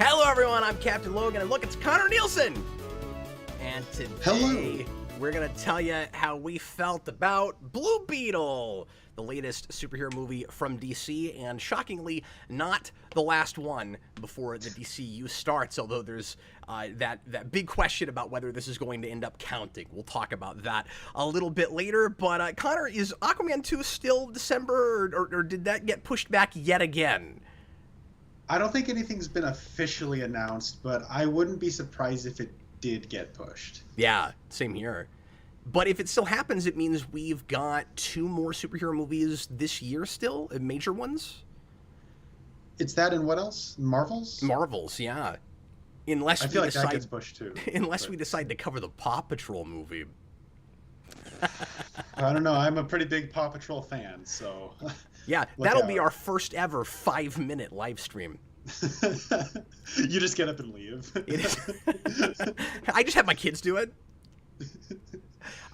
Hello, everyone. I'm Captain Logan, and look, it's Connor Nielsen. And today, we're going to tell you how we felt about Blue Beetle, the latest superhero movie from DC, and shockingly, not the last one before the DCU starts, although there's that big question about whether this is going to end up counting. We'll talk about that a little bit later, but Connor, is Aquaman 2 still December, or did that get pushed back yet again? I don't think anything's been officially announced, but I wouldn't be surprised if it did get pushed. Yeah, same here. But if it still happens, it means we've got 2 more superhero movies this year still, major ones. It's that and what else? Marvels? Marvels, yeah. Unless I feel like that gets pushed too. Unless we decide to cover the Paw Patrol movie. I don't know. I'm a pretty big Paw Patrol fan, so... Yeah, that'll be our first ever 5-minute live stream. You just get up and leave. I just have my kids do it.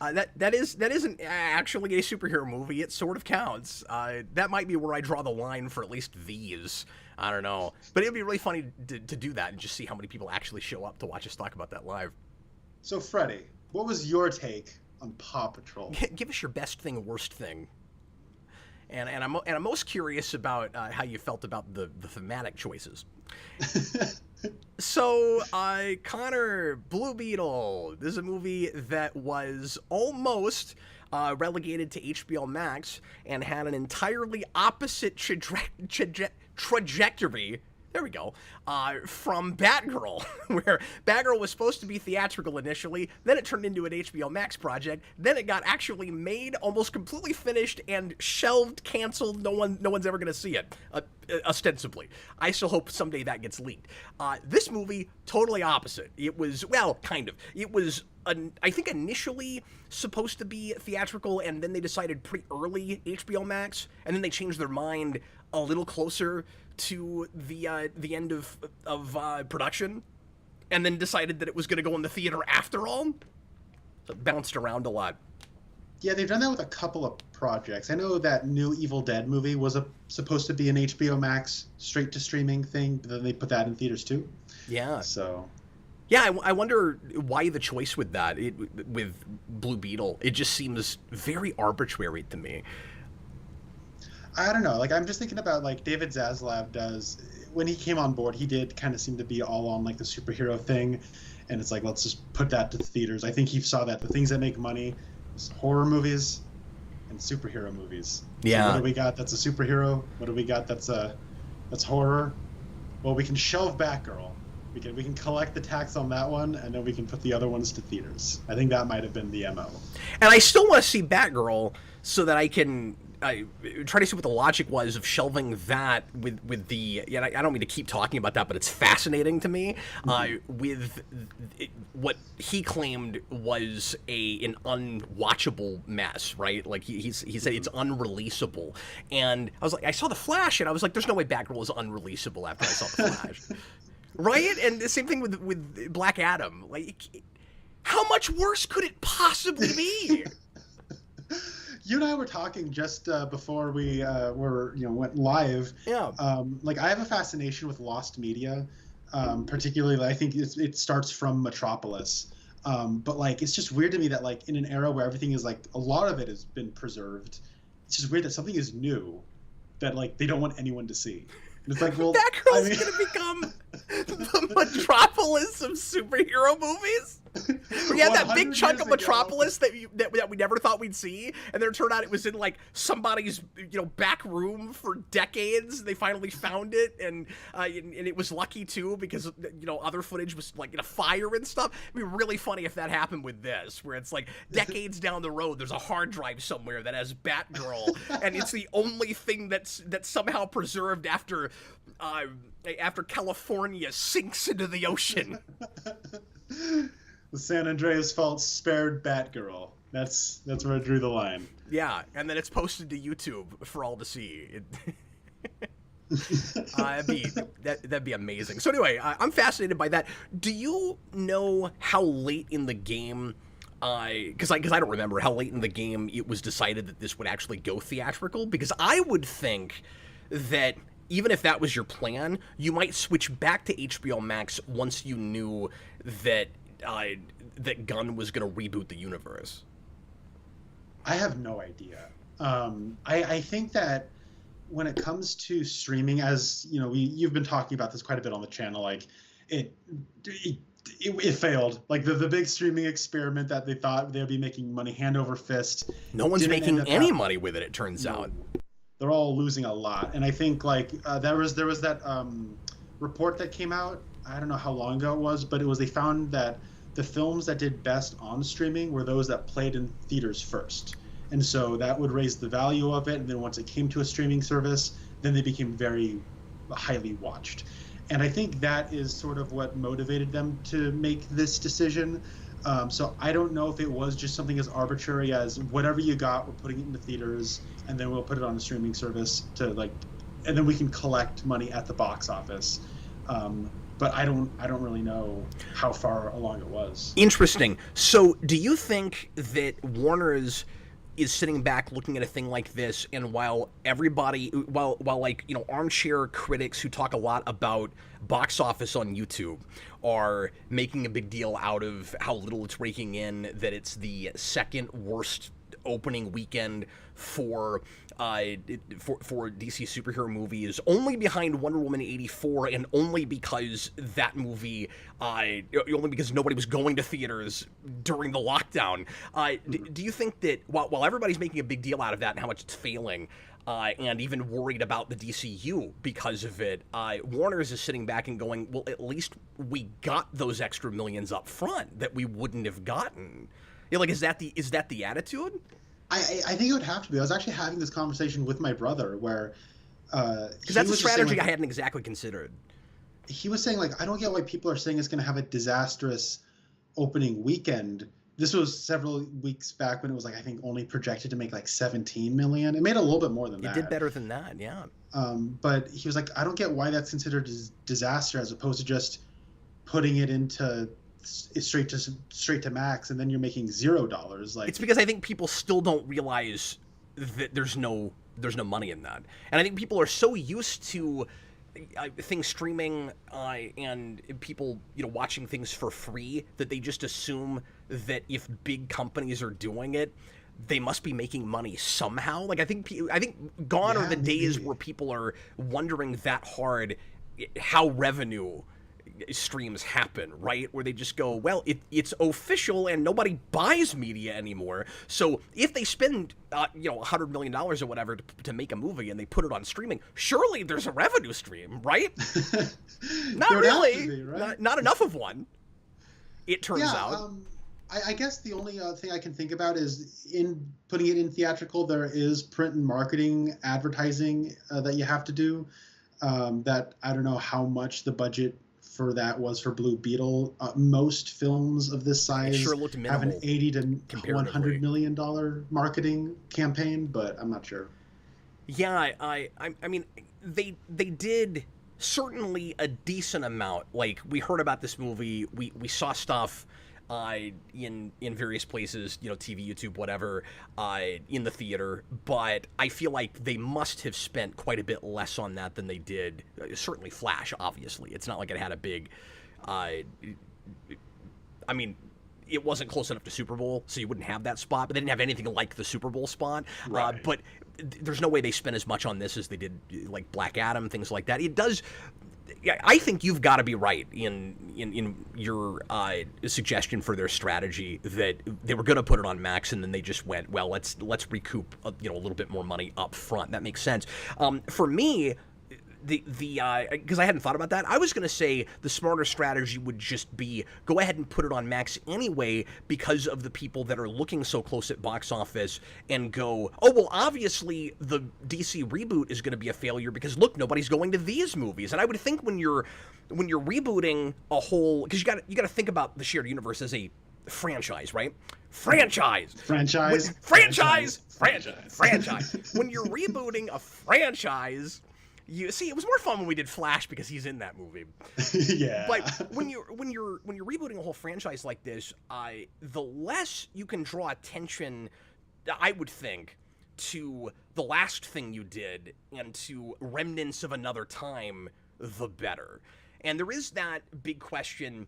That isn't actually a superhero movie. It sort of counts. That might be where I draw the line for at least these. I don't know. But it would be really funny to do that and just see how many people actually show up to watch us talk about that live. So, Freddie, what was your take on Paw Patrol? Give us your best thing, worst thing. And I'm most curious about how you felt about the thematic choices. So, Connor, Blue Beetle. This is a movie that was almost relegated to HBO Max and had an entirely opposite trajectory. There we go. From Batgirl, where Batgirl was supposed to be theatrical initially, then it turned into an HBO Max project, then it got actually made, almost completely finished, and shelved, canceled. No one's ever going to see it, ostensibly. I still hope someday that gets leaked. This movie, totally opposite. It was, well, kind of. It was, I think, initially supposed to be theatrical, and then they decided pretty early HBO Max, and then they changed their mind a little closer to the end of production, and then decided that it was going to go in the theater after all. So it bounced around a lot. Yeah, they've done that with a couple of projects. I know that new Evil Dead movie was supposed to be an HBO Max straight-to-streaming thing, but then they put that in theaters too. Yeah. So... Yeah, I wonder why the choice with that, with Blue Beetle. It just seems very arbitrary to me. I don't know. Like, I'm just thinking about, like, David Zaslav does... When he came on board, he did kind of seem to be all on, like, the superhero thing. And it's like, let's just put that to the theaters. I think he saw that the things that make money is horror movies and superhero movies. Yeah. So what do we got that's a superhero? What do we got that's horror? Well, we can shelve Batgirl. We can collect the tax on that one, and then we can put the other ones to theaters. I think that might have been the MO. And I still want to see Batgirl so that I can try to see what the logic was of shelving that with the... Yeah, I don't mean to keep talking about that, but it's fascinating to me. With what he claimed was an unwatchable mess, right? Like he said it's unreleasable. And I was like, I saw The Flash, and I was like, there's no way Batgirl is unreleasable after I saw The Flash. Right? And the same thing with Black Adam. Like, how much worse could it possibly be? You and I were talking just before we went live. Yeah. Like, I have a fascination with lost media, particularly. I think it starts from Metropolis. But like, it's just weird to me that, like, in an era where everything is, like, a lot of it has been preserved, it's just weird that something is new that, like, they don't want anyone to see. And it's like, well, Batgirl's gonna become the Metropolis of superhero movies. We had that big chunk of Metropolis that we never thought we'd see, and then it turned out it was in, like, somebody's back room for decades. They finally found it, and it was lucky too, because other footage was like in a fire and stuff. It'd be really funny if that happened with this, where it's like decades down the road, there's a hard drive somewhere that has Batgirl, and it's the only thing that's somehow preserved after California sinks into the ocean. The San Andreas Fault spared Batgirl. That's where I drew the line. Yeah, and then it's posted to YouTube for all to see. That'd be amazing. So anyway, I'm fascinated by that. Do you know how late in the game? Because I don't remember how late in the game it was decided that this would actually go theatrical. Because I would think that even if that was your plan, you might switch back to HBO Max once you knew that that Gunn was going to reboot the universe. I have no idea. I think that when it comes to streaming, as you know, you've been talking about this quite a bit on the channel, like it failed. Like the big streaming experiment that they thought they would be making money hand over fist. No one's making any money with it, it turns out. They're all losing a lot. And I think like there was that report that came out, I don't know how long ago it was, but they found that the films that did best on streaming were those that played in theaters first. And so that would raise the value of it. And then once it came to a streaming service, then they became very highly watched. And I think that is sort of what motivated them to make this decision. So I don't know if it was just something as arbitrary as whatever you got, we're putting it in the theaters, and then we'll put it on a streaming service and then we can collect money at the box office. But I don't really know how far along it was. Interesting. So do you think that Warner's is sitting back looking at a thing like this, and while like, you know, armchair critics who talk a lot about box office on YouTube are making a big deal out of how little it's raking in, that it's the second worst opening weekend for DC superhero movies, only behind Wonder Woman 84, and only because that movie, only because nobody was going to theaters during the lockdown. Do you think that while everybody's making a big deal out of that and how much it's failing, and even worried about the DCU because of it, Warner's is sitting back and going, well, at least we got those extra millions up front that we wouldn't have gotten. You know, like, is that the attitude? I think it would have to be. I was actually having this conversation with my brother where because that's a strategy I hadn't exactly considered. He was saying, like, I don't get why people are saying it's going to have a disastrous opening weekend. This was several weeks back when it was, like, I think only projected to make like 17 million. It made a little bit more than that. It did better than that, yeah. But he was like, I don't get why that's considered a disaster as opposed to just putting it into straight to Max, and then you're making $0. Like, it's because I think people still don't realize that there's no money in that, and I think people are so used to things streaming and people, you know, watching things for free that they just assume that if big companies are doing it, they must be making money somehow. Like, I think gone are the days where people are wondering that hard how revenue streams happen, right? Where they just go, well, it's official and nobody buys media anymore. So if they spend, $100 million or whatever to make a movie and they put it on streaming, surely there's a revenue stream, right? Not really. Be, right? Not enough of one, it turns out. I guess the only thing I can think about is in putting it in theatrical, there is print and marketing advertising that you have to do. That I don't know how much the budget for that was for Blue Beetle. Most films of this size have an $80 to $100 million marketing campaign, but I'm not sure. Yeah, I mean, they did certainly a decent amount. Like, we heard about this movie, we saw stuff in various places, you know, TV, YouTube, whatever, in the theater, but I feel like they must have spent quite a bit less on that than they did. Certainly Flash, obviously. It's not like it had a big, I mean, it wasn't close enough to Super Bowl, so you wouldn't have that spot, but they didn't have anything like the Super Bowl spot. Right. But there's no way they spent as much on this as they did, like Black Adam, things like that. It does... Yeah, I think you've got to be right in your suggestion for their strategy that they were going to put it on Max and then they just went, well, let's recoup a little bit more money up front. That makes sense. For me, because I hadn't thought about that, I was going to say the smarter strategy would just be go ahead and put it on Max anyway because of the people that are looking so close at box office and go, oh, well, obviously the DC reboot is going to be a failure because, look, nobody's going to these movies. And I would think when you're rebooting a whole, because you got to think about the shared universe as a franchise, right? Franchise. When you're rebooting a franchise, you see, it was more fun when we did Flash because he's in that movie. Yeah. But when you're rebooting a whole franchise like this, the less you can draw attention, I would think, to the last thing you did and to remnants of another time, the better. And there is that big question.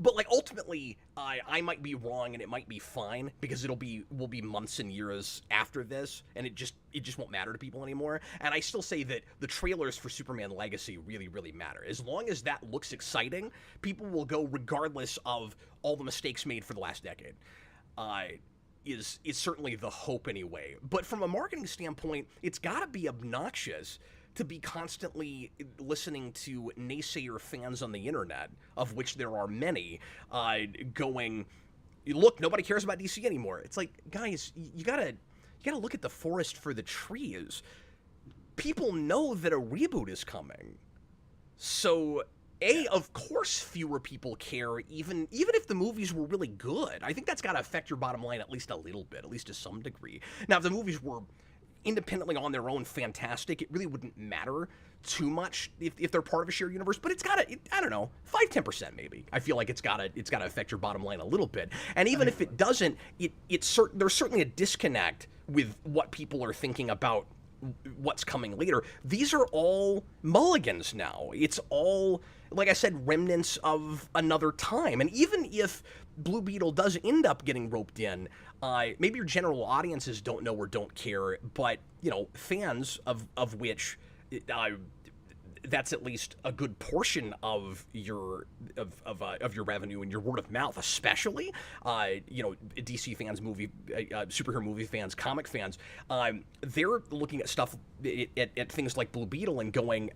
But like ultimately, I might be wrong and it might be fine because will be months and years after this, and it just won't matter to people anymore. And I still say that the trailers for Superman Legacy really, really matter. As long as that looks exciting, people will go regardless of all the mistakes made for the last decade. Is certainly the hope anyway. But from a marketing standpoint, it's got to be obnoxious to be constantly listening to naysayer fans on the internet, of which there are many, going, look, nobody cares about DC anymore. It's like, guys, you gotta look at the forest for the trees. People know that a reboot is coming. So, of course fewer people care, even if the movies were really good. I think that's got to affect your bottom line at least a little bit, at least to some degree. Now, if the movies were independently on their own fantastic, it really wouldn't matter too much if they're part of a shared universe, but it's gotta, I don't know, 5-10% maybe. I feel like it's gotta affect your bottom line a little bit. And even if it doesn't, there's certainly a disconnect with what people are thinking about what's coming later. These are all mulligans now. It's all, like I said, remnants of another time. And even if Blue Beetle does end up getting roped in, maybe your general audiences don't know or don't care, but, you know, fans of which, that's at least a good portion of your revenue and your word of mouth, especially, you know, DC fans, superhero movie fans, comic fans, they're looking at stuff at things like Blue Beetle and going,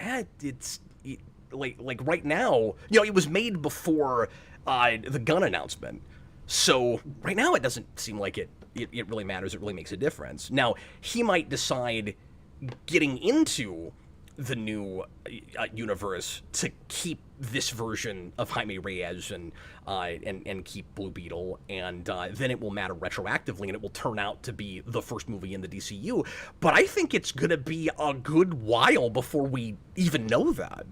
like right now, you know, it was made before the gun announcement. So right now it doesn't seem like it really matters. It really makes a difference. Now, he might decide getting into the new universe to keep this version of Jaime Reyes and keep Blue Beetle, and then it will matter retroactively, and it will turn out to be the first movie in the DCU. But I think it's going to be a good while before we even know that.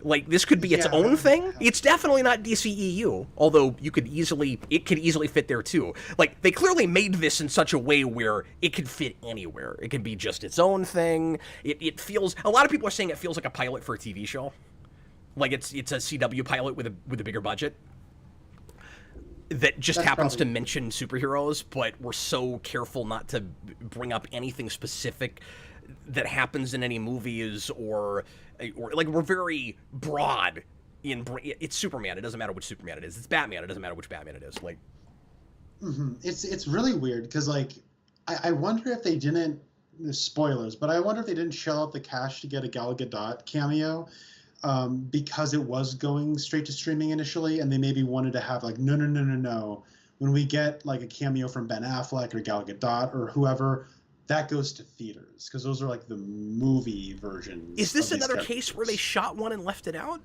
Like, this could be its own thing. It's definitely not DCEU, although it could easily fit there too. Like, they clearly made this in such a way where it could fit anywhere. It could be just its own thing. It feels, a lot of people are saying it feels like a pilot for a TV show. Like it's a CW pilot with a bigger budget that just happens to mention superheroes, but we're so careful not to bring up anything specific that happens in any movies or like, we're very broad in, it's Superman, it doesn't matter which Superman it is. It's Batman, it doesn't matter which Batman it is. Like, it's really weird because, like, I wonder if they didn't, spoilers, but I wonder if they didn't shell out the cash to get a Gal Gadot cameo, because it was going straight to streaming initially, and they maybe wanted to have, like, no, when we get like a cameo from Ben Affleck or Gal Gadot or whoever, that goes to theaters, because those are like the movie versions. Is this another case where they shot one and left it out?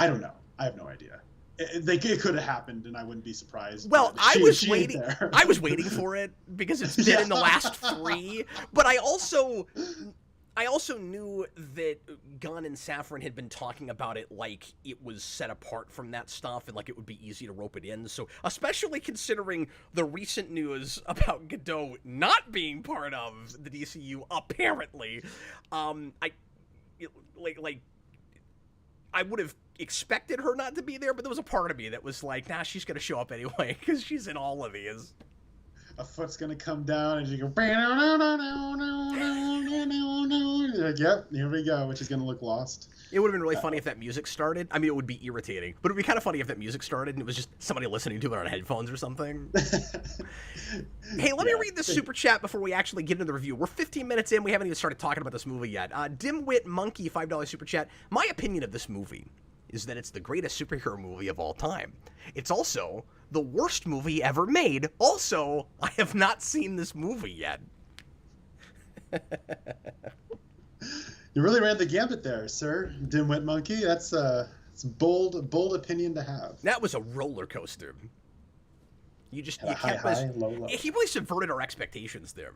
I don't know. I have no idea. It could have happened, and I wouldn't be surprised. Well, I was waiting. I was waiting for it because it's been in the last 3. But I also knew that Gunn and Safran had been talking about it like it was set apart from that stuff and like it would be easy to rope it in. So, especially considering the recent news about Gadot not being part of the DCU, apparently, I would have expected her not to be there, but there was a part of me that was like, nah, she's going to show up anyway because she's in all of these. A foot's gonna come down and she go, like, yep, here we go, which is gonna look lost. It would have been really funny if that music started. I mean, it would be irritating, but it would be kind of funny if that music started and it was just somebody listening to it on headphones or something. Hey, let me read the super chat before we actually get into the review. We're 15 minutes in. We haven't even started talking about this movie yet. Dimwit Monkey, $5 super chat. My opinion of this movie is that it's the greatest superhero movie of all time. It's also the worst movie ever made. Also, I have not seen this movie yet. You really ran the gambit there, sir. Dimwit Monkey. It's a bold opinion to have. That was a roller coaster. You high, low. He really subverted our expectations there.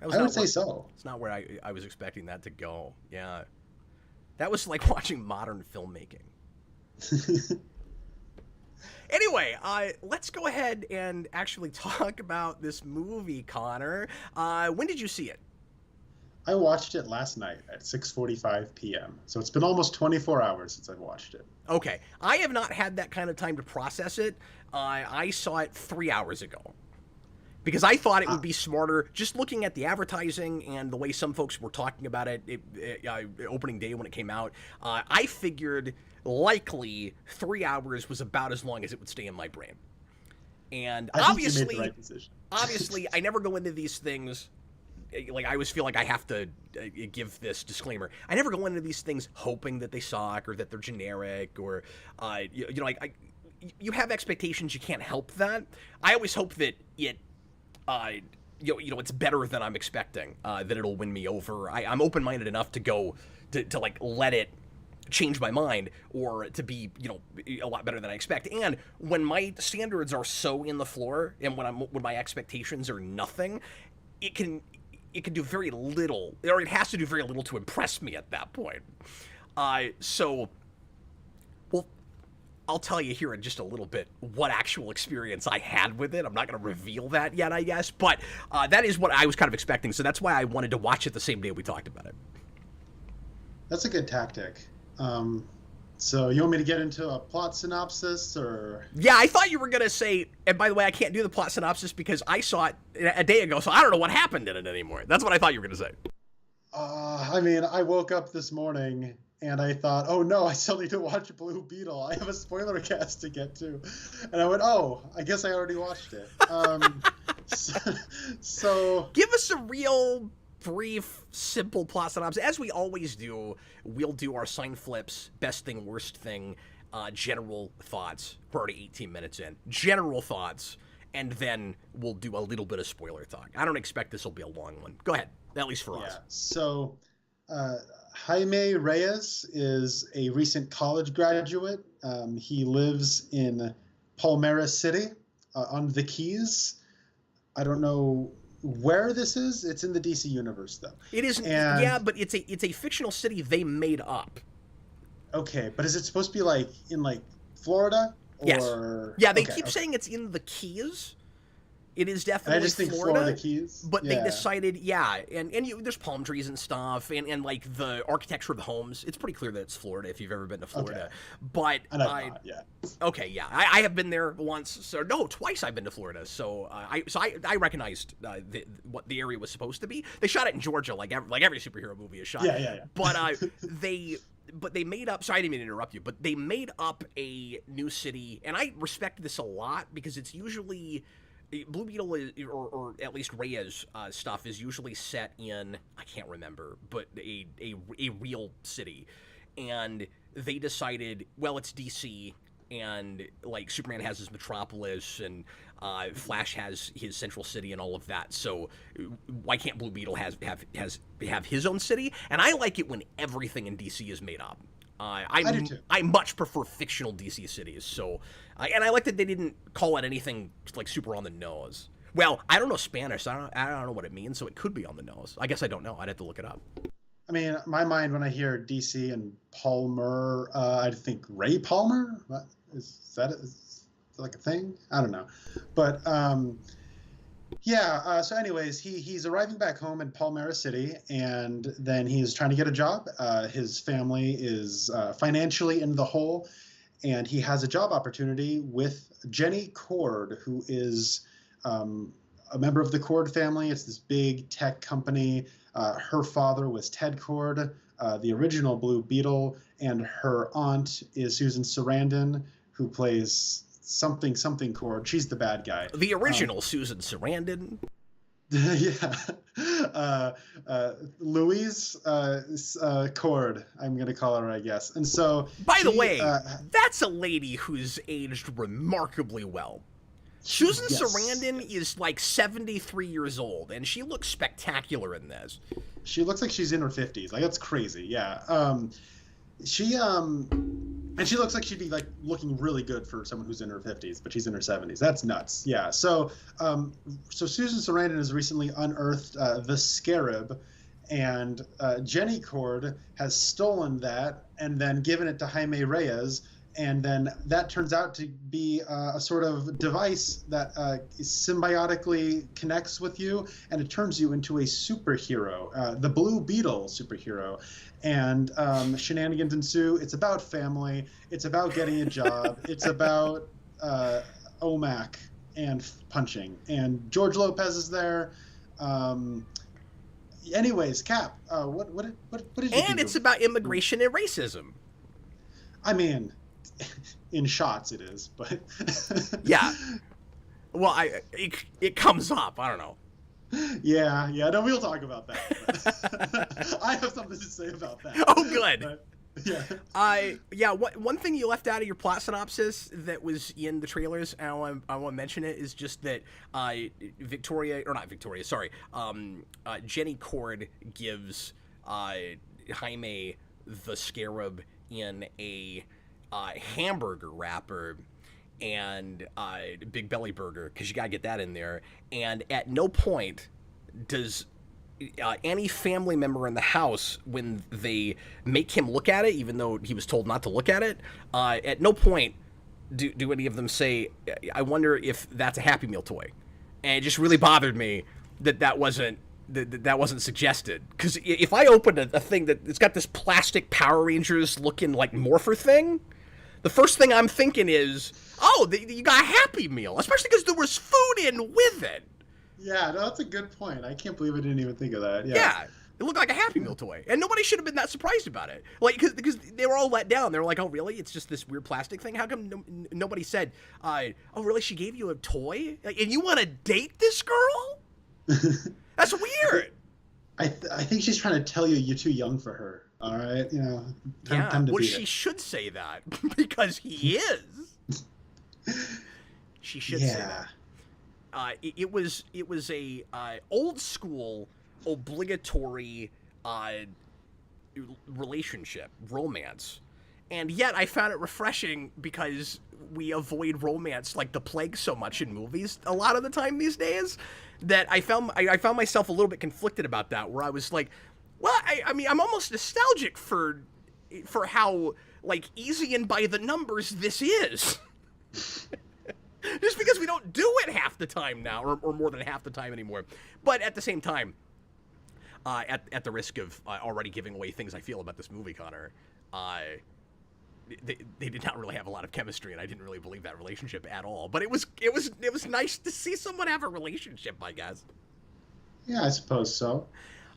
I would say so. It's not where I was expecting that to go. Yeah. That was like watching modern filmmaking. Anyway, let's go ahead and actually talk about this movie, Connor. When did you see it? I watched it last night at 6:45 p.m. So it's been almost 24 hours since I've watched it. Okay, I have not had that kind of time to process it. I saw it 3 hours ago. Because I thought it would be smarter, just looking at the advertising and the way some folks were talking about it opening day when it came out. I figured likely 3 hours was about as long as it would stay in my brain. And I think you made the right decision. obviously, I never go into these things. Like, I always feel like I have to give this disclaimer. I never go into these things hoping that they suck or that they're generic or, you have expectations. You can't help that. I always hope that it's better than I'm expecting, that it'll win me over. I'm open-minded enough to go to like let it change my mind or to be, a lot better than I expect. And when my standards are so in the floor and when my expectations are nothing, it can do very little, or it has to do very little to impress me at that point. I'll tell you here in just a little bit what actual experience I had with it. I'm not going to reveal that yet, I guess, but that is what I was kind of expecting, so that's why I wanted to watch it the same day we talked about it. That's a good tactic. So you want me to get into a plot synopsis, or? Yeah, I thought you were going to say, and by the way, I can't do the plot synopsis because I saw it a day ago, so I don't know what happened in it anymore. That's what I thought you were going to say. I woke up this morning and I thought, oh no, I still need to watch Blue Beetle. I have a spoiler cast to get to. And I went, oh, I guess I already watched it. So give us a real brief, simple plot synopsis. As we always do, we'll do our sign flips, best thing, worst thing, general thoughts. We're already 18 minutes in. General thoughts, and then we'll do a little bit of spoiler talk. I don't expect this will be a long one. Go ahead, at least for us. So Jaime Reyes is a recent college graduate. He lives in Palmera City on the Keys. I don't know where this is. It's in the DC universe, though. It is, yeah, but it's a fictional city they made up. Okay, but is it supposed to be like in like Florida? Or... Yes. Yeah, they keep saying it's in the Keys. It is definitely I just think Florida Keys. But they decided, and there's palm trees and stuff, and like the architecture of the homes. It's pretty clear that it's Florida if you've ever been to Florida. Okay. But okay, yeah, I have been there once, twice. I've been to Florida, so I recognized what the area was supposed to be. They shot it in Georgia, like every superhero movie is shot. Yeah. But they made up. Sorry, I didn't mean to interrupt you, but they made up a new city, and I respect this a lot because it's usually. Blue Beetle is, or at least Reyes stuff is usually set in, I can't remember, but a real city. And they decided, well, it's DC, and like Superman has his metropolis, and Flash has his central city and all of that. So why can't Blue Beetle have his own city? And I like it when everything in DC is made up. I do too. I much prefer fictional DC cities, so and I like that they didn't call it anything like super on the nose. Well, I don't know Spanish, so I don't know what it means, so it could be on the nose. I guess I don't know. I'd have to look it up. I mean, my mind when I hear DC and Palmer, I think Ray Palmer. Is that like a thing? I don't know, but so anyways, he's arriving back home in Palmera City, and then he's trying to get a job. His family is financially in the hole, and he has a job opportunity with Jenny Cord, who is a member of the Cord family. It's this big tech company. Her father was Ted Cord, the original Blue Beetle, and her aunt is Susan Sarandon, who plays something Cord. She's the bad guy. The original Susan Sarandon. Yeah. Louise Cord, I'm going to call her, I guess. And so... By the way, that's a lady who's aged remarkably well. Susan Sarandon is like 73 years old, and she looks spectacular in this. She looks like she's in her 50s. Like, that's crazy, yeah. And she looks like she'd be like looking really good for someone who's in her 50s, but she's in her 70s. That's nuts. Yeah. So Susan Sarandon has recently unearthed the Scarab, and Jenny Cord has stolen that and then given it to Jaime Reyes, And then that turns out to be a sort of device that symbiotically connects with you, and it turns you into a superhero, the Blue Beetle superhero. And shenanigans ensue. It's about family. It's about getting a job. It's about OMAC and punching. And George Lopez is there. Anyways, Cap, what did you think? And it's about immigration and racism. I mean, in shots it is, but yeah. Well, it comes up. I don't know. Yeah. No, we'll talk about that. I have something to say about that. Oh, good. Yeah. One thing you left out of your plot synopsis that was in the trailers, and I want to mention it, is just that Jenny Cord gives Jaime the Scarab in a hamburger wrapper and Big Belly Burger, because you gotta get that in there. And at no point does any family member in the house, when they make him look at it, even though he was told not to look at it, at no point do any of them say, I wonder if that's a Happy Meal toy. And it just really bothered me that wasn't suggested. Because if I opened a thing that it's got this plastic Power Rangers looking like morpher thing, the first thing I'm thinking is, oh, you got a Happy Meal, especially because there was food in with it. Yeah, no, that's a good point. I can't believe I didn't even think of that. Yeah, it looked like a Happy Meal toy, and nobody should have been that surprised about it. Like, because they were all let down. They were like, "Oh, really? It's just this weird plastic thing? How come nobody said, oh, really? She gave you a toy, like, and you want to date this girl? That's weird." I think she's trying to tell you're too young for her. All right, time to she should say that because he is. She should say that. It was a old school obligatory relationship, romance, and yet I found it refreshing because we avoid romance like the plague so much in movies a lot of the time these days that I found myself a little bit conflicted about that, where I was like, well, I mean, I'm almost nostalgic for how like easy and by the numbers this is. Just because we don't do it half the time now, or more than half the time anymore. But at the same time, at the risk of already giving away things I feel about this movie, Connor, they did not really have a lot of chemistry, and I didn't really believe that relationship at all. But it was nice to see someone have a relationship, I guess. Yeah, I suppose so.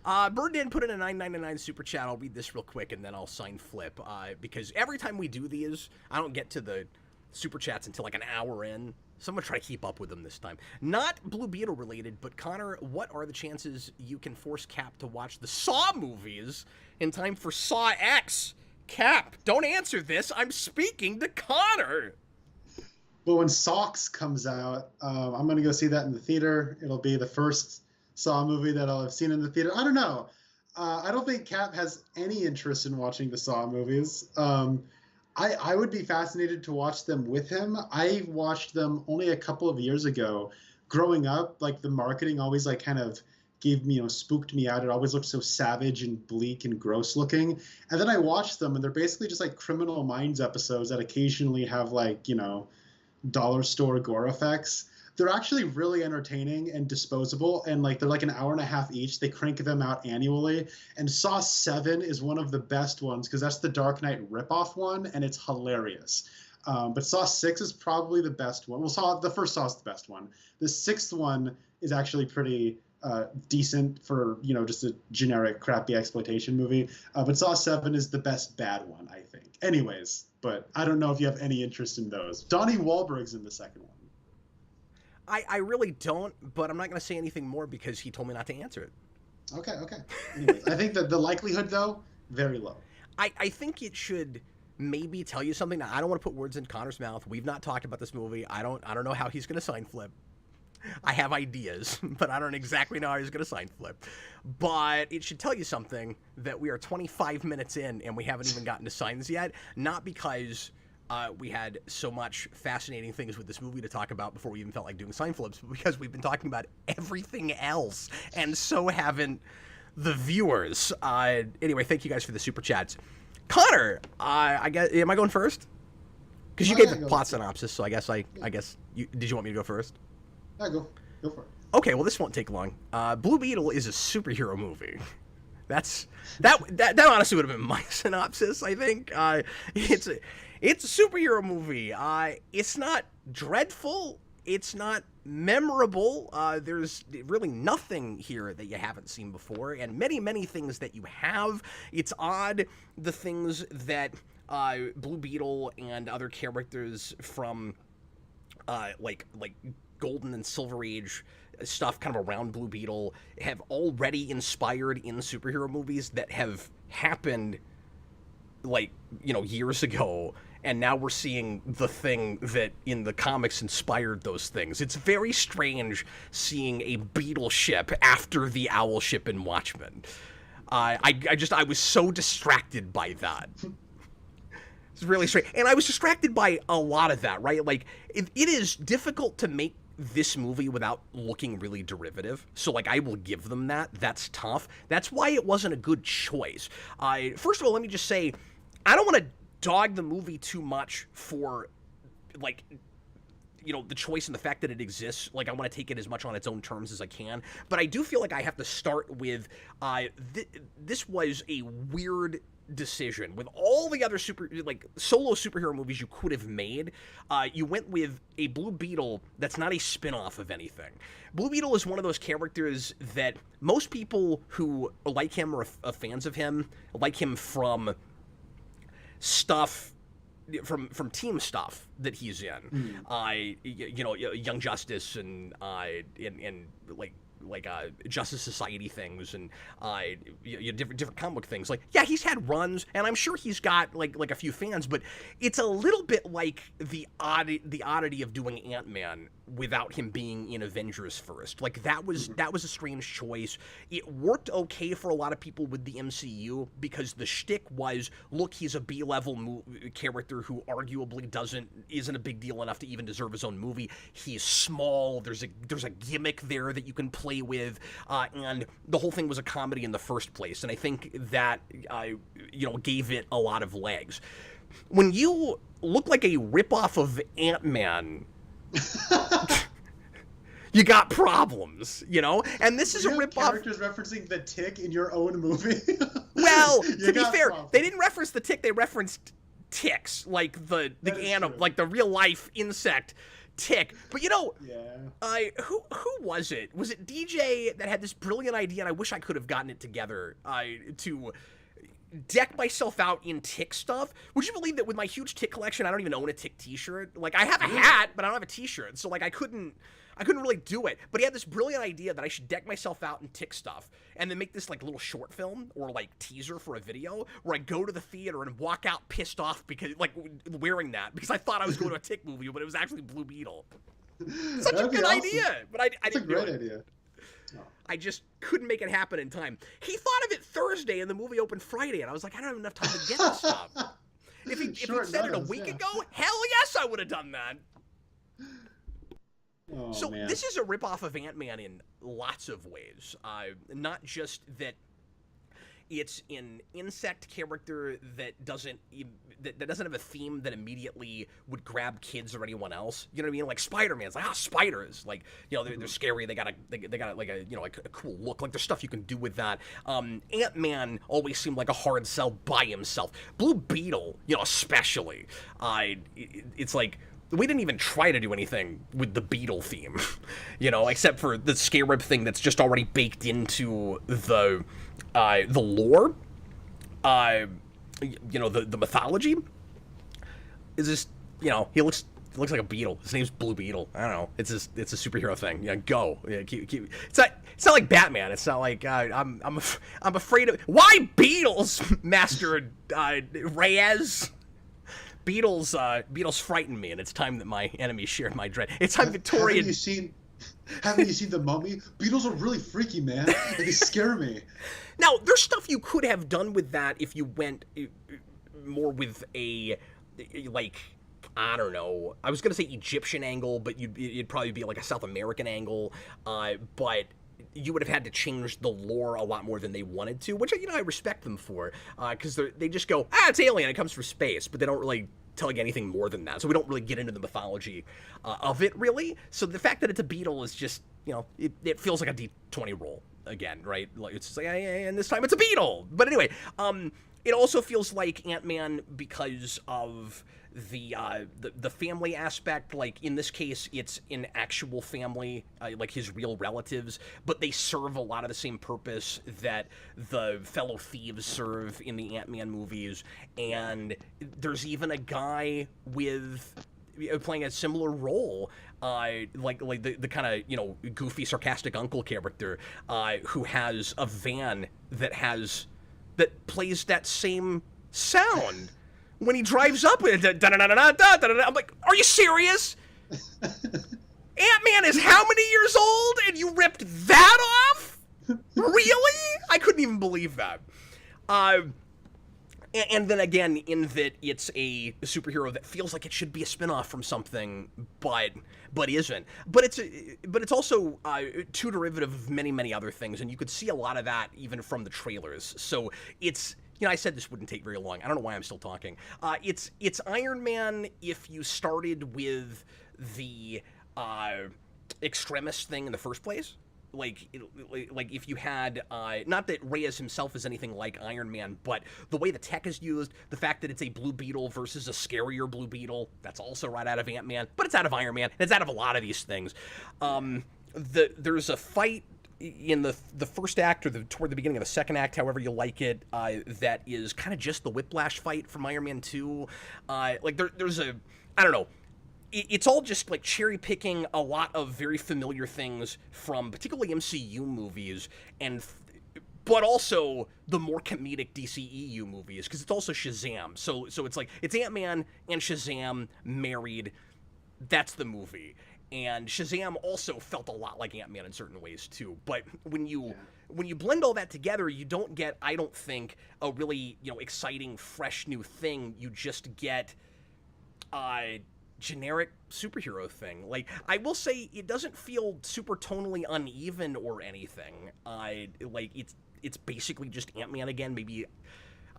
Bird put in a $9.99 super chat. I'll read this real quick, and then I'll sign flip. Because every time we do these, I don't get to the super chats until like an hour in. So I'm going to try to keep up with them this time. Not Blue Beetle related, but Connor, what are the chances you can force Cap to watch the Saw movies in time for Saw X? Cap, don't answer this. I'm speaking to Connor. Well, when Socks comes out, I'm going to go see that in the theater. It'll be the first Saw movie that I'll have seen in the theater. I don't know. I don't think Cap has any interest in watching the Saw movies. I would be fascinated to watch them with him. I watched them only a couple of years ago. Growing up, like the marketing always like kind of gave me, spooked me out. It always looked so savage and bleak and gross looking. And then I watched them, and they're basically just like Criminal Minds episodes that occasionally have like, dollar store gore effects. They're actually really entertaining and disposable, and like they're like an hour and a half each. They crank them out annually, and Saw 7 is one of the best ones because that's the Dark Knight ripoff one, and it's hilarious. But Saw 6 is probably the best one. Well, the first Saw is the best one. The sixth one is actually pretty decent for just a generic crappy exploitation movie. But Saw 7 is the best bad one, I think. Anyways, but I don't know if you have any interest in those. Donnie Wahlberg's in the second one. I really don't, but I'm not going to say anything more because he told me not to answer it. Okay. Anyways, I think that the likelihood, though, very low. I think it should maybe tell you something. Now, I don't want to put words in Connor's mouth. We've not talked about this movie. I don't know how he's going to sign flip. I have ideas, but I don't exactly know how he's going to sign flip. But it should tell you something that we are 25 minutes in and we haven't even gotten to signs yet. Not because we had so much fascinating things with this movie to talk about before we even felt like doing sign flips, but because we've been talking about everything else, and so haven't the viewers. Anyway, thank you guys for the super chats. Connor, I guess, am I going first? Because you gave the plot synopsis, so I guess did you want me to go first? Yeah, go for it. Okay, well, this won't take long. Blue Beetle is a superhero movie. That honestly would have been my synopsis, I think. It's a superhero movie. It's not dreadful. It's not memorable. There's really nothing here that you haven't seen before, and many things that you have. It's odd, the things that Blue Beetle and other characters from like Golden and Silver Age stuff kind of around Blue Beetle have already inspired in superhero movies that have happened years ago, and now we're seeing the thing that in the comics inspired those things. It's very strange seeing a beetle ship after the owl ship in Watchmen. I was so distracted by that. It's really strange. And I was distracted by a lot of that, right? Like, it is difficult to make this movie without looking really derivative. So, I will give them that. That's tough. That's why it wasn't a good choice. First of all, let me just say, I don't want to dog the movie too much for, the choice and the fact that it exists. I want to take it as much on its own terms as I can. But I do feel like I have to start with, this was a weird decision. With all the other solo superhero movies you could have made, you went with a Blue Beetle that's not a spin-off of anything. Blue Beetle is one of those characters that most people who like him or are fans of him like him from stuff, from team stuff that he's in. Young Justice and Justice Society things and different comic book things. He's had runs, and I'm sure he's got a few fans, but it's a little bit like the oddity of doing Ant-Man without him being in Avengers first. That was a strange choice. It worked okay for a lot of people with the MCU because the shtick was, look, he's a B-level character who arguably isn't a big deal enough to even deserve his own movie. He's small. There's a gimmick there that you can play with, and the whole thing was a comedy in the first place. And I think that gave it a lot of legs. When you look like a ripoff of Ant-Man, you got problems, and this is a ripoff. Characters referencing the Tick in your own movie. Well, to be fair, they didn't reference the Tick. They referenced ticks, the animal, the real life insect Tick. But who was it? Was it DJ that had this brilliant idea? And I wish I could have gotten it together to deck myself out in Tick stuff. Would you believe that with my huge Tick collection, I don't even own a Tick t-shirt? I have a hat, but I don't have a t-shirt. So I couldn't really do it. But he had this brilliant idea that I should deck myself out in Tick stuff and then make this little short film or teaser for a video where I go to the theater and walk out pissed off because wearing that because I thought I was going to a Tick movie, but it was actually Blue Beetle. Such a good idea, but I didn't do it. It's a great idea. I just couldn't make it happen in time. He thought of it Thursday, and the movie opened Friday, and I was like, I don't have enough time to get this stuff. If he said it a week ago, hell yes, I would have done that. Oh, so man. This is a ripoff of Ant-Man in lots of ways. Not just that it's an insect character that doesn't have a theme that immediately would grab kids or anyone else. You know what I mean? Spider-Man's spiders. They're scary. They got a cool look. There's stuff you can do with that. Ant-Man always seemed like a hard sell by himself. Blue Beetle, especially. It's we didn't even try to do anything with the Beetle theme, except for the Scarab thing that's just already baked into the lore, the mythology. Is just, he looks like a beetle. His name's Blue Beetle. I don't know. It's a superhero thing. Go. Yeah, keep. It's not like Batman. It's not like I'm afraid of. Why beetles, Master Reyes? Beetles frighten me, and it's time that my enemies share my dread. It's time Victorian. Haven't you seen The Mummy? Beetles are really freaky, man. They scare me. Now, there's stuff you could have done with that if you went more with a, I don't know. I was going to say Egyptian angle, but it'd probably be a South American angle. But you would have had to change the lore a lot more than they wanted to, which, I respect them for. Because they just go, it's alien, it comes from space. But they don't really telling anything more than that. So we don't really get into the mythology of it, really. So the fact that it's a beetle is just, it feels like a D20 roll again, right? Like it's just like, and this time it's a beetle. But anyway, it also feels like Ant-Man because of the family aspect. Like in this case, it's an actual family, like his real relatives, but they serve a lot of the same purpose that the fellow thieves serve in the Ant-Man movies. And there's even a guy playing a similar role, like the kind of goofy, sarcastic uncle character, who has a van that plays that same sound when he drives up with it. I'm like, are you serious? Ant-Man is how many years old, and you ripped that off? Really? I couldn't even believe that. And then again, in that it's a superhero that feels like it should be a spinoff from something, but isn't. But it's also too derivative of many, many other things, and you could see a lot of that even from the trailers. So it's, I said this wouldn't take very long. I don't know why I'm still talking. It's Iron Man if you started with the extremist thing in the first place. Like if you had, not that Reyes himself is anything like Iron Man, but the way the tech is used, the fact that it's a Blue Beetle versus a scarier Blue Beetle, that's also right out of Ant-Man, but it's out of Iron Man, and it's out of a lot of these things. There's a fight in the first act, or toward the beginning of the second act, however you like it, that is kind of just the Whiplash fight from Iron Man 2. There's a, I don't know, it's all just like cherry picking a lot of very familiar things from particularly MCU movies, but also the more comedic DCEU movies, because it's also Shazam. So it's like it's Ant-Man and Shazam married. That's the movie. And Shazam also felt a lot like Ant-Man in certain ways too. But when you blend all that together, you don't get, I don't think, a really exciting, fresh new thing. You just get generic superhero thing. Like, I will say it doesn't feel super tonally uneven or anything. It's basically just Ant-Man again. Maybe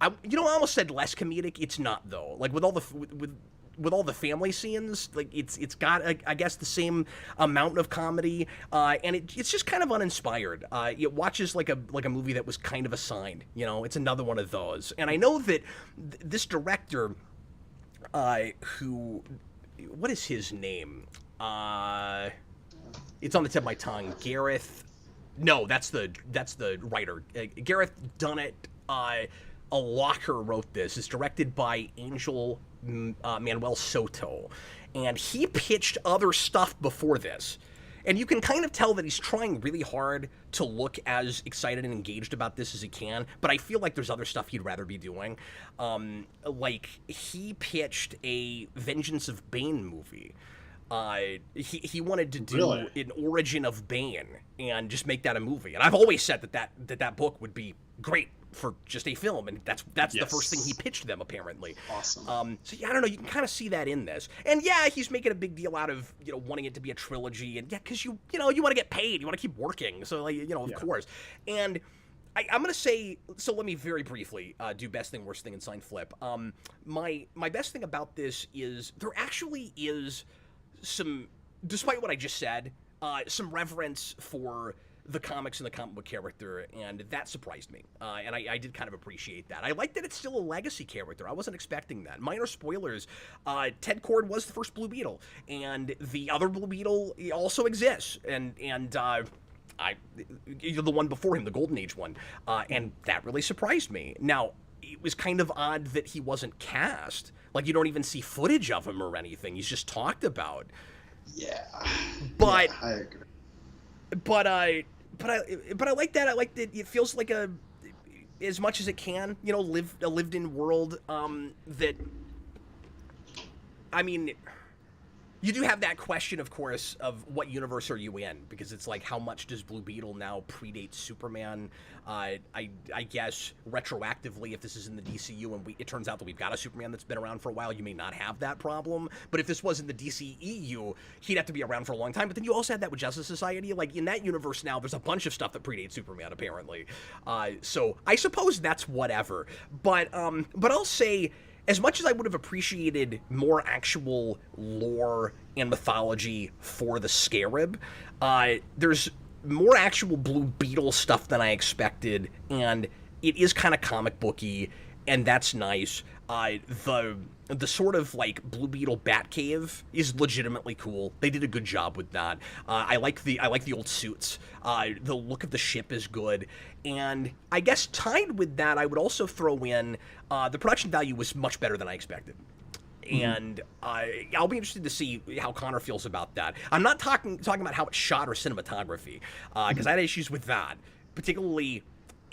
I almost said less comedic. It's not though. Like with all the family scenes, like it's got I guess the same amount of comedy, and it's just kind of uninspired. It watches like a movie that was kind of assigned. It's another one of those. And I know that this director, who, what is his name? It's on the tip of my tongue. Gareth. No, that's the writer. Gareth Dunnett. A Locker wrote this. It's directed by Angel Manuel Soto, and he pitched other stuff before this. And you can kind of tell that he's trying really hard to look as excited and engaged about this as he can, but I feel like there's other stuff he'd rather be doing. Like, he pitched a Vengeance of Bane movie. He wanted to do an origin of Bane and just make that a movie. And I've always said that book would be great for just a film, and that's yes. The first thing he pitched them, apparently. Awesome. So yeah, I don't know, you can kind of see that in this. And yeah, he's making a big deal out of, wanting it to be a trilogy, and yeah, because you want to get paid, you want to keep working, so like, of course. And I'm going to say, so let me very briefly do best thing, worst thing, and sign flip. My best thing about this is there actually is some, despite what I just said, some reverence for the comics and the comic book character, and that surprised me. And I did kind of appreciate that. I like that it's still a legacy character. I wasn't expecting that. Minor spoilers, Ted Kord was the first Blue Beetle, and the other Blue Beetle also exists, and the one before him, the Golden Age one, and that really surprised me. Now, it was kind of odd that he wasn't cast. Like, you don't even see footage of him or anything. He's just talked about. Yeah. But yeah, I agree. But I like that. I like that it feels like as much as it can, a lived-in world. That, I mean, you do have that question, of course, of what universe are you in? Because it's like, how much does Blue Beetle now predate Superman? I guess retroactively, if this is in the DCU and it turns out that we've got a Superman that's been around for a while, you may not have that problem. But if this was in the DCEU, he'd have to be around for a long time. But then you also had that with Justice Society. Like, in that universe now, there's a bunch of stuff that predates Superman, apparently. So I suppose that's whatever. But I'll say, as much as I would have appreciated more actual lore and mythology for the Scarab, there's more actual Blue Beetle stuff than I expected, and it is kind of comic booky, and that's nice. The sort of like Blue Beetle Batcave is legitimately cool. They did a good job with that. I like the old suits. The look of the ship is good, and I guess tied with that, I would also throw in the production value was much better than I expected. And I'll be interested to see how Connor feels about that. I'm not talking about how it's shot or cinematography, because I had issues with that, particularly.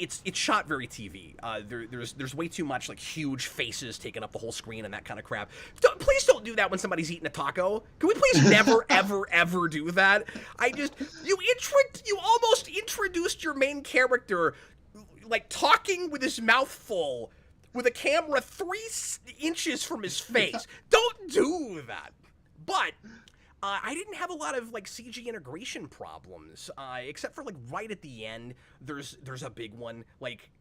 It's shot very TV. There's way too much like huge faces taking up the whole screen and that kind of crap. Please don't do that when somebody's eating a taco. Can we please never ever do that? You almost introduced your main character like talking with his mouth full with a camera 3 inches from his face. Don't do that. But I didn't have a lot of like CG integration problems, except for like right at the end. There's a big one, like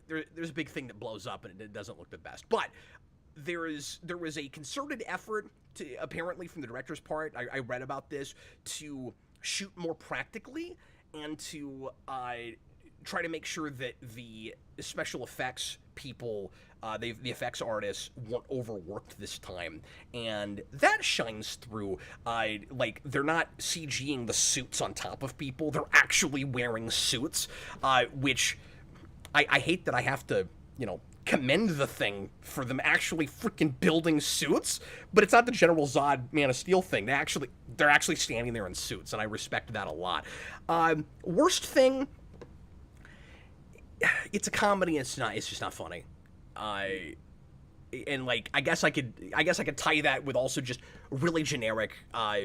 there's a big thing that blows up and it doesn't look the best. But there was a concerted effort to, apparently from the director's part. I read about this, to shoot more practically and to try to make sure that the special effects people, the effects artists, weren't overworked this time, and that shines through. Like they're not CGing the suits on top of people; they're actually wearing suits, which I hate that I have to, commend the thing for them actually freaking building suits, but it's not the General Zod Man of Steel thing. They're actually standing there in suits, and I respect that a lot. Worst thing. It's a comedy. It's just not funny. And like I guess I could tie that with also just really generic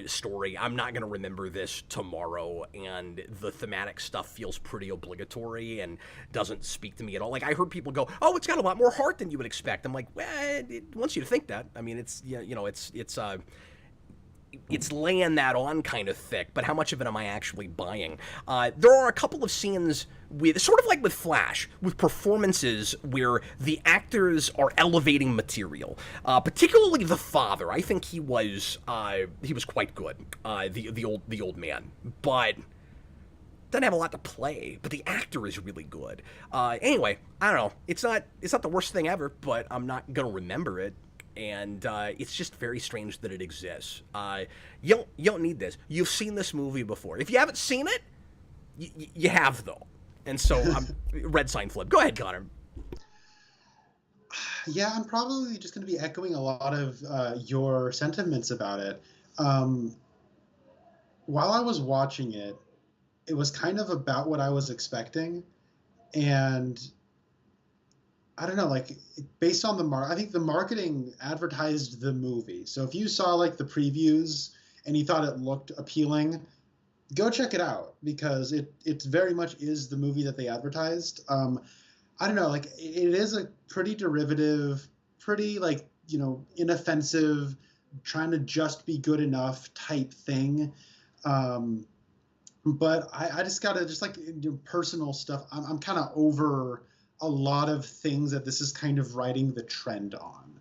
story. I'm not gonna remember this tomorrow, and the thematic stuff feels pretty obligatory and doesn't speak to me at all. Like I heard people go, "Oh, it's got a lot more heart than you would expect." I'm like, well, it wants you to think that. I mean, it's laying that on kind of thick, but how much of it am I actually buying? There are a couple of scenes with, sort of like with Flash, with performances where the actors are elevating material. Particularly the father. I think he was quite good. The old man, but doesn't have a lot to play. But the actor is really good. Anyway, I don't know. It's not the worst thing ever, but I'm not gonna remember it. And it's just very strange that it exists. You don't need this. You've seen this movie before. If you haven't seen it, you have though. And so red sign flip. Go ahead, Connor. Yeah, I'm probably just going to be echoing a lot of your sentiments about it. While I was watching it, it was kind of about what I was expecting, and I don't know, like based on I think the marketing advertised the movie. So if you saw like the previews and you thought it looked appealing, go check it out, because it very much is the movie that they advertised. I don't know, like it is a pretty derivative, pretty like, inoffensive, trying to just be good enough type thing. But I just gotta, just like personal stuff, I'm kind of over a lot of things that this is kind of riding the trend on.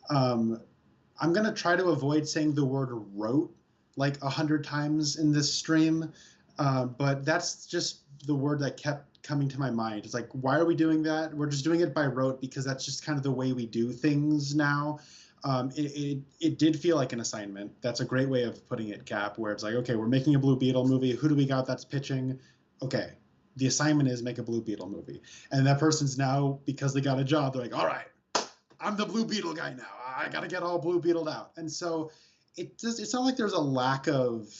I'm going to try to avoid saying the word rote like 100 times in this stream, but that's just the word that kept coming to my mind. It's like, why are we doing that? We're just doing it by rote because that's just kind of the way we do things now. It did feel like an assignment. That's a great way of putting it, Cap, where it's like, okay, we're making a Blue Beetle movie. Who do we got that's pitching? Okay. The assignment is make a Blue Beetle movie. And that person's now, because they got a job, they're like, all right, I'm the Blue Beetle guy now. I got to get all Blue Beetled out. And so it's not like there's a lack of,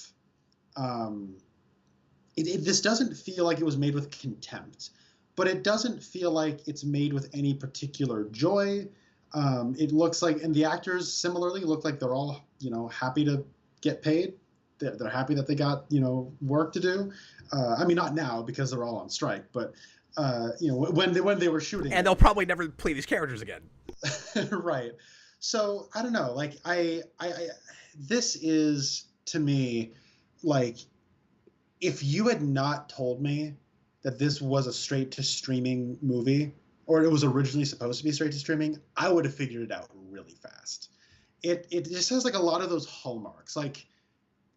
this doesn't feel like it was made with contempt, but it doesn't feel like it's made with any particular joy. It looks like, and the actors similarly look like they're all, happy to get paid. They're happy that they got, work to do. I mean, not now because they're all on strike, but when they were shooting, and they'll probably never play these characters again. Right. So I don't know. Like this is to me like, if you had not told me that this was a straight to streaming movie, or it was originally supposed to be straight to streaming, I would have figured it out really fast. It just has like a lot of those hallmarks. Like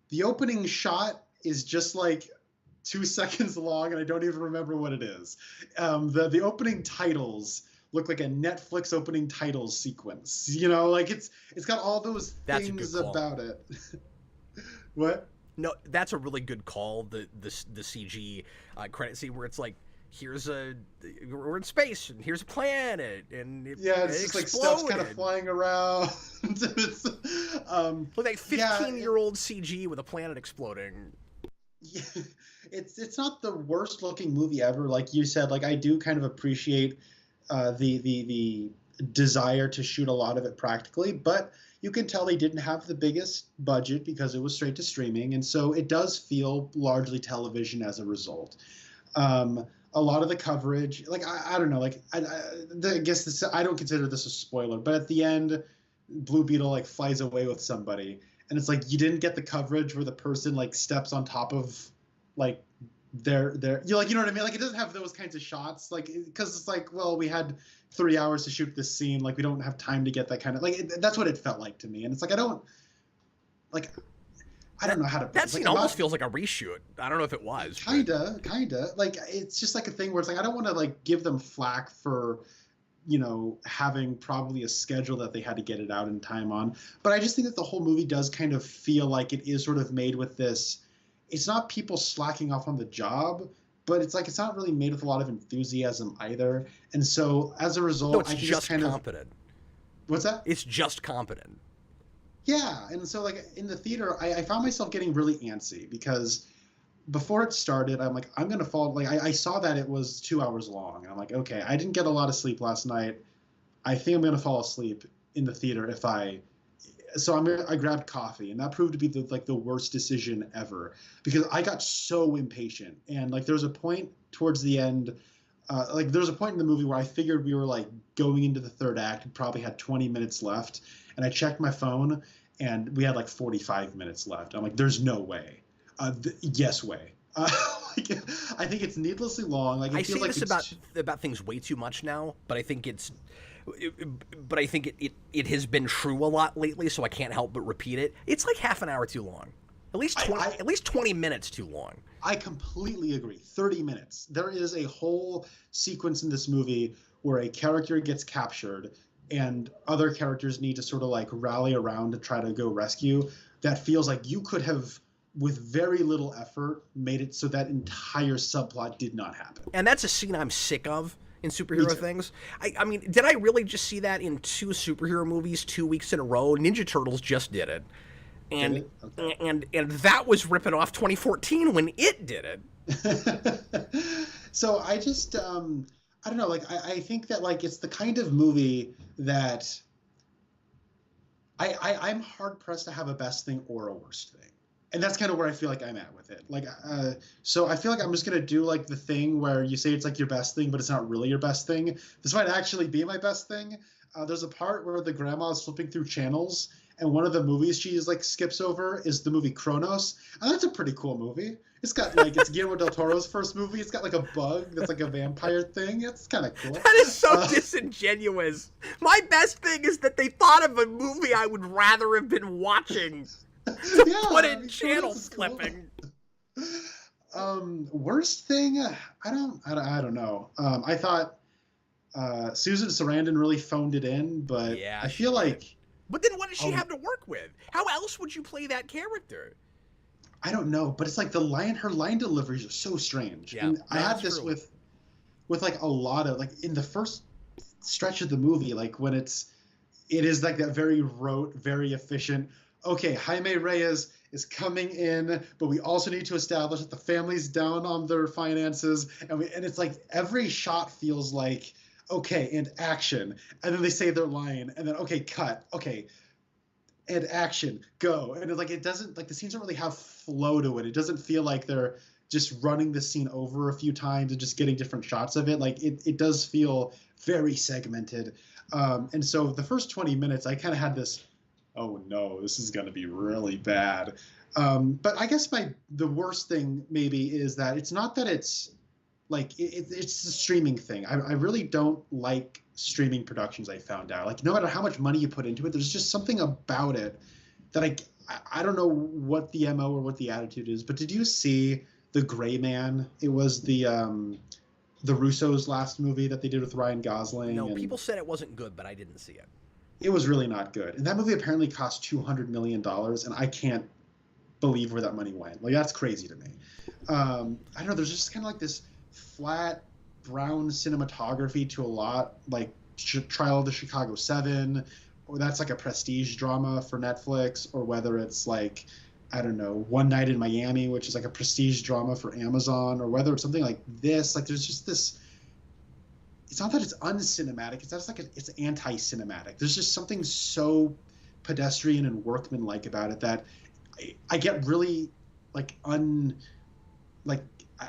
the opening shot is just like 2 seconds long, and I don't even remember what it is. The opening titles look like a Netflix opening titles sequence. You know, like it's got all those things about it. What? No, that's a really good call. The CG credit scene where it's like, we're in space and here's a planet and it's just like stuff's kind of flying around. It's, look like 15-year-old CG with a planet exploding. Yeah, it's not the worst looking movie ever. Like you said, like I do kind of appreciate the desire to shoot a lot of it practically, but you can tell they didn't have the biggest budget because it was straight to streaming, and so it does feel largely television as a result. A lot of the coverage, like I don't know, like I guess this, I don't consider this a spoiler, but at the end, Blue Beetle like flies away with somebody, and it's like you didn't get the coverage where the person like steps on top of like their you like, you know what I mean? Like it doesn't have those kinds of shots, like because it's like, well, we had 3 hours to shoot this scene, like we don't have time to get that kind of like that's what it felt like to me, and it's like I don't know how to. That scene almost feels like a reshoot. I don't know if it was. Kinda. Like it's just like a thing where it's like I don't want to like give them flack for, you know, having probably a schedule that they had to get it out in time on. But I just think that the whole movie does kind of feel like it is sort of made with this. It's not people slacking off on the job, but it's like it's not really made with a lot of enthusiasm either. And so as a result, no, it's just kind competent. What's that? It's just competent. Yeah, and so like in the theater, I found myself getting really antsy because before it started, I'm like, I'm gonna fall. Like I saw that it was 2 hours long, and I'm like, okay, I didn't get a lot of sleep last night. I think I'm gonna fall asleep in the theater if I. So I grabbed coffee, and that proved to be the worst decision ever because I got so impatient, and like there was a point towards the end. Like there was a point in the movie where I figured we were like going into the third act and probably had 20 minutes left, and I checked my phone and we had like 45 minutes left. I'm like, there's no way. Yes way. Like, I think it's needlessly long. Like I say this about things way too much now, but I think it has been true a lot lately, so I can't help but repeat it. It's like half an hour too long. At least 20 minutes too long. I completely agree. 30 minutes. There is a whole sequence in this movie where a character gets captured and other characters need to sort of like rally around to try to go rescue. That feels like you could have, with very little effort, made it so that entire subplot did not happen. And that's a scene I'm sick of in superhero things. I mean, did I really just see that in 2 superhero movies 2 weeks in a row? Ninja Turtles just did it. And that was ripping off 2014 when it did it. So I just I don't know, like I think that like it's the kind of movie that I'm hard pressed to have a best thing or a worst thing. And that's kind of where I feel like I'm at with it. Like so I feel like I'm just gonna do like the thing where you say it's like your best thing, but it's not really your best thing. This might actually be my best thing. There's a part where the grandma is flipping through channels, and one of the movies she like skips over is the movie Kronos, and that's a pretty cool movie. It's got like it's Guillermo del Toro's first movie. It's got like a bug that's like a vampire thing. It's kind of cool. That is so disingenuous. My best thing is that they thought of a movie I would rather have been watching to put in channel flipping. Cool. Worst thing? I don't know. I thought Susan Sarandon really phoned it in, but yeah, I feel like. But then what does she have to work with? How else would you play that character? I don't know, but it's like her line deliveries are so strange. Yeah, and I had this with like a lot of like in the first stretch of the movie, like when it is like that very rote, very efficient. Okay, Jaime Reyes is coming in, but we also need to establish that the family's down on their finances, and it's like every shot feels like okay, and action, and then they say their line, and then okay, cut, okay. And action, go. And it's like it doesn't like the scenes don't really have flow to it. It doesn't feel like they're just running the scene over a few times and just getting different shots of it. Like it does feel very segmented. And so the first 20 minutes, I kind of had this, oh no, this is gonna be really bad. But I guess the worst thing maybe is that it's not that it's like it's the streaming thing. I really don't like streaming productions. I found out, like, no matter how much money you put into it, there's just something about it that I don't know what the MO or what the attitude is. But did you see The Gray Man? It was the Russo's last movie that they did with Ryan Gosling. No, people said it wasn't good, but I didn't see it. It was really not good. And that movie apparently cost $200 million, and I can't believe where that money went. Like, that's crazy to me. I don't know, there's just kind of like this flat brown cinematography to a lot, like Trial of the Chicago 7, or that's like a prestige drama for Netflix, or whether it's like, I don't know, One Night in Miami, which is like a prestige drama for Amazon, or whether it's something like this. Like, there's just this, it's not that it's uncinematic, it's just like it's anti-cinematic. There's just something so pedestrian and workmanlike about it that I get really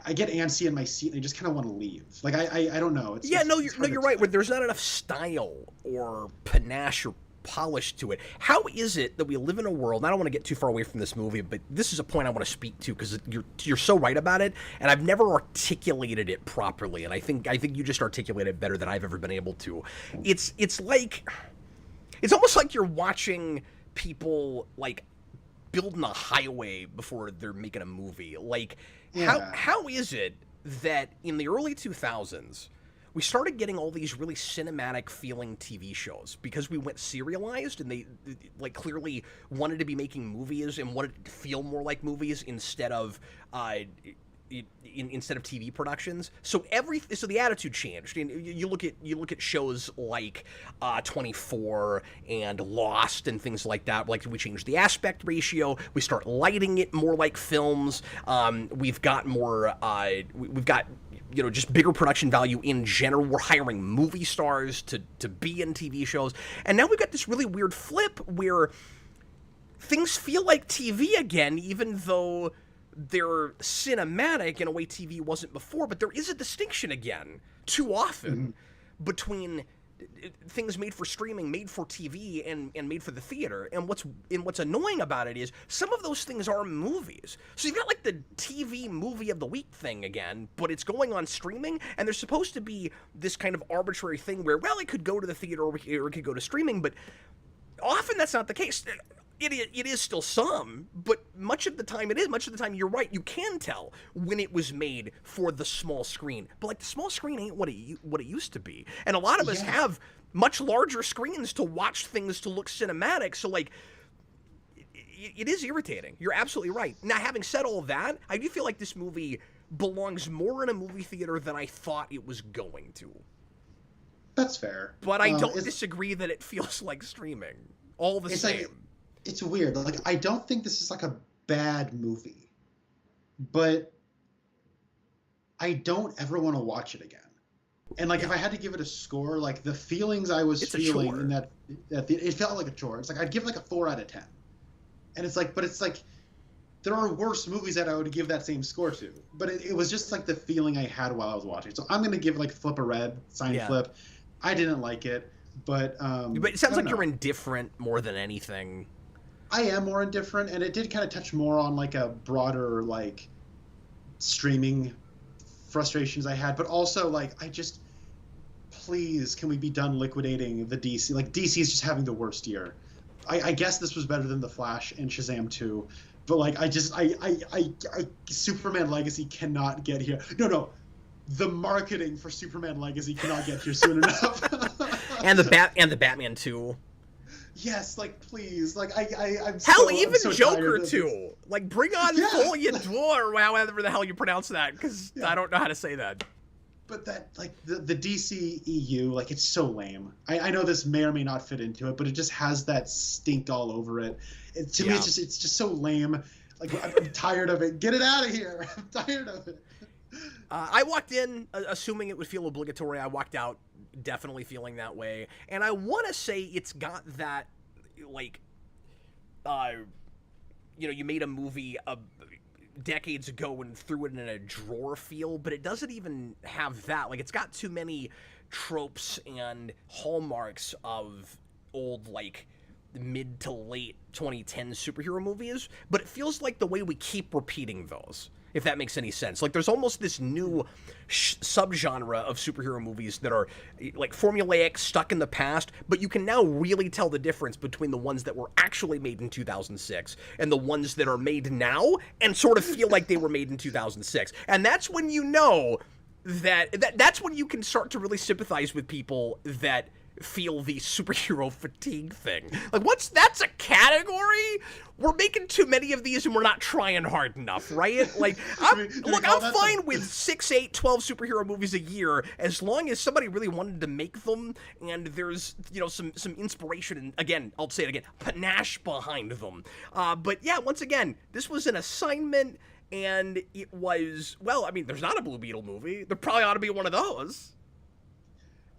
I get antsy in my seat and I just kind of want to leave. Like, I don't know. You're right. Where there's not enough style or panache or polish to it. How is it that we live in a world, and I don't want to get too far away from this movie, but this is a point I want to speak to because you're so right about it, and I've never articulated it properly, and I think you just articulated it better than I've ever been able to. It's almost like you're watching people like building a highway before they're making a movie. Like, how is it that in the early 2000s we started getting all these really cinematic feeling TV shows because we went serialized, and they like clearly wanted to be making movies and wanted it to feel more like movies instead of instead of TV productions. So the attitude changed. And you look at shows like 24 and Lost and things like that. Like, we changed the aspect ratio. We start lighting it more like films. We've got more. We've got, just bigger production value in general. We're hiring movie stars to be in TV shows. And now we've got this really weird flip where things feel like TV again, even though they're cinematic in a way TV wasn't before. But there is a distinction again, too often, between things made for streaming, made for TV, and made for the theater. And what's annoying about it is some of those things are movies. So you've got like the TV movie of the week thing again, but it's going on streaming, and there's supposed to be this kind of arbitrary thing where, well, it could go to the theater or it could go to streaming, but often that's not the case. It is still some, but much of the time it is. Much of the time, you're right. You can tell when it was made for the small screen. But like, the small screen ain't what it used to be. And a lot of us have much larger screens to watch things to look cinematic. So like, it is irritating. You're absolutely right. Now, having said all that, I do feel like this movie belongs more in a movie theater than I thought it was going to. That's fair. But I don't disagree that it feels like streaming. All the same. It's weird. Like, I don't think this is like a bad movie, but I don't ever want to watch it again. And like, if I had to give it a score, like, the feelings I was feeling in that it felt like a chore. It's like, I'd give like a 4 out of 10. And it's like, but it's like, there are worse movies that I would give that same score to. But it was just like the feeling I had while I was watching. So I'm going to give like Flip a Red, Flip. I didn't like it, but it sounds like you're indifferent more than anything. I am more indifferent, and it did kind of touch more on like a broader like streaming frustrations I had, but also like, please, can we be done liquidating the DC? Like, DC is just having the worst year. I guess this was better than The Flash and Shazam 2, but like, Superman Legacy cannot get here. No, the marketing for Superman Legacy cannot get here soon enough. and the Batman 2. Yes, like, please, like, I'm so Joker too. Like, bring on Folia, however the hell you pronounce that, because I don't know how to say that. But that, like, the DC EU, like, it's so lame. I know this may or may not fit into it, but it just has that stink all over it. To me, it's just so lame. Like, I'm tired of it. Get it out of here. I'm tired of it. I walked in assuming it would feel obligatory. I walked out definitely feeling that way. And I want to say it's got that, like, you made a movie decades ago and threw it in a drawer feel, but it doesn't even have that. Like, it's got too many tropes and hallmarks of old, like, mid to late 2010 superhero movies, but it feels like the way we keep repeating those. if that makes any sense. Like, there's almost this new subgenre of superhero movies that are, like, formulaic, stuck in the past, but you can now really tell the difference between the ones that were actually made in 2006 and the ones that are made now and sort of feel like they were made in 2006. And that's when you know that's when you can start to really sympathize with people that feel the superhero fatigue thing. Like, that's a category? We're making too many of these and we're not trying hard enough, right? Like, I'm fine with 6, 8, 12 superhero movies a year as long as somebody really wanted to make them and there's, some inspiration and, again, I'll say it again, panache behind them. But yeah, once again, this was an assignment and it was, well, I mean, there's not a Blue Beetle movie. There probably ought to be one of those.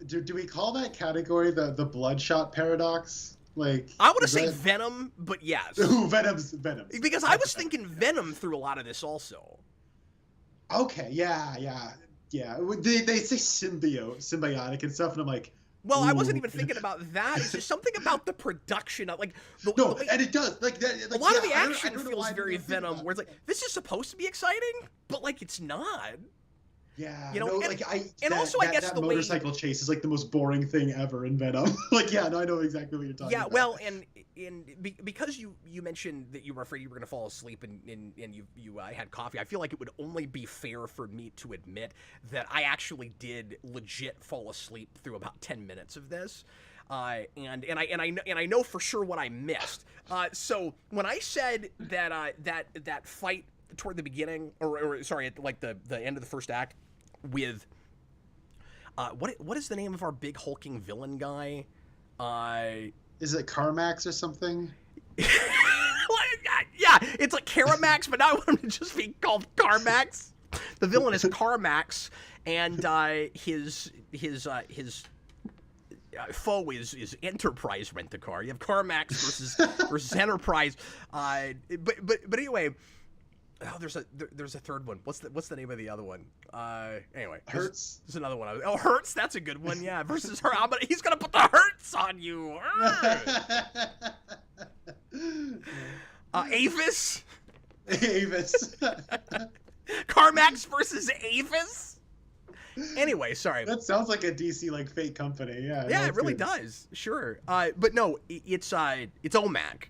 Do we call that category the Bloodshot paradox? Like, I want to say Venom, but yes. Ooh, Venom's. Because I was thinking Venom through a lot of this also. Okay, yeah. They say symbiotic and stuff, and I'm like, well, I wasn't even thinking about that. It's just something about the production of, like, and it does. Like a lot of the action feels very Venom, where it's like, this is supposed to be exciting, but, like, it's not. Yeah, I guess the motorcycle chase is like the most boring thing ever in Venom. Like, yeah, no, I know exactly what you're talking about. Yeah, well, because you mentioned that you were afraid you were going to fall asleep and you had coffee, I feel like it would only be fair for me to admit that I actually did legit fall asleep through about 10 minutes of this. And I know for sure what I missed. So when I said that fight toward the beginning, or sorry, at like the end of the first act, with what is the name of our big hulking villain guy? Is it Carmax or something? Yeah, it's like Caramax, but now I want him to just be called Carmax. The villain is Carmax, and his foe is Enterprise Rent-A-Car. You have Carmax versus Enterprise. But anyway. Oh, there's a third one. What's the name of the other one? Anyway, Hurts. There's another one. Oh, Hurts. That's a good one. Yeah, versus her. He's gonna put the Hurts on you. Avis. Carmax versus Avis. Anyway, sorry. That sounds like a DC like fake company. Yeah. Yeah, it really does. Sure. But no, it's OMAC.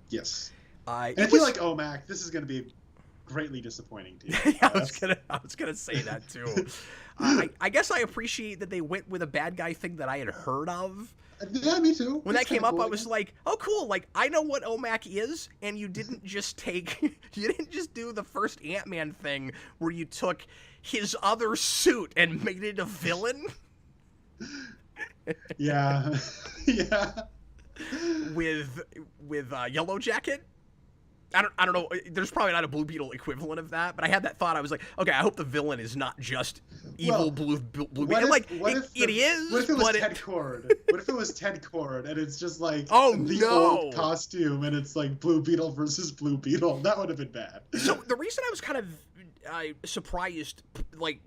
Yes. And I feel like OMAC, this is going to be greatly disappointing to you. Yeah, I was gonna say that too. I guess I appreciate that they went with a bad guy thing that I had heard of. Yeah, me too. When that came up, cool. I was like, oh, cool. Like, I know what OMAC is, and you didn't just do the first Ant-Man thing where you took his other suit and made it a villain. Yeah. Yeah. With Yellow Jacket. I don't know. There's probably not a Blue Beetle equivalent of that, but I had that thought. I was like, okay, I hope the villain is not just evil Blue Beetle. It is. What if it was Ted Cord? What if it was Ted Cord and it's just like old costume and it's like Blue Beetle versus Blue Beetle? That would have been bad. So the reason I was kind of surprised, like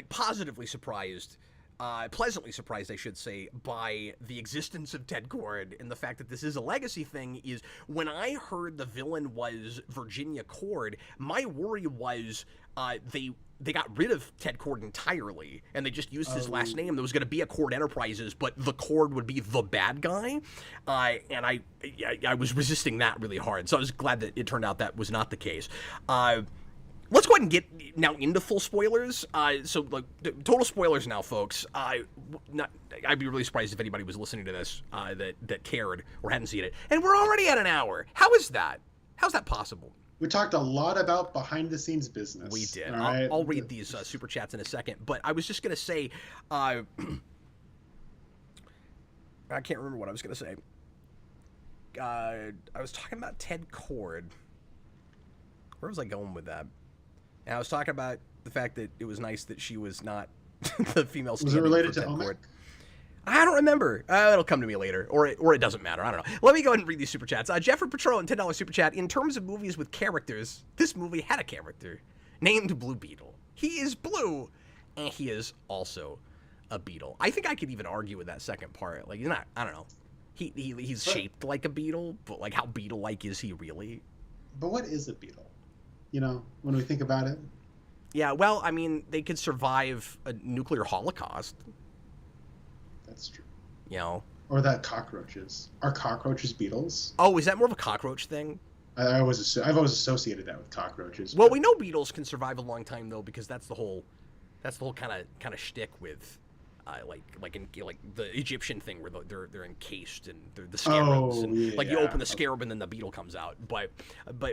positively surprised. Pleasantly surprised, I should say, by the existence of Ted Cord and the fact that this is a legacy thing is when I heard the villain was Virginia Cord, my worry was they got rid of Ted Cord entirely and they just used his last name. There was going to be a Cord Enterprises, but the Cord would be the bad guy. And I was resisting that really hard. So I was glad that it turned out that was not the case. Let's go ahead and get now into full spoilers. So, like, total spoilers now, folks. I'd be really surprised if anybody was listening to this that cared or hadn't seen it. And we're already at an hour. How is that? How's that possible? We talked a lot about behind-the-scenes business. We did. I'll read these super chats in a second. But I was just going to say, I can't remember what I was going to say. I was talking about Ted Cord. Where was I going with that? And I was talking about the fact that it was nice that she was not the female stand-in. Was it related to OMAC? I don't remember. It'll come to me later, or it doesn't matter. I don't know. Let me go ahead and read these super chats. Jeffrey Patron, $10 super chat. In terms of movies with characters, this movie had a character named Blue Beetle. He is blue, and he is also a beetle. I think I could even argue with that second part. Like, he's not. I don't know. He's shaped like a beetle, but like how beetle-like is he really? But what is a beetle? You know, when we think about it. Yeah, well, I mean, they could survive a nuclear holocaust. That's true. You know. Or that cockroaches. Are cockroaches beetles? Oh, is that more of a cockroach thing? I've always associated that with cockroaches. Well, we know beetles can survive a long time though, because that's the whole kind of shtick with, like the Egyptian thing where they're encased and they're the scarabs, and like you open the scarab and then the beetle comes out. But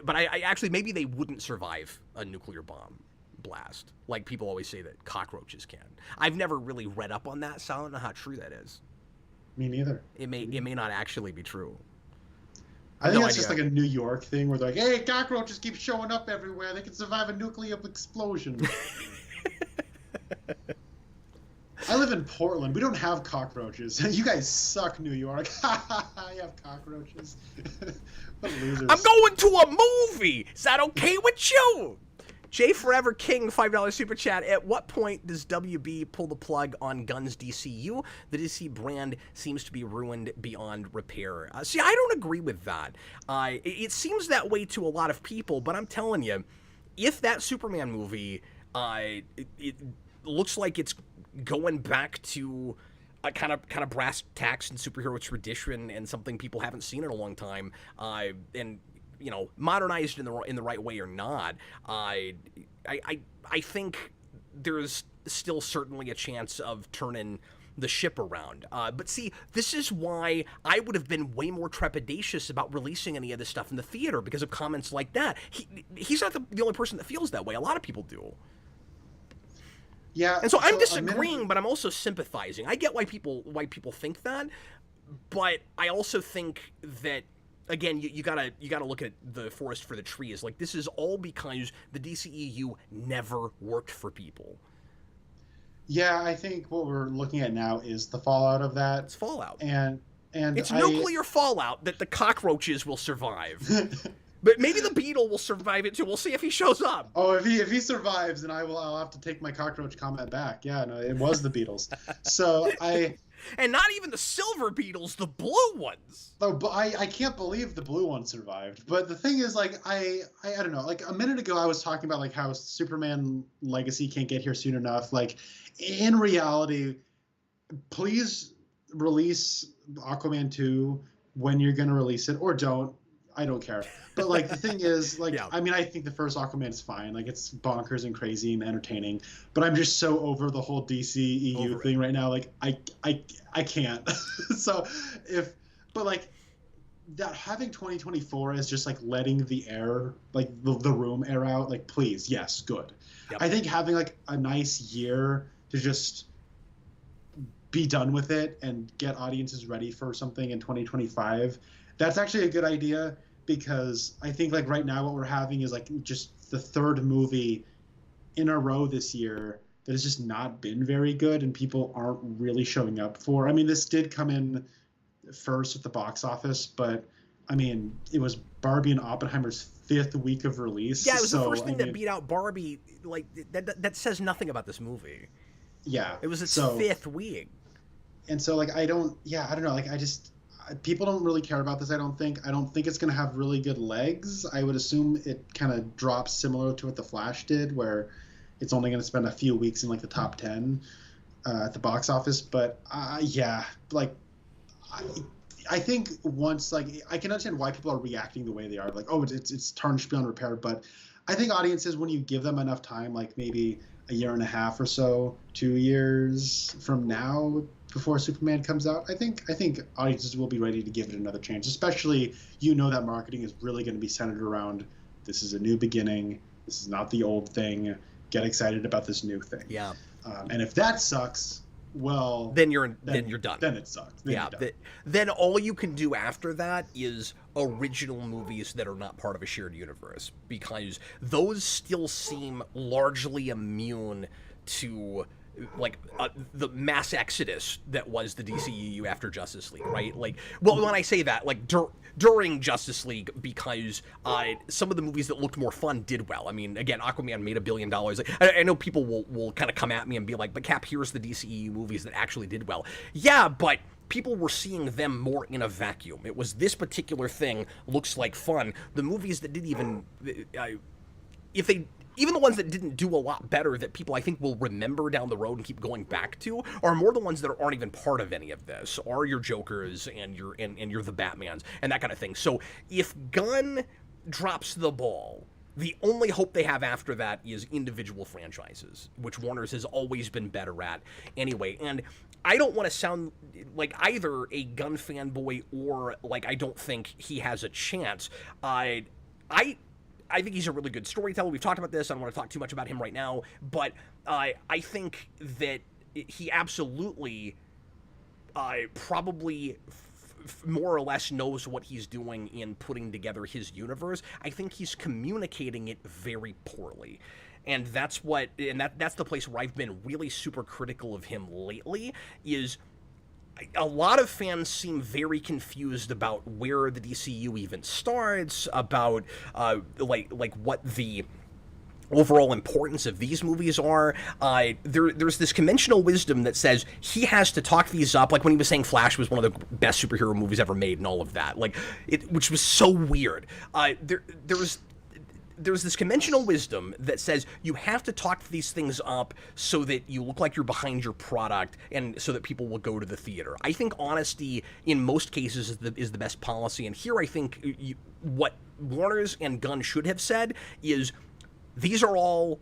I actually, maybe they wouldn't survive a nuclear bomb blast, like people always say that cockroaches can. I've never really read up on that, so I don't know how true that is. Me neither. It may not actually be true. I think that's just like a New York thing where they're like, hey, cockroaches keep showing up everywhere. They can survive a nuclear explosion. I live in Portland. We don't have cockroaches. You guys suck, New York. You have cockroaches. What losers. I'm going to a movie. Is that okay with you? Jay Forever King, $5 super chat. At what point does WB pull the plug on Guns DCU? The DC brand seems to be ruined beyond repair. See, I don't agree with that. It seems that way to a lot of people, but I'm telling you, if that Superman movie, it looks like it's going back to a kind of brass tacks and superhero tradition and something people haven't seen in a long time, and you know, modernized in the right way or not, I think there's still certainly a chance of turning the ship around. But see, this is why I would have been way more trepidatious about releasing any of this stuff in the theater, because of comments like that. He's not the only person that feels that way. A lot of people do. Yeah. And so I'm disagreeing, but I'm also sympathizing. I get why people think that, but I also think that, again, you gotta look at the forest for the trees. Like, this is all because the DCEU never worked for people. Yeah, I think what we're looking at now is the fallout of that. It's fallout, and it's nuclear fallout that the cockroaches will survive. But maybe the beetle will survive it too. We'll see if he shows up. Oh, if he survives, then I'll have to take my cockroach comment back. Yeah, no, it was the Beatles. So and not even the silver beetles, the blue ones. Oh, but I can't believe the blue one survived. But the thing is, like, I don't know. Like, a minute ago, I was talking about, like, how Superman Legacy can't get here soon enough. Like, in reality, please release Aquaman 2 when you're going to release it, or don't. I don't care. But, like, the thing is, like, yeah. I mean, I think the first Aquaman is fine. Like, it's bonkers and crazy and entertaining. But I'm just so over the whole DCEU thing right now. Like, I can't. So, but, like, that having 2024 as just, like, letting the air, like, the room air out, like, please, yes, good. Yep. I think having, like, a nice year to just be done with it and get audiences ready for something in 2025, that's actually a good idea. Because I think, like, right now what we're having is, like, just the third movie in a row this year that has just not been very good and people aren't really showing up for. I mean, this did come in first at the box office, but, I mean, it was Barbie and Oppenheimer's 5th week of release. Yeah, it was the first thing that beat out Barbie. Like, that says nothing about this movie. Yeah. It was its 5th week. And so, like, I don't know. Like, people don't really care about this, I don't think. I don't think it's going to have really good legs. I would assume it kind of drops similar to what The Flash did, where it's only going to spend a few weeks in, like, the top 10 at the box office. But, yeah, like, I think once, like, I can understand why people are reacting the way they are. Like, oh, it's tarnished beyond repair. But I think audiences, when you give them enough time, like maybe a year and a half or so, 2 years from now, before Superman comes out, I think audiences will be ready to give it another chance. Especially, that marketing is really going to be centered around, this is a new beginning. This is not the old thing. Get excited about this new thing. Yeah. And if that sucks, well, then you're done. Then it sucks. Then all you can do after that is original movies that are not part of a shared universe, because those still seem largely immune to, like, the mass exodus that was the DCEU after Justice League, right? Like, well, when I say that, like, during Justice League, because some of the movies that looked more fun did well. I mean, again, Aquaman made $1 billion. Like, I know people will kind of come at me and be like, but Cap, here's the DCEU movies that actually did well. Yeah, but people were seeing them more in a vacuum. It was, this particular thing looks like fun. The movies that didn't even... if they, even the ones that didn't do a lot better that people I think will remember down the road and keep going back to, are more the ones that aren't even part of any of this, are your Jokers and your the Batmans and that kind of thing. So if Gunn drops the ball, the only hope they have after that is individual franchises, which Warner's has always been better at anyway. And I don't want to sound like either a Gunn fanboy or like I don't think he has a chance. I think he's a really good storyteller. We've talked about this. I don't want to talk too much about him right now, but I think that he absolutely probably more or less knows what he's doing in putting together his universe. I think he's communicating it very poorly. And that's the place where I've been really super critical of him lately, is a lot of fans seem very confused about where the DCU even starts, about like what the overall importance of these movies are. There's this conventional wisdom that says he has to talk these up, like when he was saying Flash was one of the best superhero movies ever made and all of that, which was so weird. There's this conventional wisdom that says you have to talk these things up so that you look like you're behind your product and so that people will go to the theater. I think honesty in most cases is the best policy. And here I think what Warner's and Gunn should have said is, these are all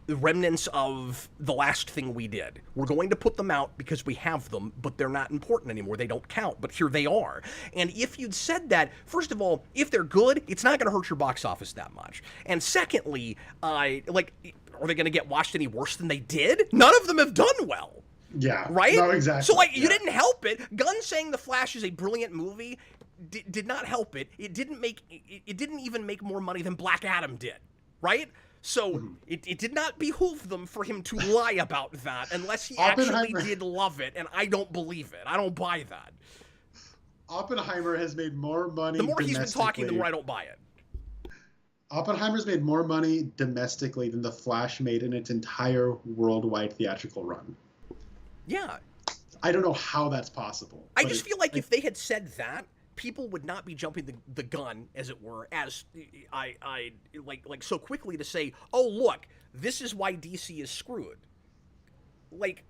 remnants of the last thing we did. We're going to put them out because we have them, but they're not important anymore. They don't count, but here they are. And if you'd said that, first of all, if they're good, it's not going to hurt your box office that much. And secondly, are they going to get watched any worse than they did? None of them have done well. Yeah. Right? No, exactly. So, you didn't help it. Gunn saying The Flash is a brilliant movie did not help it. It didn't even make more money than Black Adam did. Right? So it did not behoove them for him to lie about that unless he actually did love it, and I don't believe it. I don't buy that. Oppenheimer has made more money. The more he's been talking, the more I don't buy it. Oppenheimer's made more money domestically than The Flash made in its entire worldwide theatrical run. Yeah. I don't know how that's possible. I just feel like if they had said that, people would not be jumping the gun, as it were, as I like so quickly to say, oh, look, this is why DC is screwed. Like,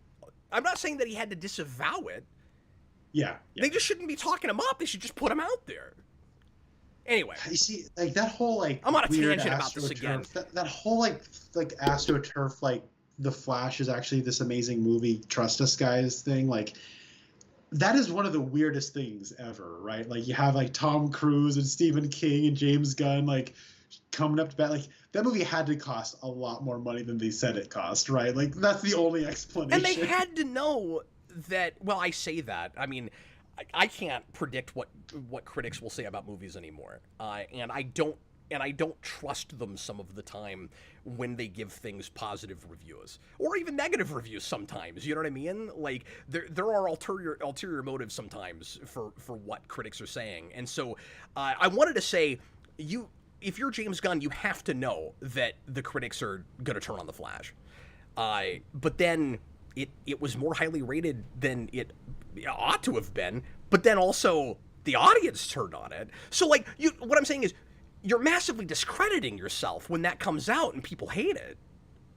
I'm not saying that he had to disavow it. Yeah. They just shouldn't be talking him up. They should just put him out there. Anyway. You see, like, that whole, I'm on a tangent about this again. That whole, like AstroTurf, like, The Flash is actually this amazing movie, trust us guys thing, like, that is one of the weirdest things ever, right? Like, you have like Tom Cruise and Stephen King and James Gunn like coming up to bat. Like, that movie had to cost a lot more money than they said it cost, right? Like, that's the only explanation. And they had to know that. Well, I say that. I mean, I can't predict what critics will say about movies anymore, and I don't trust them some of the time when they give things positive reviews or even negative reviews sometimes. You know what I mean? Like, there are ulterior motives sometimes for what critics are saying. And so I wanted to say, if you're James Gunn, you have to know that the critics are going to turn on The Flash. But then it was more highly rated than it ought to have been. But then also the audience turned on it. So, like, what I'm saying is, you're massively discrediting yourself when that comes out and people hate it,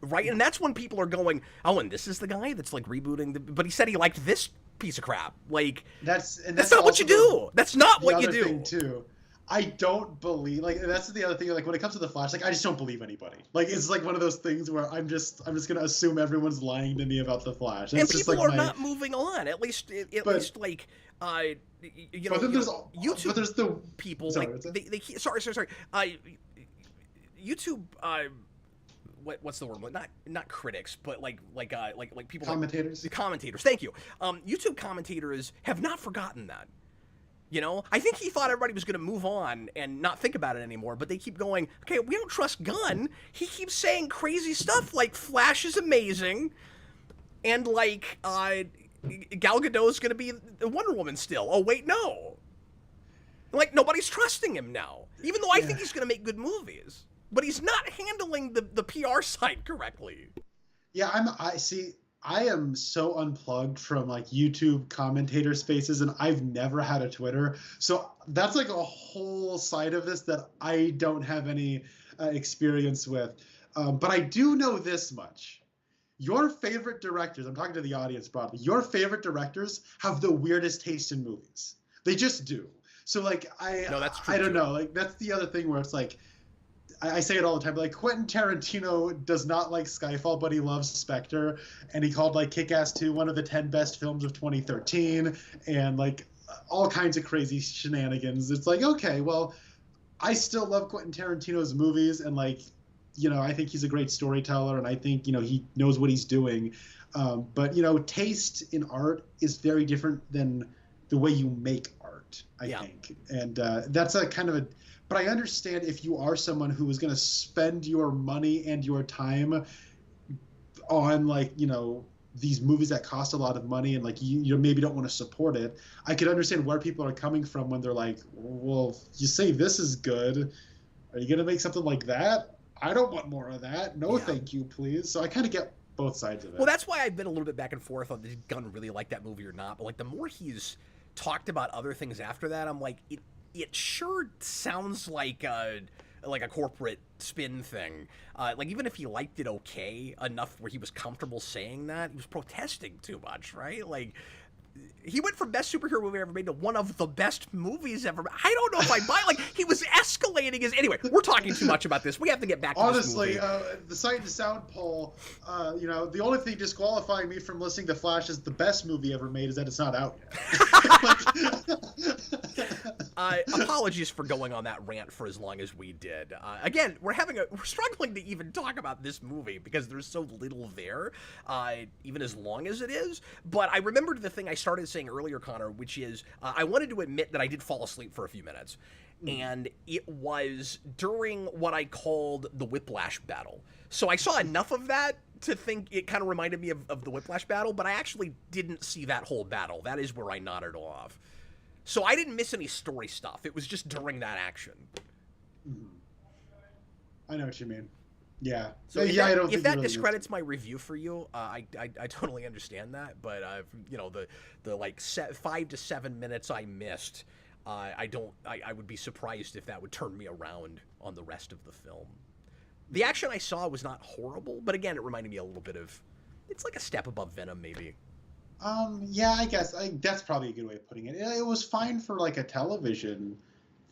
right? And that's when people are going, oh, and this is the guy that's like rebooting but he said he liked this piece of crap. Like, that's not what you do. That's not what you do. Thing too. I don't believe, like, that's the other thing, like, when it comes to The Flash, like, I just don't believe anybody. Like, it's like one of those things where I'm just gonna assume everyone's lying to me about The Flash. And people are not moving on. At least like, you know, YouTube, but there's the people, sorry, like, sorry. YouTube, what's the word? Not critics, but like people, commentators. The commentators. Thank you. YouTube commentators have not forgotten that. You know, I think he thought everybody was going to move on and not think about it anymore, but they keep going, okay, we don't trust Gunn. He keeps saying crazy stuff like Flash is amazing, and like Gal Gadot is going to be Wonder Woman still. Oh, wait, no. Like, nobody's trusting him now, even though I think he's going to make good movies. But he's not handling the PR side correctly. Yeah, I am so unplugged from like YouTube commentator spaces, and I've never had a Twitter. So that's like a whole side of this that I don't have any. experience with. But I do know this much. Your favorite directors, I'm talking to the audience broadly, your favorite directors have the weirdest taste in movies. They just do. So like No, that's true I don't too. know. Like that's the other thing where it's like I say it all the time, but like Quentin Tarantino does not like Skyfall, but he loves Spectre, and he called like Kick-Ass 2 one of the 10 best films of 2013, and like all kinds of crazy shenanigans. It's like, okay, well, I still love Quentin Tarantino's movies, and like, you know, I think he's a great storyteller, and I think, you know, he knows what he's doing. But, you know, taste in art is very different than the way you make art, I think. And that's a kind of a, but I understand if you are someone who is going to spend your money and your time on, like, you know, these movies that cost a lot of money, and like you maybe don't want to support it. I could understand where people are coming from when they're like, well, you say this is good, are you going to make something like that? I don't want more of that. No, thank you, please. So I kind of get both sides of it. Well, that's why I've been a little bit back and forth on did Gunn really like that movie or not. But like the more he's talked about other things after that, I'm like, it sure sounds like a corporate spin thing. Like even if he liked it okay enough where he was comfortable saying that, he was protesting too much, right? Like he went from best superhero movie ever made to one of the best movies ever. I don't know if I buy. Like he was escalating his. Anyway, we're talking too much about this. We have to get back to honestly, this movie. The Sight and Sound poll. You know, the only thing disqualifying me from listening to Flash as the best movie ever made is that it's not out yet. Apologies for going on that rant for as long as we did. Again, we're struggling to even talk about this movie because there's so little there, even as long as it is. But I remembered the thing I started saying earlier, Connor, which is I wanted to admit that I did fall asleep for a few minutes. And it was during what I called the Whiplash battle. So I saw enough of that to think it kind of reminded me of the Whiplash battle, but I actually didn't see that whole battle. That is where I nodded off. So I didn't miss any story stuff. It was just during that action. I know what you mean. Yeah. So if that discredits my review for you, I totally understand that. But you know, the like 5 to 7 minutes I missed, I would be surprised if that would turn me around on the rest of the film. The action I saw was not horrible, but again, it reminded me a little bit of, it's like a step above Venom, maybe. Yeah, I guess that's probably a good way of putting it. It was fine for like a television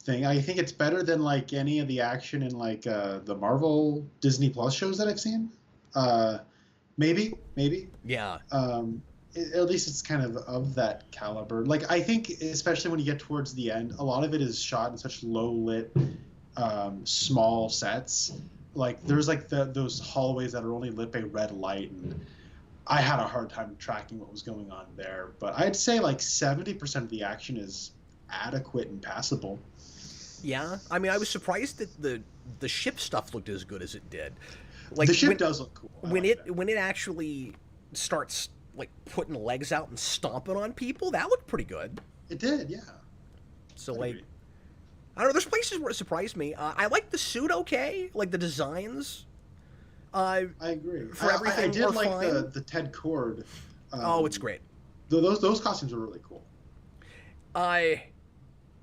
thing. I think it's better than like any of the action in like the Marvel Disney Plus shows that I've seen. Maybe. Yeah. At least it's kind of that caliber. Like I think especially when you get towards the end, a lot of it is shot in such low lit, small sets. Like there's like those hallways that are only lit by red light, and I had a hard time tracking what was going on there. But I'd say like 70% of the action is adequate and passable. Yeah, I mean, I was surprised that the ship stuff looked as good as it did. Like the ship does look cool. When it actually starts like putting legs out and stomping on people, that looked pretty good. It did, yeah. So like, I don't know. There's places where it surprised me. I like the suit, okay, like the designs. I agree. For everything, I did like fine. the Ted Cord. Oh, it's great. Those costumes are really cool.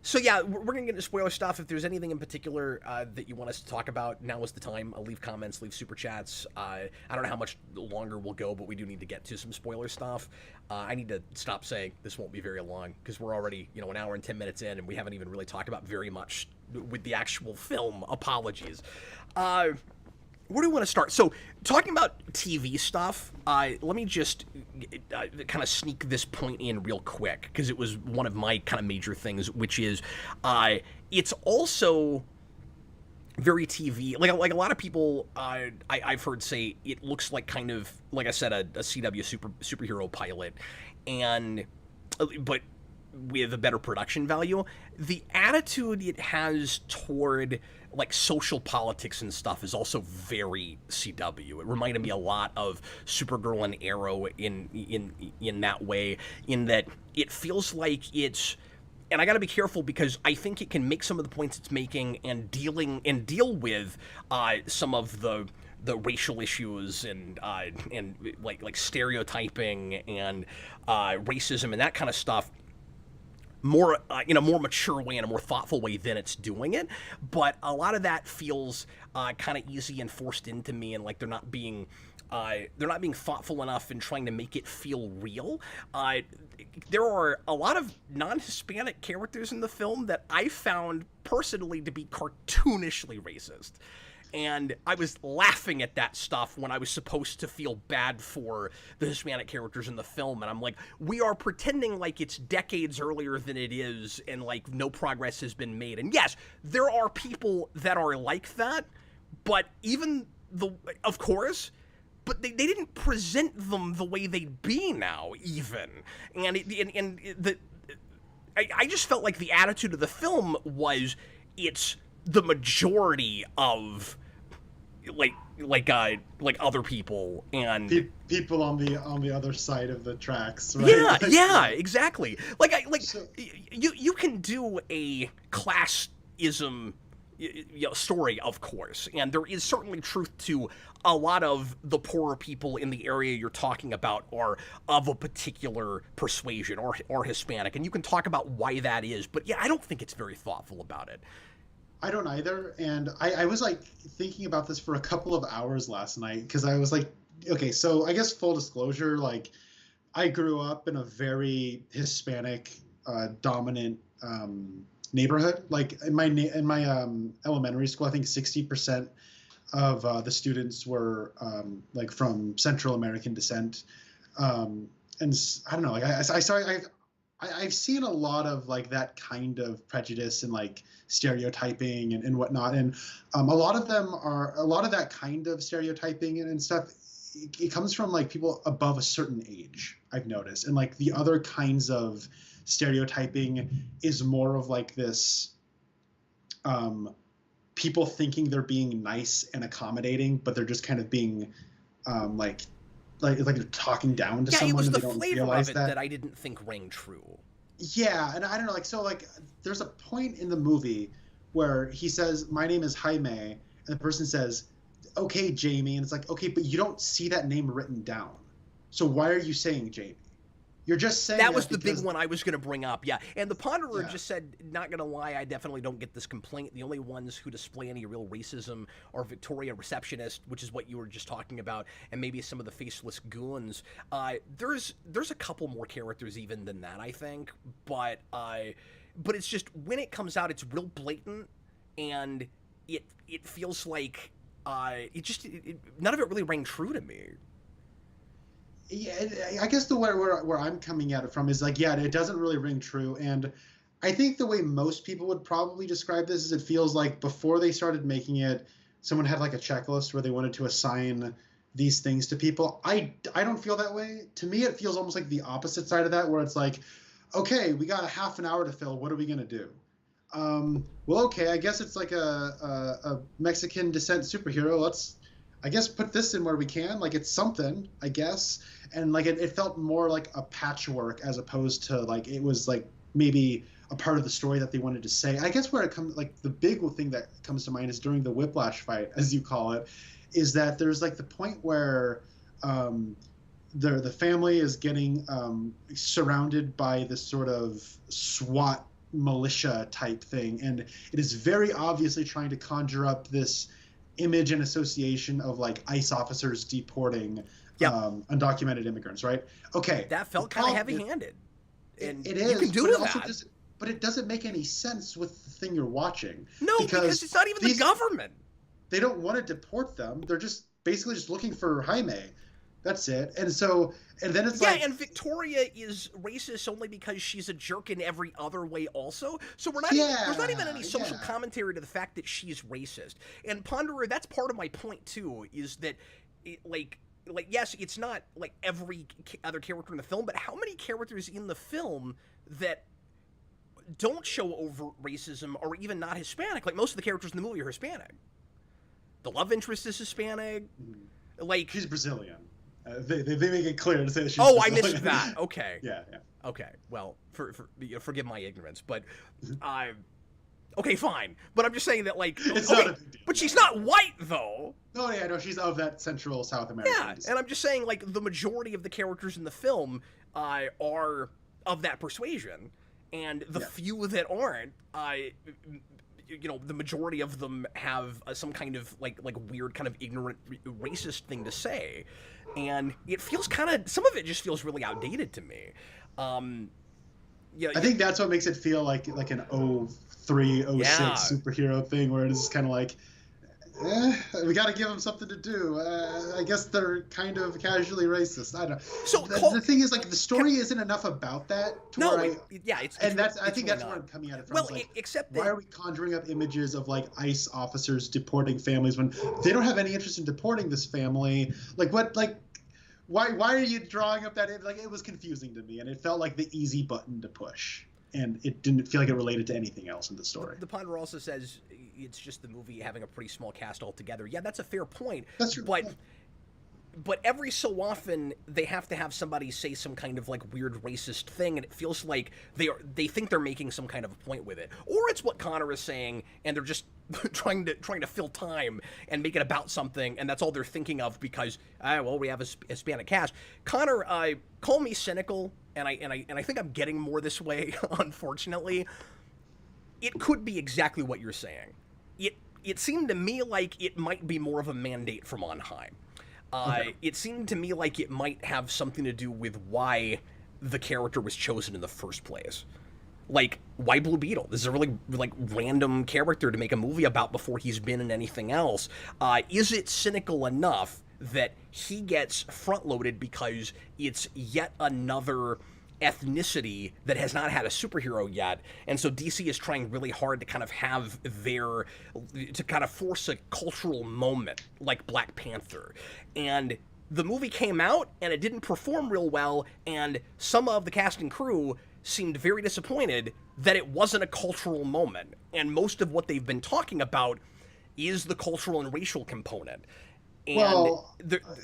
So yeah, we're going to get into spoiler stuff. If there's anything in particular that you want us to talk about, now is the time. Leave comments, leave super chats. I don't know how much longer we'll go, but we do need to get to some spoiler stuff. I need to stop saying this won't be very long because we're already, an hour and 10 minutes in, and we haven't even really talked about very much with the actual film. Apologies. Where do we want to start? So, talking about TV stuff, let me just kind of sneak this point in real quick, because it was one of my kind of major things, which is it's also very TV. Like a lot of people I've heard say it looks like kind of, like I said, a CW superhero pilot, but with a better production value. The attitude it has toward like social politics and stuff is also very CW. It reminded me a lot of Supergirl and Arrow in that way, in that it feels like it's, and I got to be careful because I think it can make some of the points it's making and deal with some of the racial issues and like stereotyping and racism and that kind of stuff more in a more mature way, in a more thoughtful way than it's doing it. But a lot of that feels kind of easy and forced into me, and like they're not being thoughtful enough in trying to make it feel real. There are a lot of non-Hispanic characters in the film that I found personally to be cartoonishly racist. And I was laughing at that stuff when I was supposed to feel bad for the Hispanic characters in the film. And I'm like, we are pretending like it's decades earlier than it is, and like no progress has been made. And yes, there are people that are like that, but of course, but they didn't present them the way they'd be now, even. I just felt like the attitude of the film was, it's the majority of like other people, and people on the other side of the tracks, right? Yeah, exactly. You can do a classism story, of course, and there is certainly truth to a lot of the poorer people in the area you're talking about are of a particular persuasion or Hispanic, and you can talk about why that is, but yeah, I don't think it's very thoughtful about it. I don't either, and I was like thinking about this for a couple of hours last night, because I was like, okay, so I guess full disclosure, like I grew up in a very Hispanic dominant neighborhood. Like in my elementary school, I think 60% of the students were like from Central American descent, and I don't know, like I've seen a lot of like that kind of prejudice and like stereotyping and whatnot, and a lot of that kind of stereotyping and stuff, it comes from like people above a certain age, I've noticed, and like the other kinds of stereotyping is more of like this people thinking they're being nice and accommodating, but they're just kind of being like they're talking down to someone. Yeah, it was and the they don't flavor realize of it that I didn't think rang true. Yeah, and I don't know, like, so like there's a point in the movie where he says, "My name is Jaime," and the person says, "Okay, Jamie," and it's like, okay, but you don't see that name written down, so why are you saying Jamie? You're just saying that was the big one I was going to bring up, yeah. And the Ponderer just said, not going to lie, I definitely don't get this complaint. The only ones who display any real racism are Victoria Receptionist, which is what you were just talking about, and maybe some of the faceless goons. There's a couple more characters even than that, I think, but it's just, when it comes out, it's real blatant, and it feels like none of it really rang true to me. Yeah, I guess the way where I'm coming at it from is like, yeah, it doesn't really ring true. And I think the way most people would probably describe this is, it feels like before they started making it, someone had like a checklist where they wanted to assign these things to people. I don't feel that way. To me, it feels almost like the opposite side of that, where it's like, okay, we got a half an hour to fill. What are we going to do? Well, okay, I guess it's like a Mexican descent superhero. Let's, I guess, put this in where we can. Like, it's something, I guess. And like it felt more like a patchwork, as opposed to like it was like maybe a part of the story that they wanted to say. I guess where it comes, like the big thing that comes to mind is during the Whiplash fight, as you call it, is that there's like the point where the family is getting surrounded by this sort of SWAT militia type thing, and it is very obviously trying to conjure up this image and association of like ICE officers deporting undocumented immigrants, right? Okay, that felt kind of heavy-handed. And it is. You can do that. But it doesn't make any sense with the thing you're watching. No, because it's not even the government. They don't want to deport them. They're just basically just looking for Jaime. That's it. And so, and then it's like... Yeah, and Victoria is racist only because she's a jerk in every other way also. So we're not there's not even any social commentary to the fact that she's racist. And Ponderer, that's part of my point too, is that yes, it's not like every other character in the film, but how many characters in the film that don't show overt racism or even not Hispanic? Like, most of the characters in the movie are Hispanic. The love interest is Hispanic. Like, she's Brazilian. They make it clear to say that she's Brazilian. I missed that. Okay. Yeah. Okay. Well, forgive my ignorance, but okay, fine. But I'm just saying that, like, it's not a big deal. But she's not white, though. Oh, yeah, no, she's of that Central South American. Yeah, and I'm just saying, like, the majority of the characters in the film are of that persuasion. and the few that aren't, the majority of them have some kind of like weird kind of ignorant racist thing to say, and it feels some of it just feels really outdated to me. I think that's what makes it feel like an 03, 06 superhero thing, where it is kind of like, we got to give them something to do. I guess they're kind of casually racist. I don't know. So the thing is, like, the story isn't enough about that. I think that's where I'm coming at it from. Well, like, except that, why are we conjuring up images of like ICE officers deporting families when they don't have any interest in deporting this family? Like, what, like, why are you drawing up that? Like, it was confusing to me, and it felt like the easy button to push. And it didn't feel like it related to anything else in the story. The Ponder also says it's just the movie having a pretty small cast altogether. Yeah, that's a fair point. That's true. But every so often they have to have somebody say some kind of like weird racist thing, and it feels like they think they're making some kind of a point with it, or it's what Conner is saying, and they're just trying to fill time and make it about something, and that's all they're thinking of because we have a Hispanic cast. Conner, call me cynical, and I think I'm getting more this way. Unfortunately, it could be exactly what you're saying. It seemed to me like it might be more of a mandate from on high. It seemed to me like it might have something to do with why the character was chosen in the first place. Like, why Blue Beetle? This is a really, like, random character to make a movie about before he's been in anything else. Is it cynical enough that he gets front-loaded because it's yet another ethnicity that has not had a superhero yet, and so DC is trying really hard to kind of force a cultural moment like Black Panther, and the movie came out and it didn't perform real well, and some of the cast and crew seemed very disappointed that it wasn't a cultural moment, and most of what they've been talking about is the cultural and racial component. And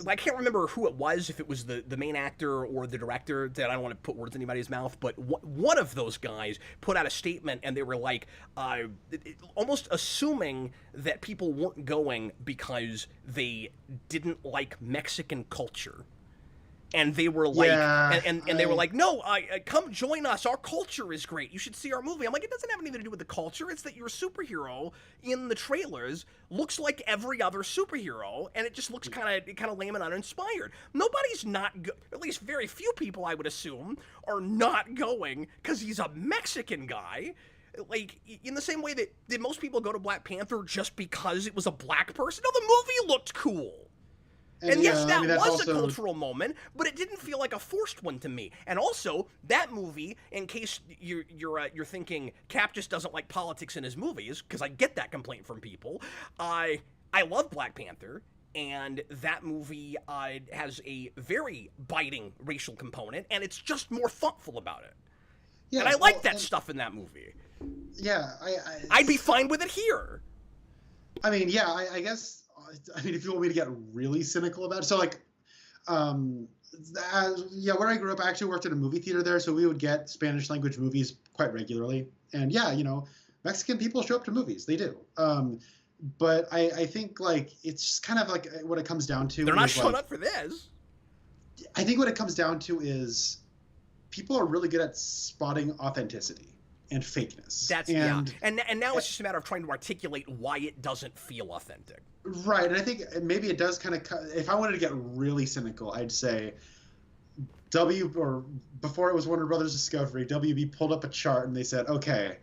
I can't remember who it was, if it was the main actor or the director, that I don't want to put words in anybody's mouth, but one of those guys put out a statement, and they were like, almost assuming that people weren't going because they didn't like Mexican culture. And they were like, they were like, no, come join us. Our culture is great. You should see our movie. I'm like, it doesn't have anything to do with the culture. It's that your superhero in the trailers looks like every other superhero, and it just looks kind of lame and uninspired. Nobody's at least very few people, I would assume, are not going because he's a Mexican guy. Like, in the same way that did most people go to Black Panther just because it was a black person? No, the movie looked cool. And yes, that was a cultural moment, but it didn't feel like a forced one to me. And also, that movie, in case you're thinking Cap just doesn't like politics in his movies, because I get that complaint from people, I love Black Panther, and that movie has a very biting racial component, and it's just more thoughtful about it. Yeah, and I like that stuff in that movie. Yeah, I'd be fine with it here. I mean, yeah, I guess... I mean, if you want me to get really cynical about it. So, like, where I grew up, I actually worked in a movie theater there, so we would get Spanish language movies quite regularly. And, yeah, Mexican people show up to movies. They do. But I think, like, it's just kind of like what it comes down to. They're not showing up for this. I think what it comes down to is people are really good at spotting authenticity and fakeness. And now it's just a matter of trying to articulate why it doesn't feel authentic. Right, and I think maybe it does kind of. If I wanted to get really cynical, I'd say before it was Warner Brothers Discovery, WB pulled up a chart and they said, okay,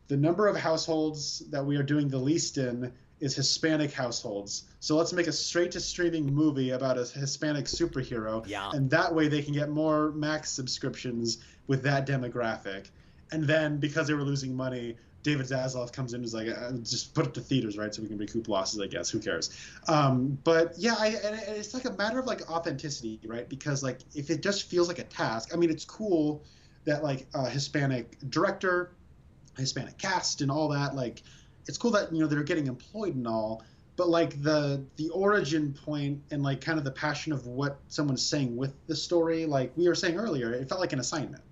the number of households that we are doing the least in is Hispanic households. So let's make a straight-to-streaming movie about a Hispanic superhero, and that way they can get more Max subscriptions with that demographic. And then, because they were losing money, David Zaslav comes in and is like, just put it to theaters, right? So we can recoup losses, I guess. Who cares? But yeah, it's like a matter of like authenticity, right? Because like if it just feels like a task, I mean, it's cool that like a Hispanic director, Hispanic cast, and all that. Like, it's cool that they're getting employed and all. But like the origin point and like kind of the passion of what someone's saying with the story, like we were saying earlier, it felt like an assignment.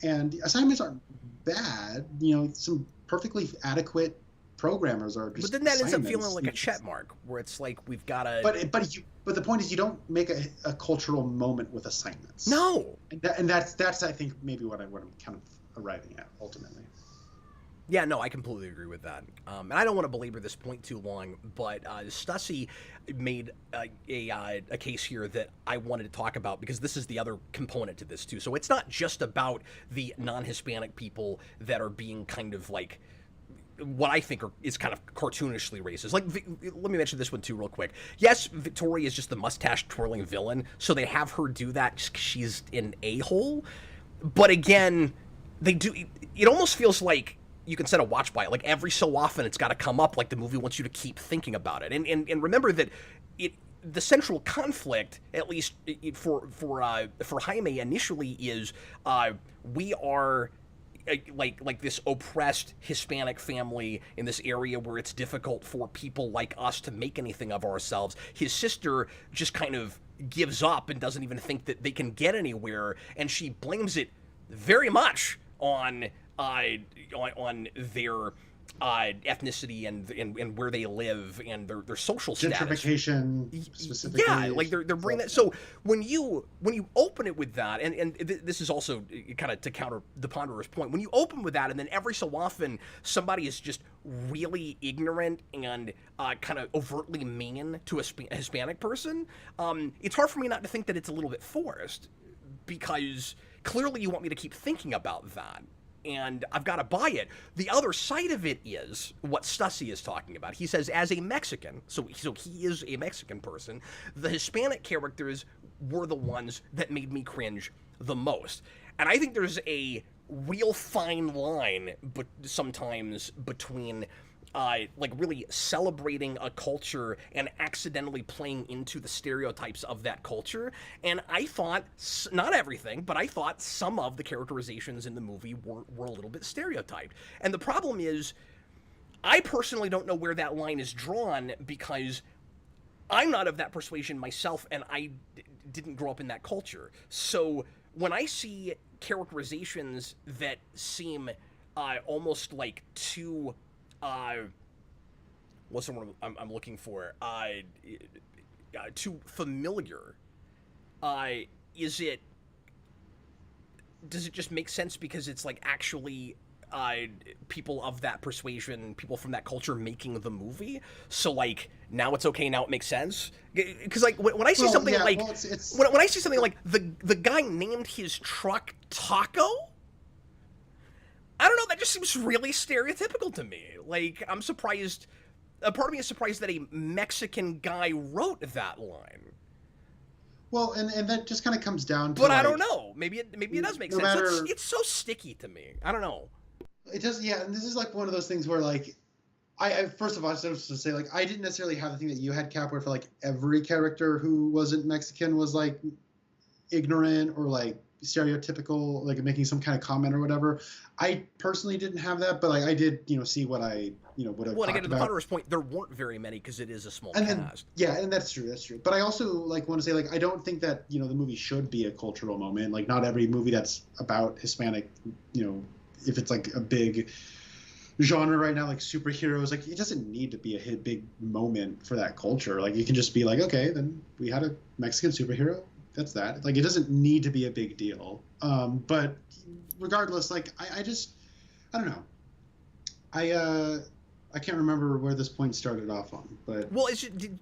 And assignments aren't bad, some perfectly adequate programmers are just. But then that ends up feeling assignments. like a check mark, where it's like we've got to. But the point is, you don't make a cultural moment with assignments. No. And that's I think maybe what I'm kind of arriving at ultimately. Yeah, no, I completely agree with that. And I don't want to belabor this point too long, but Stussy made a case here that I wanted to talk about, because this is the other component to this too. So it's not just about the non-Hispanic people that are being kind of like what I think is kind of cartoonishly racist. Like, let me mention this one too real quick. Yes, Victoria is just the mustache twirling villain, so they have her do that just 'cause she's an a-hole. But again, they do. It almost feels like you can set a watch by it. Like every so often it's got to come up, like the movie wants you to keep thinking about it. And remember that the central conflict, at least for Jaime initially, is we are like this oppressed Hispanic family in this area where it's difficult for people like us to make anything of ourselves. His sister just kind of gives up and doesn't even think that they can get anywhere, and she blames it very much on their ethnicity and where they live and their social status. Gentrification, specifically. Yeah, like they're bringing that. So when you open it with that, and this is also kind of to counter the Ponderer's point, when you open with that, and then every so often somebody is just really ignorant and kind of overtly mean to a Hispanic person, it's hard for me not to think that it's a little bit forced, because clearly you want me to keep thinking about that. And I've got to buy it. The other side of it is what Stussy is talking about. He says, as a Mexican, so he is a Mexican person, the Hispanic characters were the ones that made me cringe the most. And I think there's a real fine line sometimes between like really celebrating a culture and accidentally playing into the stereotypes of that culture. And I thought, not everything, but I thought some of the characterizations in the movie were a little bit stereotyped. And the problem is, I personally don't know where that line is drawn, because I'm not of that persuasion myself, and I didn't grow up in that culture. So when I see characterizations that seem almost like too... what's the word I'm looking for? Too familiar. Does it just make sense because it's like actually people of that persuasion, people from that culture making the movie? So like now it's okay, now it makes sense? Because like when I see something like when I see something like the guy named his truck Taco, I don't know, that just seems really stereotypical to me. Like, I'm surprised, a part of me is surprised that a Mexican guy wrote that line. Well, and that just kind of comes down to, but I don't know. Maybe it does make sense. Matter, it's so sticky to me. I don't know. It does, yeah, and this is like one of those things where, like, I first of all, I just to say, like, I didn't necessarily have the thing that you had, Cap, where for, like, every character who wasn't Mexican was, like, ignorant or, like, stereotypical, like making some kind of comment or whatever. I personally didn't have that, but like I did, see what I, would have. Well, again, to the Potter's point, there weren't very many because it is a small cast. Yeah, and that's true. But I also like want to say, like, I don't think that the movie should be a cultural moment. Like, not every movie that's about Hispanic, if it's like a big genre right now, like superheroes, like it doesn't need to be a big moment for that culture. Like, you can just be like, okay, then we had a Mexican superhero. That's that. Like, it doesn't need to be a big deal. But regardless, like, I don't know. I can't remember where this point started off on, but... Well,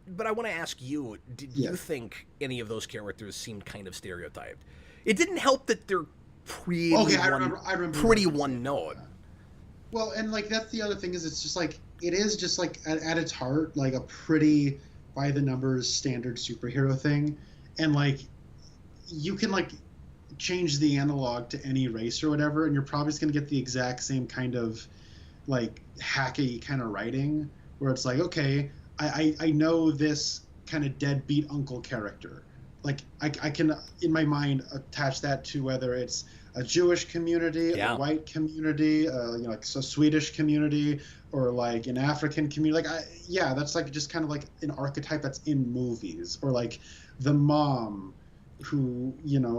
but I want to ask you, did you think any of those characters seemed kind of stereotyped? It didn't help that they're pretty I remember pretty one note. Well, and, like, that's the other thing is it's just, like, it is just, like, at its heart, like, a pretty by-the-numbers standard superhero thing. And, like, you can, like, change the analog to any race or whatever, and you're probably just going to get the exact same kind of, like, hacky kind of writing where it's like, okay, I know this kind of deadbeat uncle character. Like, I can, in my mind, attach that to whether it's a Jewish community, a white community, like a Swedish community, or like an African community. Like, that's like just kind of like an archetype that's in movies, or like the mom who,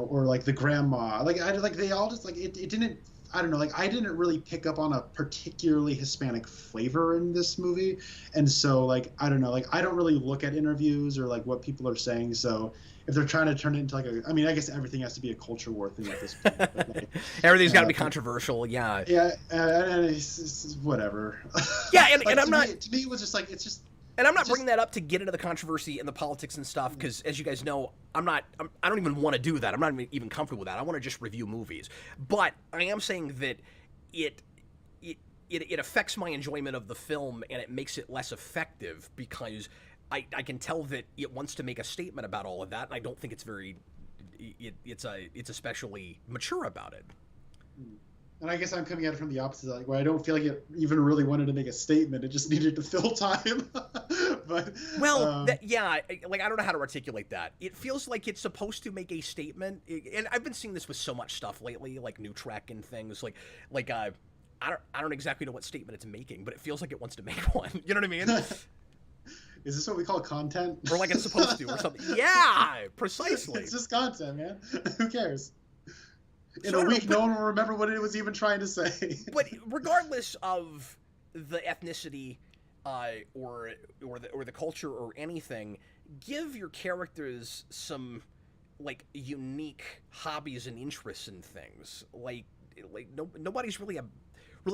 or like the grandma. Like, they all just like it didn't. I don't know, like I didn't really pick up on a particularly Hispanic flavor in this movie, and so like I don't know, like I don't really look at interviews or like what people are saying. So if they're trying to turn it into like I mean, I guess everything has to be a culture war thing at this point. But like, everything's got to be controversial. Yeah. Yeah, and it's whatever. Yeah, and, like, and I'm not. To me, it was just like it's just. And I'm not bringing that up to get into the controversy and the politics and stuff, because as you guys know, I don't even want to do that. I'm not even comfortable with that. I want to just review movies. But I am saying that it affects my enjoyment of the film, and it makes it less effective because I can tell that it wants to make a statement about all of that, and I don't think it's especially mature about it. And I guess I'm coming at it from the opposite, like where I don't feel like it even really wanted to make a statement. It just needed to fill time. But I don't know how to articulate that. It feels like it's supposed to make a statement, and I've been seeing this with so much stuff lately, like New Trek and things. I don't exactly know what statement it's making, but it feels like it wants to make one. You know what I mean? Is this what we call content? Or like it's supposed to, or something. Yeah, precisely. It's just content, man. Who cares? In a week, no one will remember what it was even trying to say. But regardless of the ethnicity, or the culture or anything, give your characters some like unique hobbies and interests and things. Nobody's really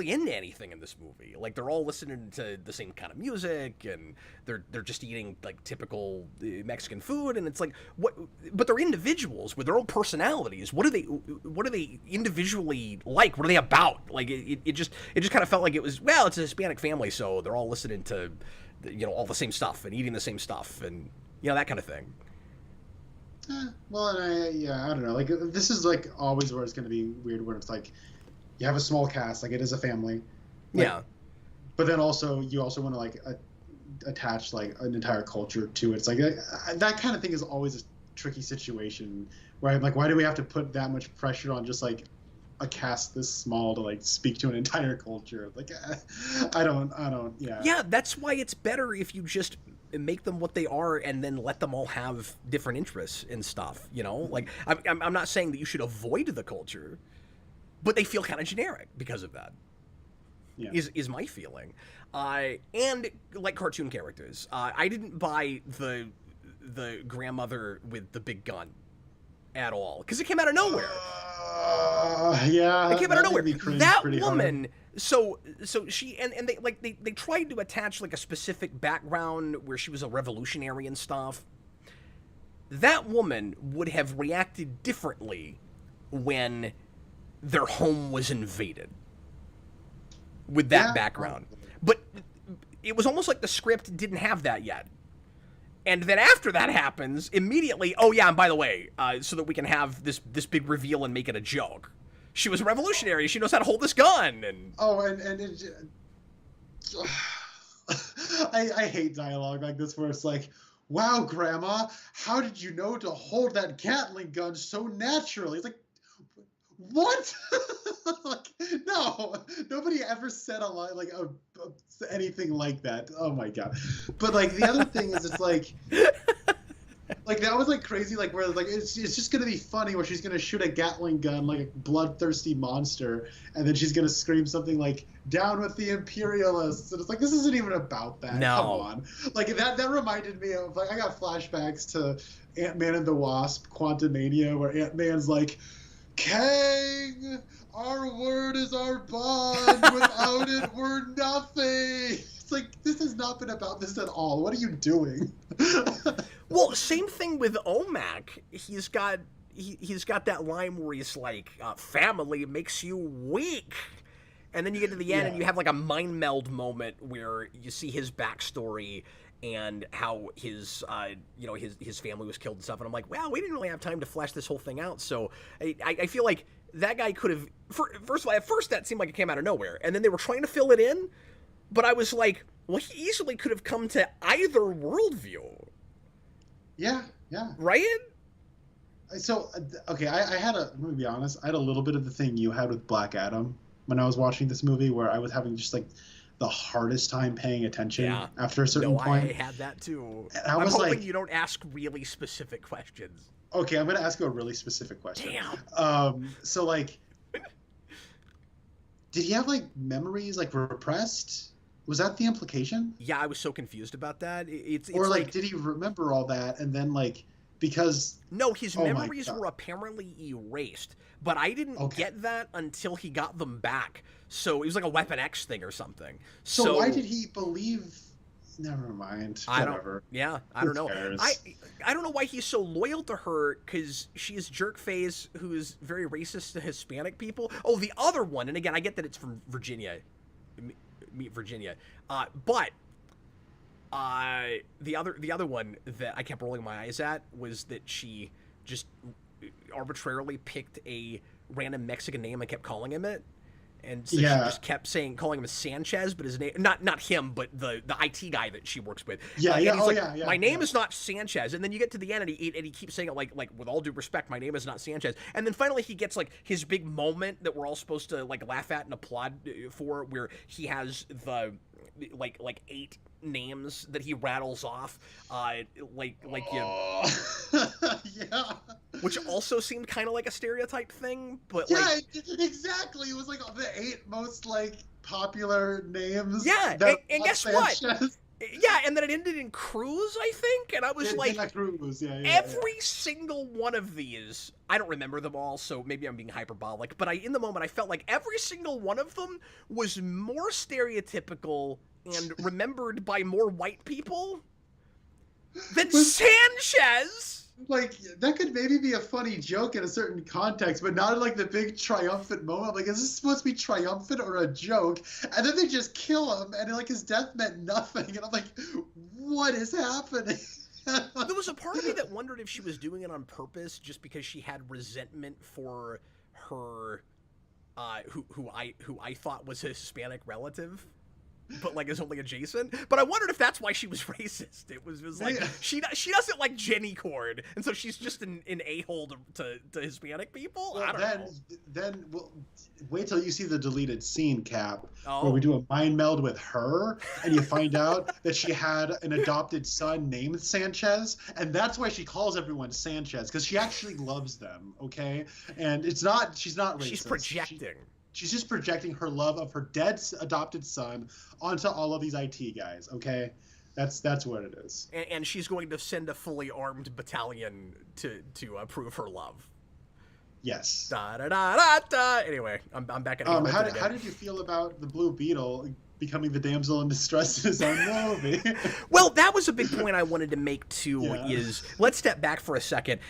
into anything in this movie. Like they're all listening to the same kind of music, and they're just eating like typical Mexican food, and it's like what? But they're individuals with their own personalities. What are they individually like? What are they about? Like it just kind of felt like it was, well, it's a Hispanic family, so they're all listening to all the same stuff and eating the same stuff, and that kind of thing. Well, and I don't know. Like this is like always where it's going to be weird, where it's like. You have a small cast, like it is a family. Like, yeah. But then also, you also want to like attach like an entire culture to it. It's like that kind of thing is always a tricky situation where I'm like, why do we have to put that much pressure on just like a cast this small to like speak to an entire culture? Like, I don't, yeah. Yeah, that's why it's better if you just make them what they are and then let them all have different interests and stuff, Like, I'm not saying that you should avoid the culture, but they feel kind of generic because of that. Yeah. Is my feeling. And like cartoon characters. I didn't buy the grandmother with the big gun at all, because it came out of nowhere. Yeah. It came out of nowhere. That woman. Hard. So she and they tried to attach like a specific background where she was a revolutionary and stuff. That woman would have reacted differently when their home was invaded with that background. But it was almost like the script didn't have that yet. And then after that happens, immediately, oh yeah, and by the way, so that we can have this big reveal and make it a joke. She was a revolutionary. She knows how to hold this gun. And I hate dialogue like this where it's like, wow, Grandma, how did you know to hold that Gatling gun so naturally? It's like, what? Like, no, nobody ever said a line like anything like that. Oh my god! But like the other thing is, it's like that was like crazy. Like where like it's just gonna be funny where she's gonna shoot a Gatling gun like a bloodthirsty monster, and then she's gonna scream something like "Down with the imperialists," and it's like this isn't even about that. No. Come on, like that reminded me of like I got flashbacks to Ant-Man and the Wasp: Quantumania, where Ant-Man's like, Kang, our word is our bond. Without it, we're nothing. It's like, this has not been about this at all. What are you doing? Well, same thing with Omak. He's got that line where he's like, family makes you weak. And then you get to the end and you have like a mind meld moment where you see his backstory and how his family was killed and stuff. And I'm like, well, we didn't really have time to flesh this whole thing out. So I feel like that guy could have, first of all, at first that seemed like it came out of nowhere. And then they were trying to fill it in. But I was like, well, he easily could have come to either worldview. Yeah. Right? So, okay, I'm going to be honest, I had a little bit of the thing you had with Black Adam when I was watching this movie, where I was having just like the hardest time paying attention after a certain point. I had that too. And I'm hoping you don't ask really specific questions. Okay, I'm going to ask you a really specific question. Damn. So like, did he have like memories like repressed? Was that the implication? Yeah, I was so confused about that. It's Or like like did he remember all that and then like because no, his oh my memories god. were apparently erased, but I didn't Okay. get that until he got them back. So it was like a Weapon X thing or something. So why So did he believe never mind. I don't. Whatever. Yeah, I Who don't know. I cares? I don't know why he's so loyal to her because she is jerk face who is very racist to Hispanic people. Oh, the other one, and again, I get that it's from Virginia, meet Virginia, but the other one that I kept rolling my eyes at was that she just arbitrarily picked a random Mexican name and kept calling him it. And so she Yeah. just kept calling him Sanchez, but his name, not him, but the IT guy that she works with. Yeah, And yeah, he's oh, like, yeah, my name yeah. is not Sanchez. And then you get to the end, and he keeps saying it like with all due respect, my name is not Sanchez. And then finally he gets like his big moment that we're all supposed to like laugh at and applaud for, where he has the like 8 names that he rattles off, like you. Yeah. Which also seemed kind of like a stereotype thing, but Yeah, like exactly. It was like the 8 most like popular names. yeah, that and Los guess what? Sanchez- Yeah, and then it ended in Cruz, I think, and I was De like, La Cruz, yeah, every single one of these, I don't remember them all, so maybe I'm being hyperbolic, but in the moment I felt like every single one of them was more stereotypical and remembered by more white people than Sanchez. Like that could maybe be a funny joke in a certain context, but not in like the big triumphant moment. Like, is this supposed to be triumphant or a joke? And then they just kill him, and like his death meant nothing. And I'm like, what is happening? There was a part of me that wondered if she was doing it on purpose, just because she had resentment for her, who I thought was a Hispanic relative, but like is only adjacent. But I wondered if that's why she was racist. It was like Yeah. she doesn't like Jenny Cord, and so she's just an a-hole to Hispanic people. Well, I don't know. then well, wait till you see the deleted scene, Cap, Oh. where we do a mind meld with her, and you find out that she had an adopted son named Sanchez, and that's why she calls everyone Sanchez, because she actually loves them, okay? And she's not racist. She's projecting. She's just projecting her love of her dead adopted son onto all of these IT guys, okay? That's what it is. And she's going to send a fully armed battalion to prove her love. Yes. Da da da da da. Anyway, I'm back at How did you feel about the Blue Beetle becoming the damsel in distress in his own movie? Well, that was a big point I wanted to make too. Yeah. Is let's step back for a second.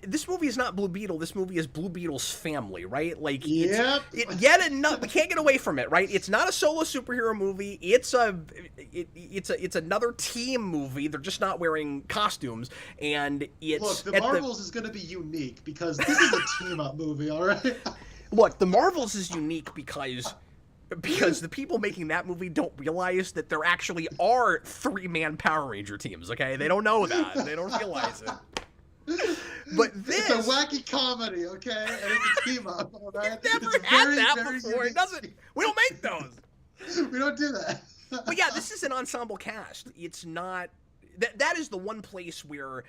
This movie is not Blue Beetle. This movie is Blue Beetle's family, right? Like, Yep. yet another. We can't get away from it, right? It's not a solo superhero movie. It's another team movie. They're just not wearing costumes, and it's Look, the Marvels is going to be unique because this is a team-up movie, all right? Look, the Marvels is unique because the people making that movie don't realize that there actually are 3-man Power Ranger teams, okay? They don't know that. They don't realize it. But this... It's a wacky comedy, okay? And it's a team-up, all right? We've never It's had very, that very before. It unique. doesn't... We don't make those. We don't do that. But yeah, this is an ensemble cast. It's not... That is the one place where...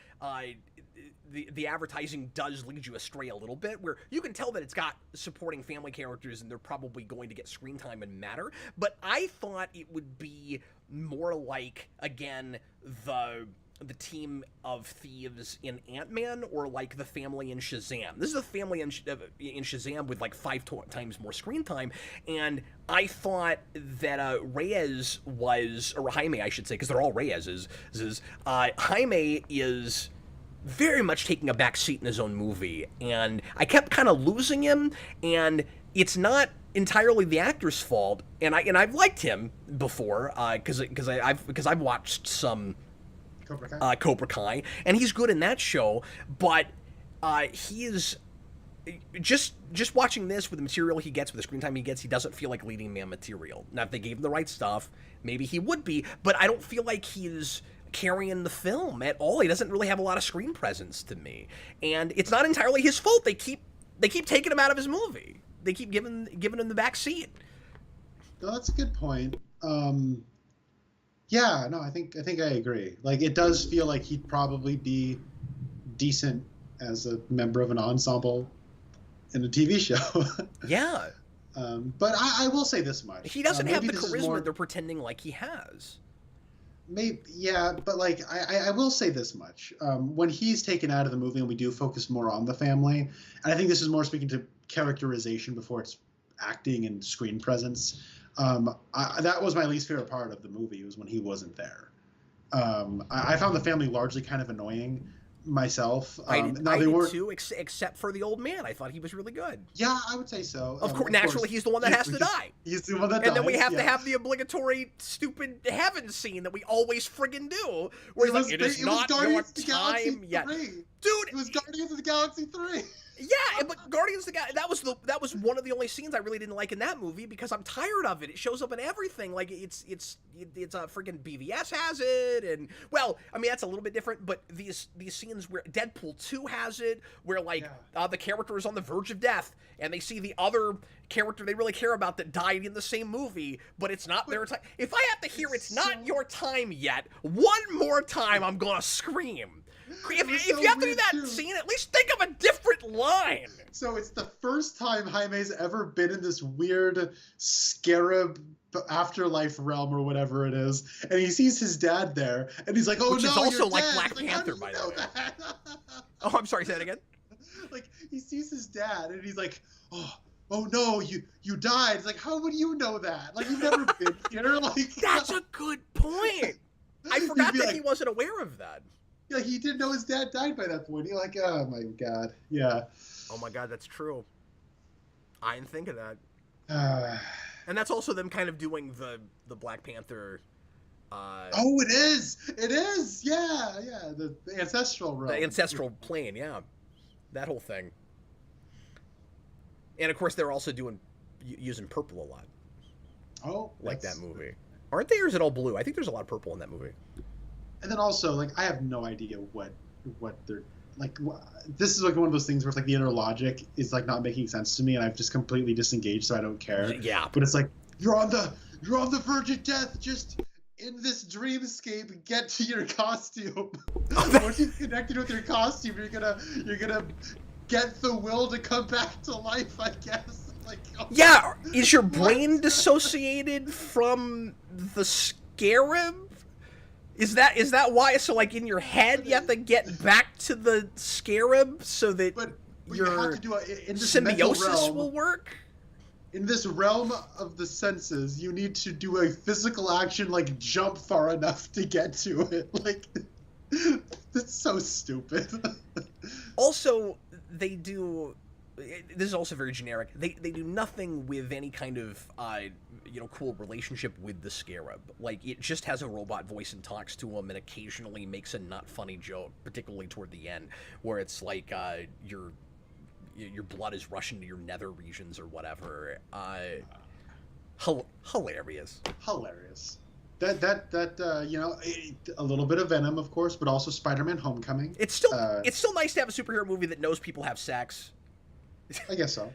The advertising does lead you astray a little bit, where you can tell that it's got supporting family characters and they're probably going to get screen time and matter. But I thought it would be more like, again, the team of thieves in Ant-Man, or like the family in Shazam. This is a family in Shazam with like 5 times more screen time, and I thought that Reyes was, or Jaime, I should say, because they're all Reyes's. Jaime is very much taking a back seat in his own movie, and I kept kind of losing him, and it's not entirely the actor's fault, and I've liked him before because I've watched some Cobra Kai, and he's good in that show, but he is just watching this with the material he gets, with the screen time he gets, he doesn't feel like leading man material. Now, if they gave him the right stuff, maybe he would be, but I don't feel like he's carrying the film at all. He doesn't really have a lot of screen presence to me, and it's not entirely his fault. They keep taking him out of his movie. They keep giving him the back seat. No, that's a good point. Yeah, no, I think I agree. Like, it does feel like he'd probably be decent as a member of an ensemble in a TV show. Yeah. But I will say this much: he doesn't have the this charisma they're pretending like he has. Maybe, yeah, but like I will say this much: when he's taken out of the movie and we do focus more on the family, and I think this is more speaking to characterization before it's acting and screen presence. That was my least favorite part of the movie, was when he wasn't there. I found the family largely kind of annoying myself. I did too, except for the old man. I thought he was really good. Yeah, I would say so. Of course, naturally, he's the one that has to die. He's the one that dies. And then we have to have the obligatory stupid heaven scene that we always friggin' do, where he's like, "It is not your time yet." Dude, it was Guardians of the Galaxy 3. Yeah, but Guardians of the Galaxy, that was one of the only scenes I really didn't like in that movie because I'm tired of it. It shows up in everything. Like it's a freaking BVS has it, and well, I mean that's a little bit different. But these scenes where Deadpool 2 has it, where like the character is on the verge of death, and they see the other character they really care about that died in the same movie, but it's not their time. If I have to hear "it's not your time yet" one more time, I'm gonna scream. If you have to do that scene, at least think of a different line. So it's the first time Jaime's ever been in this weird scarab afterlife realm or whatever it is, and he sees his dad there, and he's like, "Oh Which no, is also like dead." Black Panther, by the way. Oh, I'm sorry. Say that again. Like he sees his dad, and he's like, "Oh no, you died." It's like, how would you know that? Like you've never been here. Like that's a good point. I forgot that he wasn't aware of that. Yeah, he didn't know his dad died by that point. He's like, oh my god, yeah. Oh my god, that's true. I didn't think of that. And that's also them kind of doing the Black Panther. Oh, it is. It is. Yeah, yeah. The ancestral realm. The ancestral plane. Yeah, that whole thing. And of course, they're also using purple a lot. Oh, like that movie, aren't they? Or is it all blue? I think there's a lot of purple in that movie. And then also, like, I have no idea what they're like. This is like one of those things where it's like the inner logic is like not making sense to me, and I've just completely disengaged, so I don't care. Yeah. But it's like you're on the verge of death. Just in this dreamscape, get to your costume. Once you've connected with your costume, you're gonna get the will to come back to life, I guess. Like, yeah. Is your brain dissociated from the scarab? Is that why? So like in your head, you have to get back to the scarab so that you have to do in this symbiosis realm, will work. In this realm of the senses, you need to do a physical action like jump far enough to get to it. Like that's so stupid. Also, they do. This is also very generic. They do nothing with any kind of cool relationship with the scarab. Like it just has a robot voice and talks to him, and occasionally makes a not funny joke, particularly toward the end, where it's like your blood is rushing to your nether regions or whatever. Hilarious. That a little bit of Venom, of course, but also Spider-Man: Homecoming. It's still nice to have a superhero movie that knows people have sex. I guess so.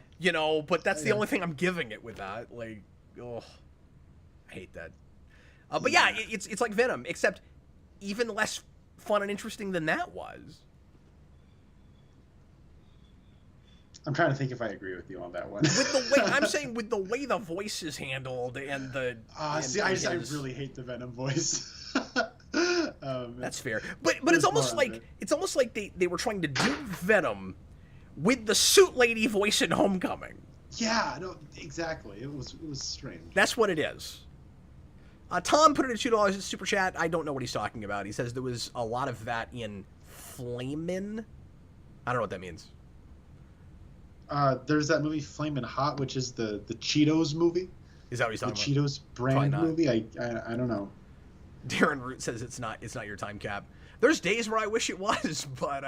But that's the only thing I'm giving it with that. Like, oh, I hate that. But yeah, it's like Venom, except even less fun and interesting than that was. I'm trying to think if I agree with you on that one. With the way I'm saying, with the way the voice is handled and the. I really hate the Venom voice. That's fair, but it's almost like they were trying to do Venom with the suit lady voice in Homecoming. Yeah, no, exactly. It was strange. That's what it is. Tom put in a $2 in super chat. I don't know what he's talking about. He says there was a lot of that in Flamin'. I don't know what that means. There's that movie Flamin' Hot, which is the Cheetos movie. Is that what he's talking about? The Cheetos brand movie? I don't know. Darren Root says it's not your time, Cap. There's days where I wish it was, but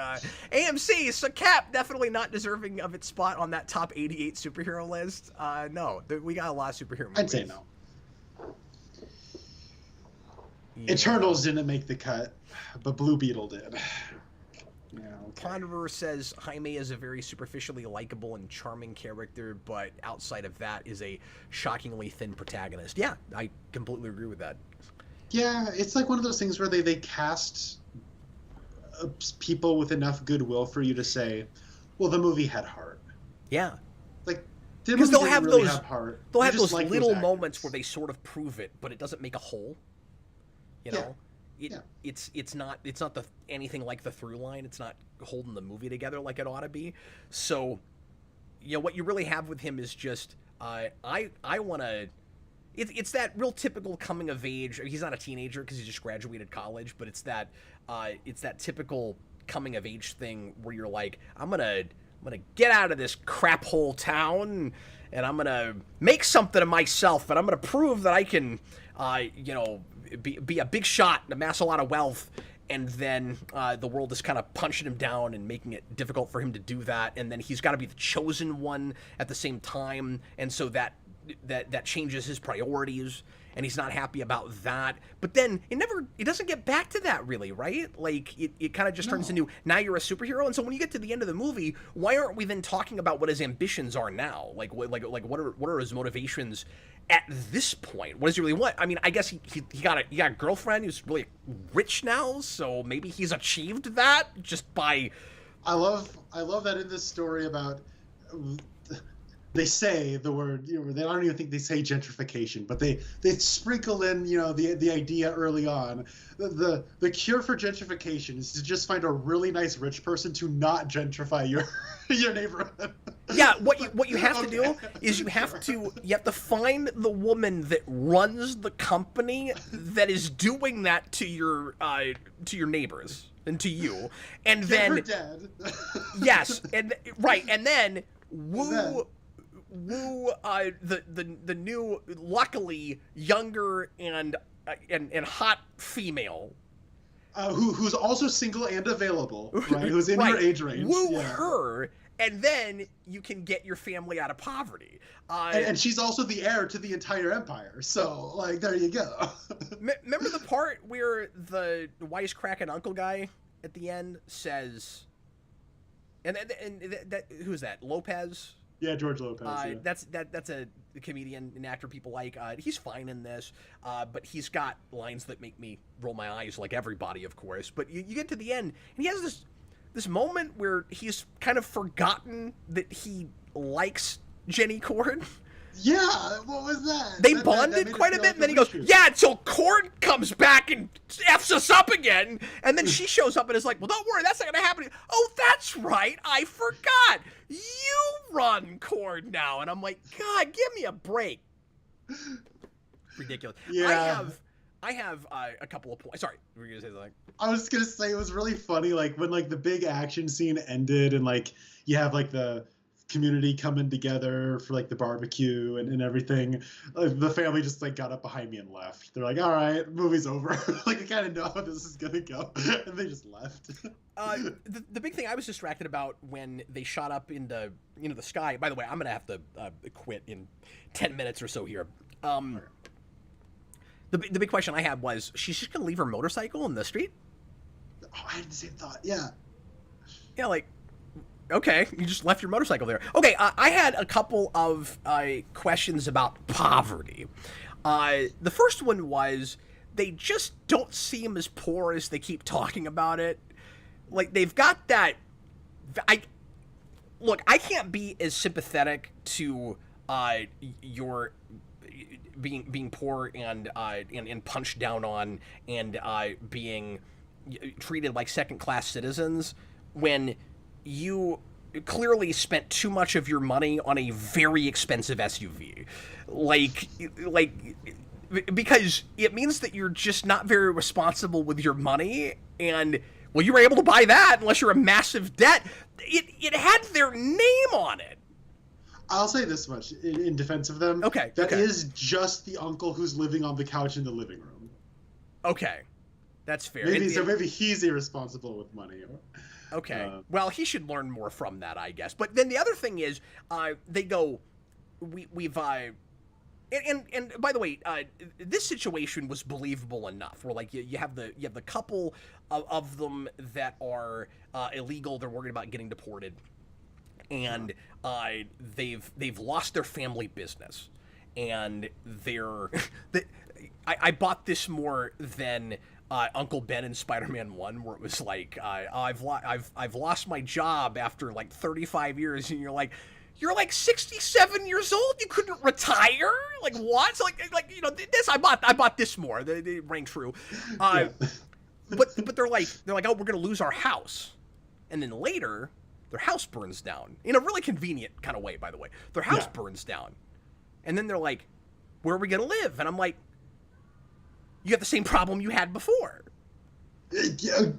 AMC, so Cap definitely not deserving of its spot on that top 88 superhero list. No, we got a lot of superhero movies. I'd say no. Yeah. Eternals didn't make the cut, but Blue Beetle did. Yeah, okay. Ponderer says Jaime is a very superficially likable and charming character, but outside of that is a shockingly thin protagonist. Yeah, I completely agree with that. Yeah, it's like one of those things where they cast people with enough goodwill for you to say, well, the movie had heart. Yeah. Like, Because they'll have really those have heart. they'll I have just those like little those moments actors. where they sort of prove it, but it doesn't make a whole. You know, it's not anything like the through line. It's not holding the movie together like it ought to be. So, you know, what you really have with him is just I want to. It's that real typical coming of age. He's not a teenager because he just graduated college, but it's that typical coming of age thing where you're like, I'm gonna get out of this crap hole town, and I'm gonna make something of myself, and I'm gonna prove that I can, you know, be a big shot and amass a lot of wealth. And then the world is kind of punching him down and making it difficult for him to do that. And then he's got to be the chosen one at the same time, and so that changes his priorities, and he's not happy about that. But then it doesn't get back to that really, right? Like it kind of just turns into, now you're a superhero. And so when you get to the end of the movie, why aren't we then talking about what his ambitions are now? Like what are his motivations at this point? What does he really want? I mean, I guess he got a girlfriend who's really rich now, so maybe he's achieved that just by. I love that in this story about. They say the word, you know, they don't even think they say gentrification, but they sprinkle in, you know, the idea early on. The cure for gentrification is to just find a really nice rich person to not gentrify your neighborhood. Yeah, what you have to do is you have to find the woman that runs the company that is doing that to your neighbors and to you, and Get then her dead. yes, and right, and then woo the new, luckily younger and hot female, who's also single and available, right? Who's in your age range. Woo her, and then you can get your family out of poverty. And she's also the heir to the entire empire. So, like, there you go. Remember the part where the wisecracking uncle guy at the end says, and that who's that? Lopez. Yeah, George Lopez. Yeah. That's a comedian, an actor people like. He's fine in this, but he's got lines that make me roll my eyes, like everybody, of course. But you get to the end, and he has this moment where he's kind of forgotten that he likes Jenny Cord. Yeah, what was that? They bonded quite a bit, and then he goes, yeah, until Cord comes back and F's us up again. And then she shows up and is like, well, don't worry, that's not going to happen. Oh, that's right, I forgot. You run Cord now. And I'm like, God, give me a break. Ridiculous. Yeah. I have a couple of points. Sorry, were you going to say something? I was just going to say, it was really funny, like, when, like, the big action scene ended and, like, you have, like, the community coming together for like the barbecue and everything. The family just like got up behind me and left. They're like, all right, movie's over. Like I kind of know how this is gonna go, and they just left. The big thing I was distracted about when they shot up into the sky. By the way, I'm gonna have to quit in 10 minutes or so here. The big question I had was, she's just gonna leave her motorcycle in the street? Oh, I had the same thought. Yeah. Yeah, like. Okay, you just left your motorcycle there. Okay, I had a couple of questions about poverty. The first one was, they just don't seem as poor as they keep talking about it. Like, they've got that... I can't be as sympathetic to your being poor and punched down on and being treated like second-class citizens when... you clearly spent too much of your money on a very expensive SUV. Like, because it means that you're just not very responsible with your money, and, well, you were able to buy that unless you're a massive debt. It had their name on it. I'll say this much in defense of them. Okay. That is just the uncle who's living on the couch in the living room. Okay. That's fair. Maybe he's irresponsible with money. Okay. Well, he should learn more from that, I guess. But then the other thing is, they go, we've and by the way, this situation was believable enough. Where like you have the couple of them that are illegal. They're worried about getting deported, and they've lost their family business, and I bought this more than. Uncle Ben in Spider-Man 1, where it was like, I've lost my job after like 35 years, and you're like, You're like 67 years old. You couldn't retire. Like what? So like you know this. I bought this more. They rang true. Yeah. But they're like oh, we're gonna lose our house, and then later their house burns down in a really convenient kind of way. By the way, their house burns down, and then they're like, where are we gonna live? And I'm like, you have the same problem you had before. Yeah.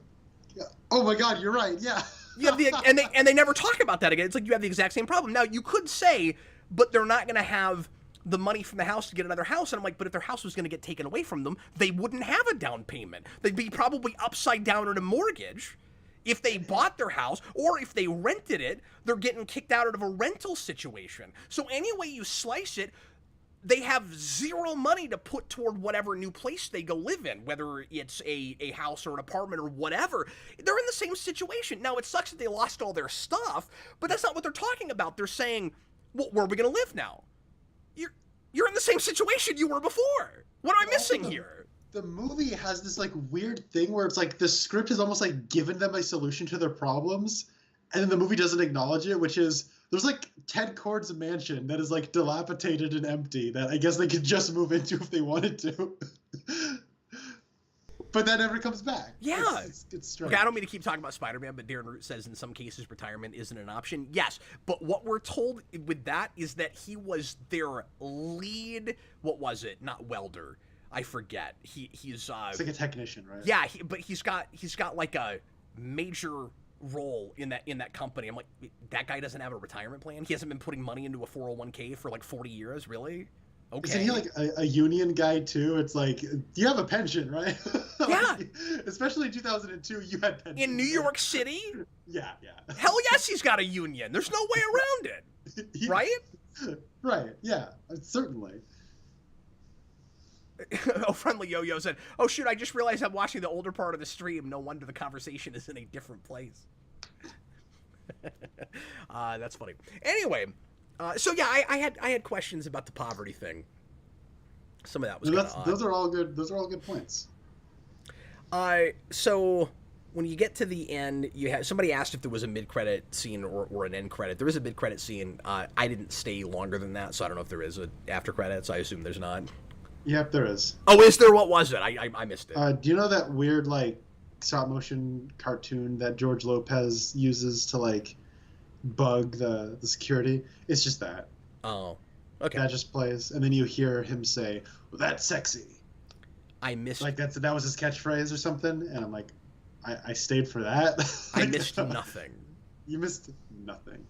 Oh my God, you're right. Yeah. You have and they never talk about that again. It's like you have the exact same problem. Now you could say, but they're not going to have the money from the house to get another house. And I'm like, but if their house was going to get taken away from them, they wouldn't have a down payment. They'd be probably upside down in a mortgage. If they bought their house or if they rented it, they're getting kicked out of a rental situation. So any way you slice it, they have zero money to put toward whatever new place they go live in, whether it's a house or an apartment or whatever. They're in the same situation. Now, it sucks that they lost all their stuff, but that's not what they're talking about. They're saying, well, where are we going to live now? You're in the same situation you were before. What am I missing here? The movie has this like weird thing where it's like the script has almost like given them a solution to their problems, and then the movie doesn't acknowledge it, which is there's like Ted Kord's mansion that is like dilapidated and empty that I guess they could just move into if they wanted to. But that never comes back. Yeah. It's strange. Okay, I don't mean to keep talking about Spider-Man, but Darren Root says in some cases retirement isn't an option. Yes, but what we're told with that is that he was their lead, what was it? Not welder. I forget. He's it's like a technician, right? Yeah, but he's got like a major role in that company. I'm like, that guy doesn't have a retirement plan? He hasn't been putting money into a 401k for like 40 years, really? Okay. Isn't he like a union guy too? It's like, you have a pension, right? Yeah. Especially in 2002, you had pension. In New York City? Yeah. Hell yes, he's got a union. There's no way around it. Right? Right, yeah, certainly. Oh, Friendly Yo-Yo said, oh shoot, I just realized I'm watching the older part of the stream. No wonder the conversation is in a different place. That's funny. Anyway, so yeah, I had questions about the poverty thing. Some of that was kind of odd. Those are all good points. So when you get to the end, you have somebody asked if there was a mid-credit scene or an end credit. There is a mid-credit scene. I didn't stay longer than that, so I don't know if there is an after credits. I assume there's not. Yep, there is. Oh, is there? What was it? I missed it. Do you know that weird like stop motion cartoon that George Lopez uses to like bug the security? It's just that. Oh, okay. That just plays, and then you hear him say, well, "That's sexy." I missed. Like that was his catchphrase or something, and I'm like, I stayed for that. I missed nothing. You missed nothing.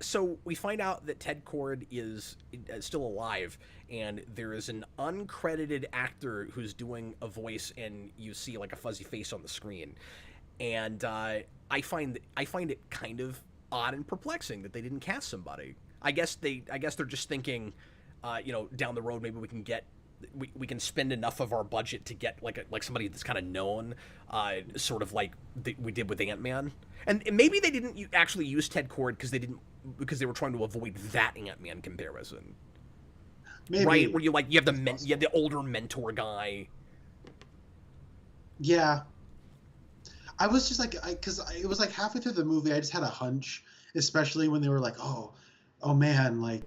So we find out that Ted Kord is still alive, and there is an uncredited actor who's doing a voice, and you see like a fuzzy face on the screen. And I find it kind of odd and perplexing that they didn't cast somebody. I guess they're just thinking, down the road maybe we can get. We can spend enough of our budget to get like somebody that's kind of known, sort of like we did with Ant-Man, and maybe they didn't actually use Ted Kord because they were trying to avoid that Ant-Man comparison. Maybe. Right, where you have the older mentor guy. Yeah, I was just like, because it was like halfway through the movie, I just had a hunch, especially when they were like, oh man, like.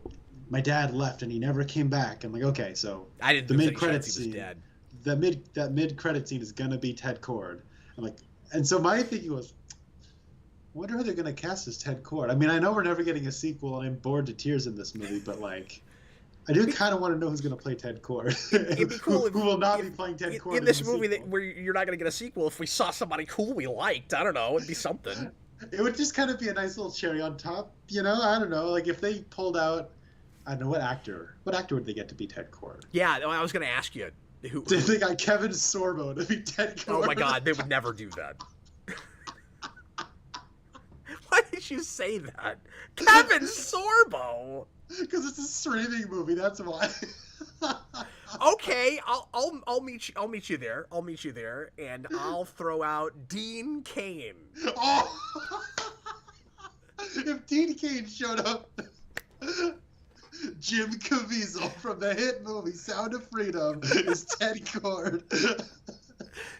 My dad left and he never came back. I'm like, okay, so I didn't the mid-credit scene, dead. that mid-credit scene is gonna be Ted Kord. I'm like, and so my thinking was, I wonder who they're gonna cast as Ted Kord. I mean, I know we're never getting a sequel, and I'm bored to tears in this movie, but like, I do kind of want to know who's gonna play Ted Kord. It'd be cool who will not be playing Ted Kord in this movie where you're not gonna get a sequel. If we saw somebody cool we liked, I don't know, it'd be something. It would just kind of be a nice little cherry on top, I don't know, like if they pulled out. I don't know what actor would they get to be Ted Kord? Yeah, I was going to ask you. Who they got Kevin Sorbo to be Ted Kord. Oh my God, they would never do that. Why did you say that? Kevin Sorbo. Because it's a streaming movie. That's why. Okay, I'll meet you there. I'll meet you there, and I'll throw out Dean Cain. Oh. If Dean Cain showed up. Jim Caviezel from the hit movie Sound of Freedom is Ted Kord.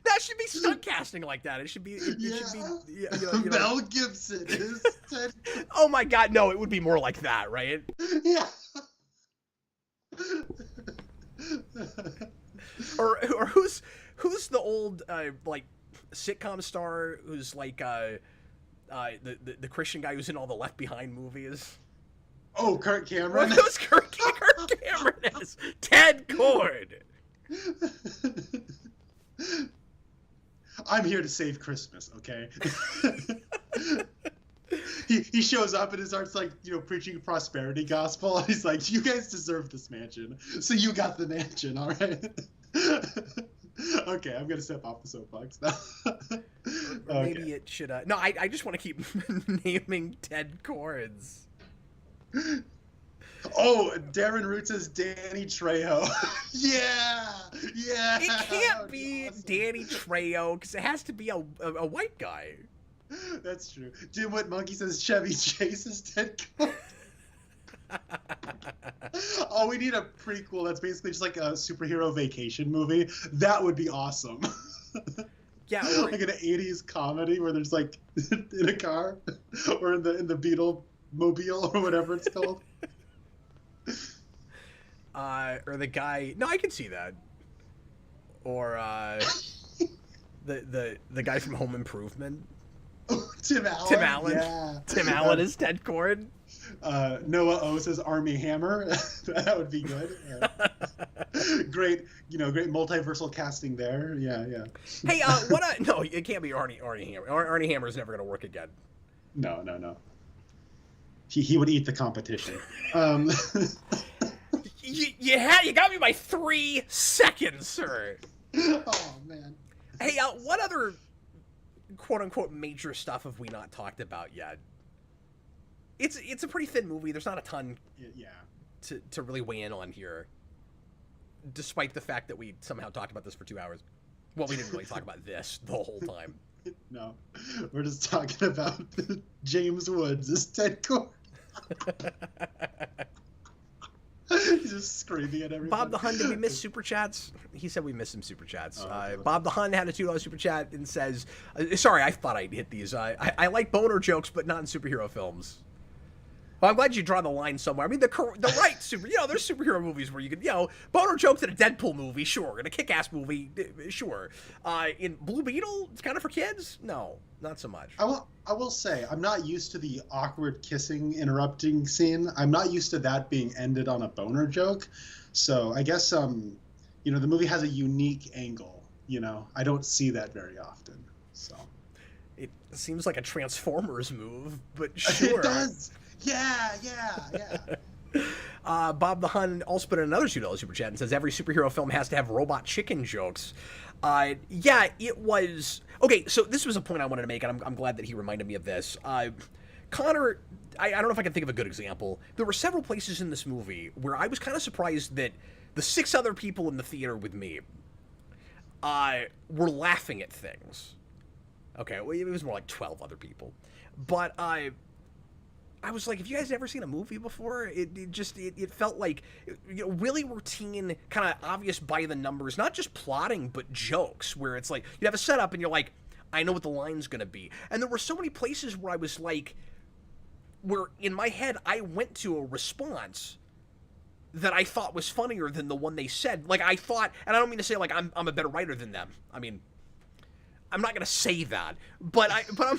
That should be stunt casting like that. It should be. It Yeah. should be. You know. Mel Gibson is Ted. Oh my God, no! It would be more like that, right? Yeah. Or who's the old like sitcom star who's like the Christian guy who's in all the Left Behind movies? Oh, Kirk Cameron. Who's Kirk Cameron is? Ted Cord. I'm here to save Christmas, okay? he shows up and he starts like, preaching prosperity gospel. And he's like, you guys deserve this mansion. So you got the mansion, all right? Okay, I'm going to step off the soapbox now. Okay. Maybe it should... No, I just want to keep naming Ted Cords. Oh, Darren Root says Danny Trejo. Yeah! It can't be awesome. Danny Trejo, because it has to be a white guy. That's true. Dimwit Monkey says Chevy Chase is Ted Cord. Oh, we need a prequel that's basically just like a superhero vacation movie. That would be awesome. Yeah, like an 80s comedy where there's like in a car or in the Beetle mobile or whatever it's called. Or the guy. No, I can see that. Or the guy from Home Improvement. Oh, Tim Allen. Tim Allen. Yeah. Tim Allen is Ted Cord. Noah O says Army Hammer. That would be good. Great, great multiversal casting there. Yeah. Hey, no, it can't be Arnie Hammer. Arnie Hammer is never going to work again. No. He would eat the competition. You got me by 3 seconds, sir. Oh man. Hey, what other quote-unquote major stuff have we not talked about yet? It's a pretty thin movie. There's not a ton to really weigh in on here, despite the fact that we somehow talked about this for 2 hours. Well, we didn't really talk about this the whole time. No, we're just talking about James Woods as Ted Cord. He's just screaming at everybody. Bob the Hun, did we miss Super Chats? He said we missed some Super Chats. Bob the Hun had a $2 Super Chat and says, sorry, I thought I'd hit these. I like boner jokes, but not in superhero films. Well, I'm glad you draw the line somewhere. I mean, the right there's superhero movies where you could, boner jokes in a Deadpool movie, sure. In a Kick-Ass movie, sure. In Blue Beetle, it's kind of for kids? No, not so much. I will say, I'm not used to the awkward kissing interrupting scene. I'm not used to that being ended on a boner joke. So I guess, the movie has a unique angle, I don't see that very often, so. It seems like a Transformers move, but sure. It does. Yeah. Bob the Hun also put in another $2 Super Chat and says every superhero film has to have robot chicken jokes. Yeah, it was... Okay, so this was a point I wanted to make, and I'm glad that he reminded me of this. Connor, I don't know if I can think of a good example. There were several places in this movie where I was kind of surprised that the 6 other people in the theater with me were laughing at things. Okay, well, it was more like 12 other people. But I was like, have you guys ever seen a movie before? It felt like really routine, kind of obvious by the numbers, not just plotting, but jokes, where it's like, you have a setup and you're like, I know what the line's going to be. And there were so many places where I was like, where in my head, I went to a response that I thought was funnier than the one they said. Like, I thought, and I don't mean to say like I'm a better writer than them. I mean, I'm not going to say that, but I'm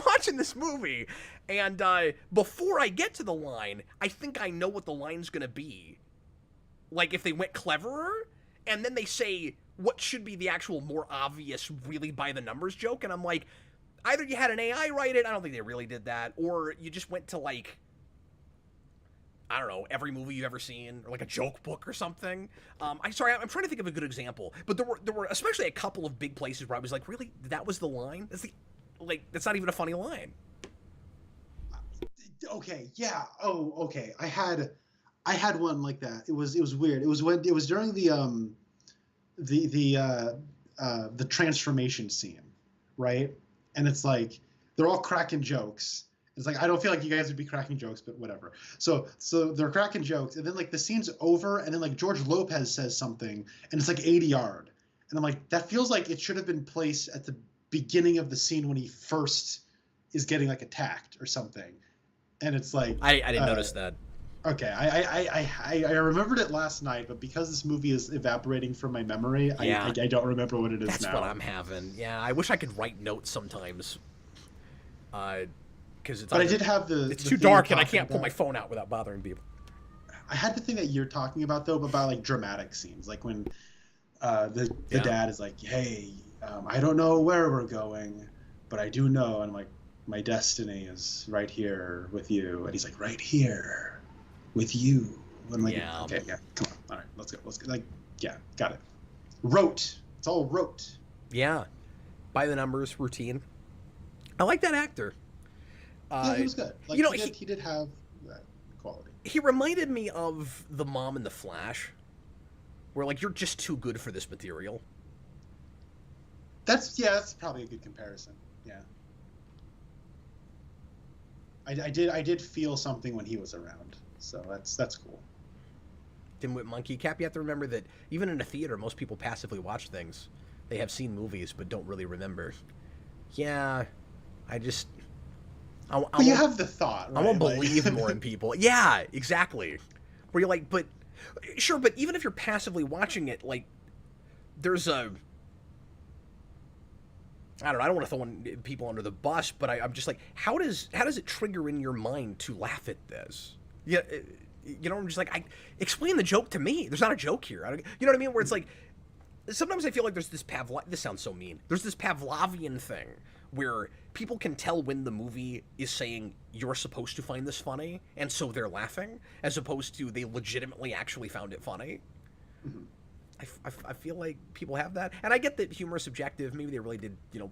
watching this movie, and before I get to the line, I think I know what the line's gonna be. Like, if they went cleverer, and then they say what should be the actual more obvious, really by the numbers joke, and I'm like, either you had an AI write it, I don't think they really did that, or you just went to, like, I don't know, every movie you've ever seen, or like a joke book or something. I'm trying to think of a good example, but there were especially a couple of big places where I was like, really, that was the line? That's not even a funny line. Okay, yeah. Oh, okay. I had one like that. It was weird. It was during the transformation scene, right? And it's like they're all cracking jokes. It's like, I don't feel like you guys would be cracking jokes, but whatever. So they're cracking jokes, and then like the scene's over, and then like George Lopez says something, and it's like 80 yard, And I'm like, that feels like it should have been placed at the beginning of the scene when he first is getting like attacked or something. And it's like I didn't notice that. Okay, I remembered it last night, but because this movie is evaporating from my memory, I don't remember what it is That's now. That's what I'm having. Yeah, I wish I could write notes sometimes. Because I did have the. It's too dark, and I can't pull my phone out without bothering people. I had the thing that you're talking about though, about like dramatic scenes, like when the dad is like, "Hey, I don't know where we're going, but I do know," and I'm like, "My destiny is right here with you," and he's like, "Right here with you." I'm like, okay, yeah, come on, all right, let's go. Like, yeah, got it. Rote. It's all rote. Yeah, by the numbers, routine. I like that actor. Yeah, he was good. Like, you know, he did have that quality. He reminded me of the mom in The Flash, where like you're just too good for this material. That's probably a good comparison. Yeah. I did feel something when he was around, so that's cool. Dimwit Monkey Cap, you have to remember that even in a theater, most people passively watch things. They have seen movies but don't really remember. Yeah, Well, you have the thought, right? I won't believe more in people. Yeah, exactly. Where you're like, but sure, but even if you're passively watching it, like there's a I don't want to throw people under the bus, but I'm just like, how does it trigger in your mind to laugh at this? Yeah, you know, I'm just like, explain the joke to me. There's not a joke here. You know what I mean? Where it's like, sometimes I feel like there's this this sounds so mean. There's this Pavlovian thing where people can tell when the movie is saying you're supposed to find this funny, and so they're laughing, as opposed to they legitimately actually found it funny. Mm-hmm. I feel like people have that, and I get that humor is subjective. Maybe they really did, you know,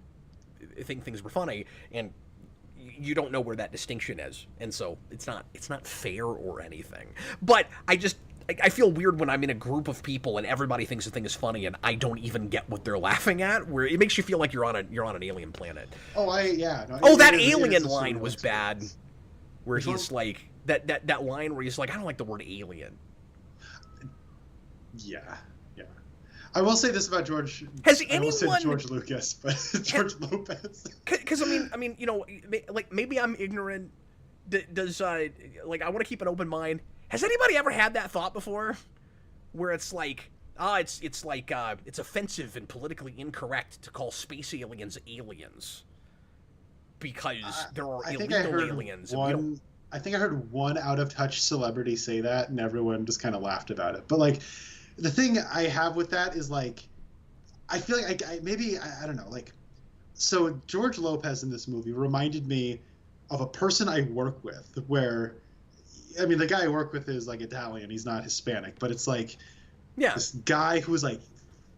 think things were funny, and you don't know where that distinction is, and so it's not fair or anything. But I feel weird when I'm in a group of people and everybody thinks the thing is funny, and I don't even get what they're laughing at. Where it makes you feel like you're on an alien planet. Oh, that alien line was bad, where he's like that line where he's like, I don't like the word alien. Yeah. I will say this about George. Has anyone? I almost said George Lucas, but George Lopez. Because I mean, you know, like maybe I'm ignorant. Does like I want to keep an open mind. Has anybody ever had that thought before, where it's like, it's like it's offensive and politically incorrect to call space aliens aliens because there are illegal aliens. I think I heard one out of touch celebrity say that, and everyone just kind of laughed about it. But like. The thing I have with that is like, I feel like I don't know, like, so George Lopez in this movie reminded me of a person I work with where, I mean, the guy I work with is like Italian, he's not Hispanic, but it's like, this guy who's like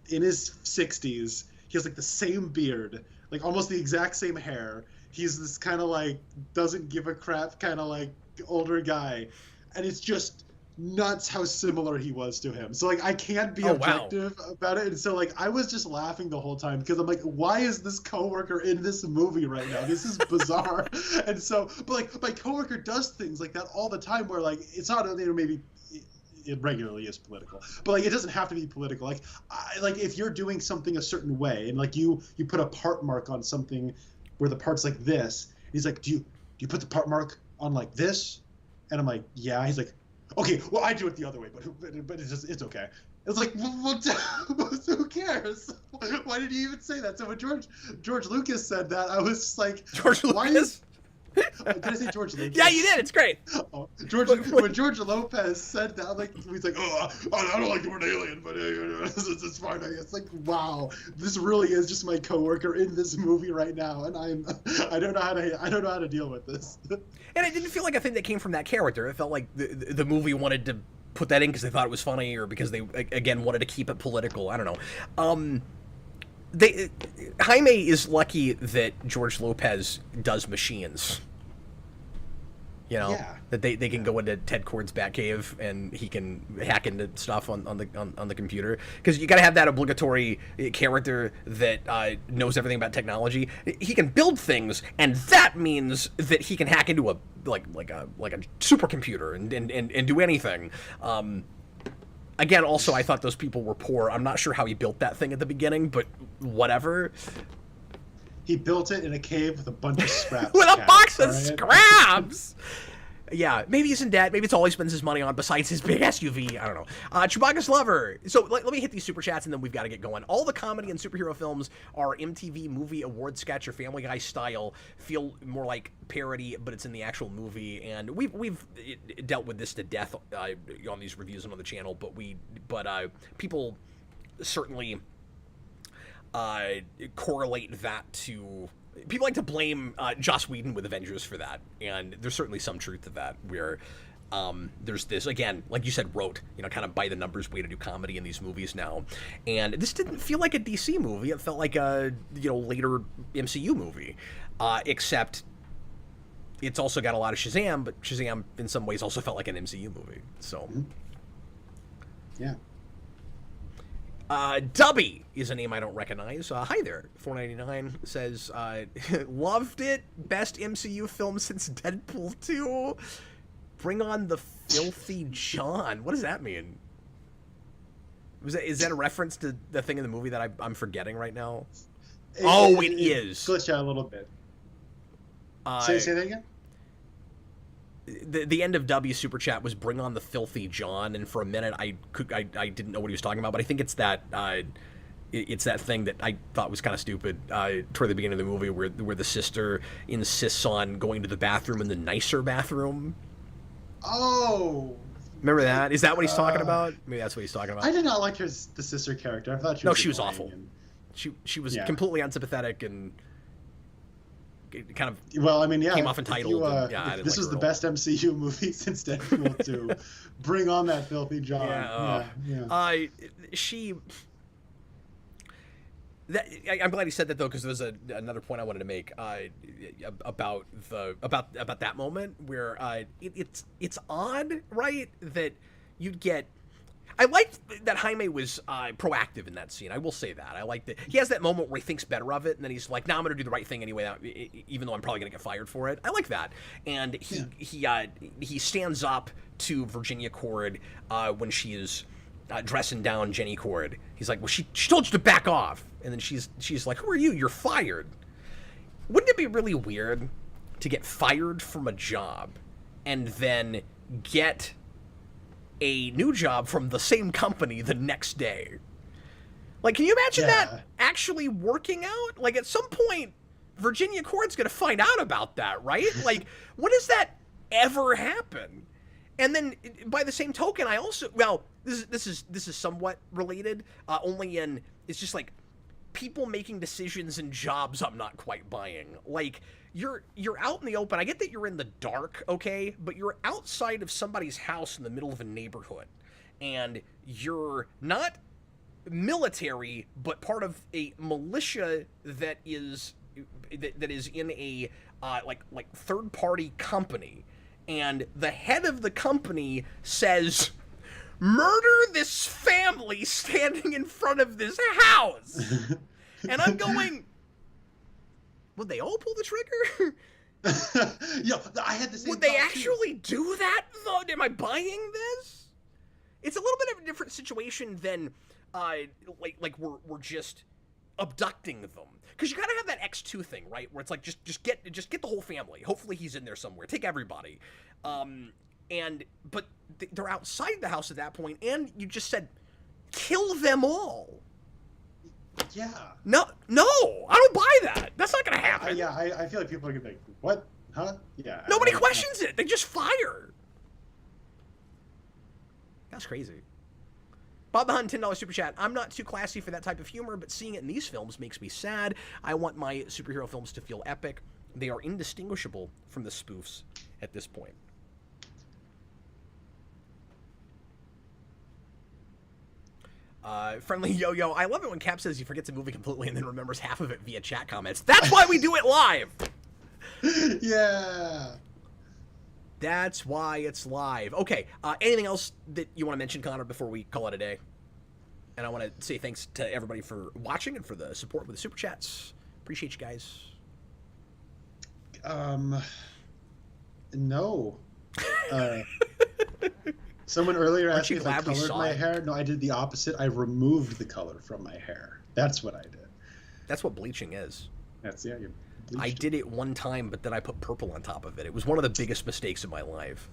in his 60s, he has like the same beard, like almost the exact same hair. He's this kind of like, doesn't give a crap kind of like older guy. And it's just nuts how similar he was to him. So like I can't be objective about it, and so like I was just laughing the whole time because I'm like, why is this coworker in this movie right now? This is bizarre. And so, but like my coworker does things like that all the time where like it's not, you know, maybe it regularly is political, but like it doesn't have to be political. Like like if you're doing something a certain way and like you put a part mark on something where the part's like this, and he's like, do you put the part mark on like this? And I'm like, yeah. He's like, okay, well, I do it the other way, but it's okay. It's like, who cares? Why did you even say that? So when George Lucas said that, I was just like, George Lucas? Did I say George Lucas? Yeah, you did. It's great. Oh, when George Lopez said that, like he's like, I don't like the word alien, but it's fine. It's like, wow, this really is just my coworker in this movie right now, and I don't know how to deal with this. And it didn't feel like a thing that came from that character. It felt like the movie wanted to put that in because they thought it was funny, or because they again wanted to keep it political. I don't know. Jaime is lucky that George Lopez does machines. You know, that they can go into Ted Kord's Batcave and he can hack into stuff on the computer, because you got to have that obligatory character that knows everything about technology. He can build things, and that means that he can hack into a like a supercomputer and do anything. Again, also, I thought those people were poor. I'm not sure how he built that thing at the beginning, but whatever. He built it in a cave with a bunch of scraps. With a box of right? scraps! Yeah, maybe he's in debt. Maybe it's all he spends his money on besides his big SUV. I don't know. Chewbacca's Lover. So let me hit these super chats and then we've got to get going. All the comedy and superhero films are MTV Movie Award sketch or Family Guy style. Feel more like parody, but it's in the actual movie. And we've dealt with this to death on these reviews and on the channel. But people certainly correlate that to. People like to blame Joss Whedon with Avengers for that, and there's certainly some truth to that, where there's this, again, like you said, rote, kind of by the numbers way to do comedy in these movies now. And this didn't feel like a DC movie. It felt like a, later MCU movie, except it's also got a lot of Shazam, but Shazam in some ways also felt like an MCU movie. So, yeah. Dubby is a name I don't recognize. Hi there. 499 says, loved it. Best MCU film since Deadpool 2. Bring on the filthy John. What does that mean? Is that a reference to the thing in the movie that I'm forgetting right now? It is. Glitched out a little bit. Say that again? The end of W's super chat was "Bring on the filthy John," and for a minute I didn't know what he was talking about, but I think it's that thing that I thought was kind of stupid toward the beginning of the movie where the sister insists on going to the bathroom in the nicer bathroom. Oh, remember that? Is that what he's talking about? Maybe that's what he's talking about. I did not like the sister character. I thought she was awful. And... She was completely unsympathetic and. Kind of came off entitled. This was the best MCU movie since Deadpool 2. Bring on that filthy John. I'm glad he said that though, because there was another point I wanted to make about that moment where it's odd, right, that you'd get. I liked that Jaime was proactive in that scene. I will say that. I like that. He has that moment where he thinks better of it, and then he's like, "Nah, I'm going to do the right thing anyway, even though I'm probably going to get fired for it." I like that. And he stands up to Virginia Cord when she is dressing down Jenny Cord. He's like, "Well, she told you to back off," and then she's like, "Who are you? You're fired." Wouldn't it be really weird to get fired from a job and then get a new job from the same company the next day? Like, can you imagine that actually working out? Like, at some point, Virginia Cord's gonna find out about that, right? Like, when does that ever happen? And then, by the same token, I also, this is somewhat related, only in, it's just like, people making decisions in jobs I'm not quite buying. Like, you're out in the open. I get that you're in the dark, okay? But you're outside of somebody's house in the middle of a neighborhood. And you're not military, but part of a militia that is in a like third-party company. And the head of the company says, "Murder this family standing in front of this house." And I'm going, would they all pull the trigger? I had the same. Would they actually do that, though? Am I buying this? It's a little bit of a different situation than, like we're just abducting them, because you gotta have that X2 thing, right? Where it's like just get the whole family. Hopefully he's in there somewhere. Take everybody. But they're outside the house at that point, and you just said, kill them all. Yeah. No, I don't buy that. That's not gonna happen. I feel like people are gonna be like, what? Huh? Yeah. Nobody questions it. They just fire. That's crazy. Bob the Hun, $10 super chat. I'm not too classy for that type of humor, but seeing it in these films makes me sad. I want my superhero films to feel epic. They are indistinguishable from the spoofs at this point. Friendly Yo-Yo, I love it when Cap says he forgets a movie completely and then remembers half of it via chat comments. That's why we do it live! Yeah. That's why it's live. Okay, anything else that you want to mention, Connor, before we call it a day? And I want to say thanks to everybody for watching and for the support with the super chats. Appreciate you guys. No. Someone earlier Aren't asked you me if I glad we colored saw my it? hair. No, I did the opposite. I removed the color from my hair. That's what I did. That's what bleaching is. That's you I bleached did it one time, but then I put purple on top of it. It was one of the biggest mistakes of my life.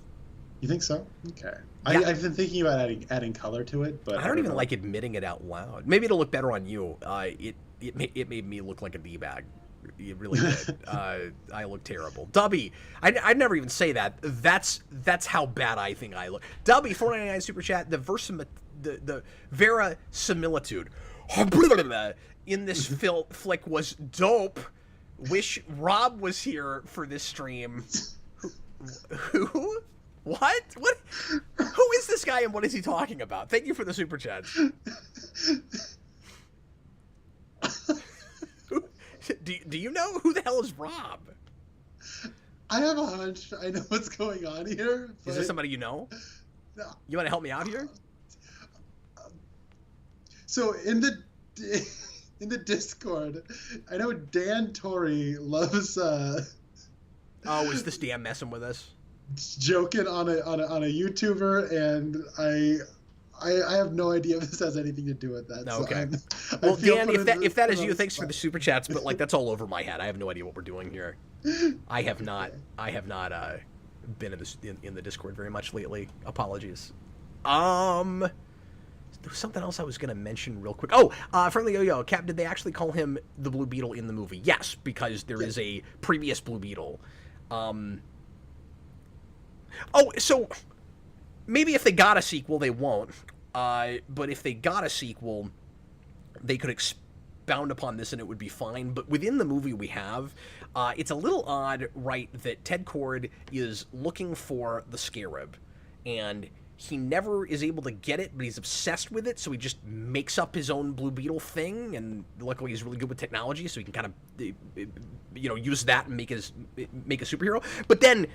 You think so? Okay. Yeah. I've been thinking about adding color to it, but I don't even know. like admitting it out loud. Maybe it'll look better on you. It made me look like a d-bag. It really did. I look terrible. Dubby, I'd never even say that. That's how bad I think I look. Dubby, 499 super chat. The verisimilitude in this flick was dope. Wish Rob was here for this stream. Who? What? Who is this guy and what is he talking about? Thank you for the super chat. Do you know who the hell is Rob? I have a hunch. I know what's going on here. Is this somebody you know? No. You want to help me out here? So in the Discord, I know Dan Torrey loves Oh, is this DM messing with us? Joking on a YouTuber, and I have no idea if this has anything to do with that. Okay. So well, Dan, if that is you, thanks for the super chats. But like, that's all over my head. I have no idea what we're doing here. I have not been in the Discord very much lately. Apologies. There was something else I was going to mention real quick. Oh, Friendly Yo-Yo, Cap, did they actually call him the Blue Beetle in the movie? Yes, because there is a previous Blue Beetle. Oh, so maybe if they got a sequel, they won't. But if they got a sequel, they could expound upon this and it would be fine. But within the movie we have, it's a little odd, right, that Ted Kord is looking for the Scarab. And he never is able to get it, but he's obsessed with it, so he just makes up his own Blue Beetle thing, and luckily he's really good with technology, so he can kind of, use that and make a superhero. But then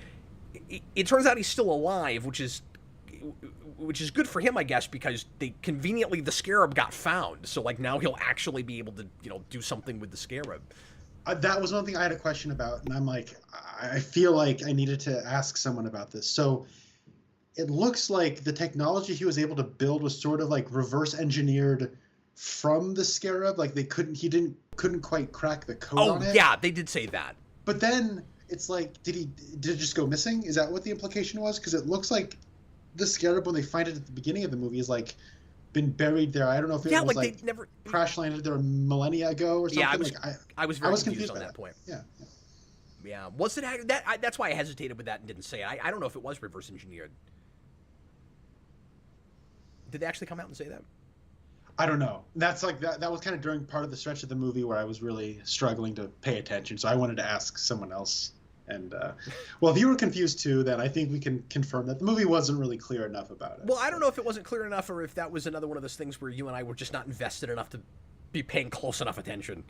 it turns out he's still alive, which is good for him, I guess, because the Scarab got found, so like now he'll actually be able to, do something with the Scarab. That was one thing I had a question about, and I'm like, I feel like I needed to ask someone about this. So it looks like the technology he was able to build was sort of like reverse engineered from the Scarab. Like he couldn't quite crack the code on it. Oh yeah, they did say that. But then it's like, did it just go missing? Is that what the implication was? Because it looks like the Scarab, when they find it at the beginning of the movie, is like been buried there. I don't know if it was like they never crash landed there millennia ago or something. Yeah, I was very confused on that point. Yeah. Was it that? That's why I hesitated with that and didn't say it. I don't know if it was reverse engineered. Did they actually come out and say that? I don't know. That's like that was kind of during part of the stretch of the movie where I was really struggling to pay attention. So I wanted to ask someone else. And well, if you were confused too, then I think we can confirm that the movie wasn't really clear enough about it. Well, I don't know if it wasn't clear enough or if that was another one of those things where you and I were just not invested enough to be paying close enough attention.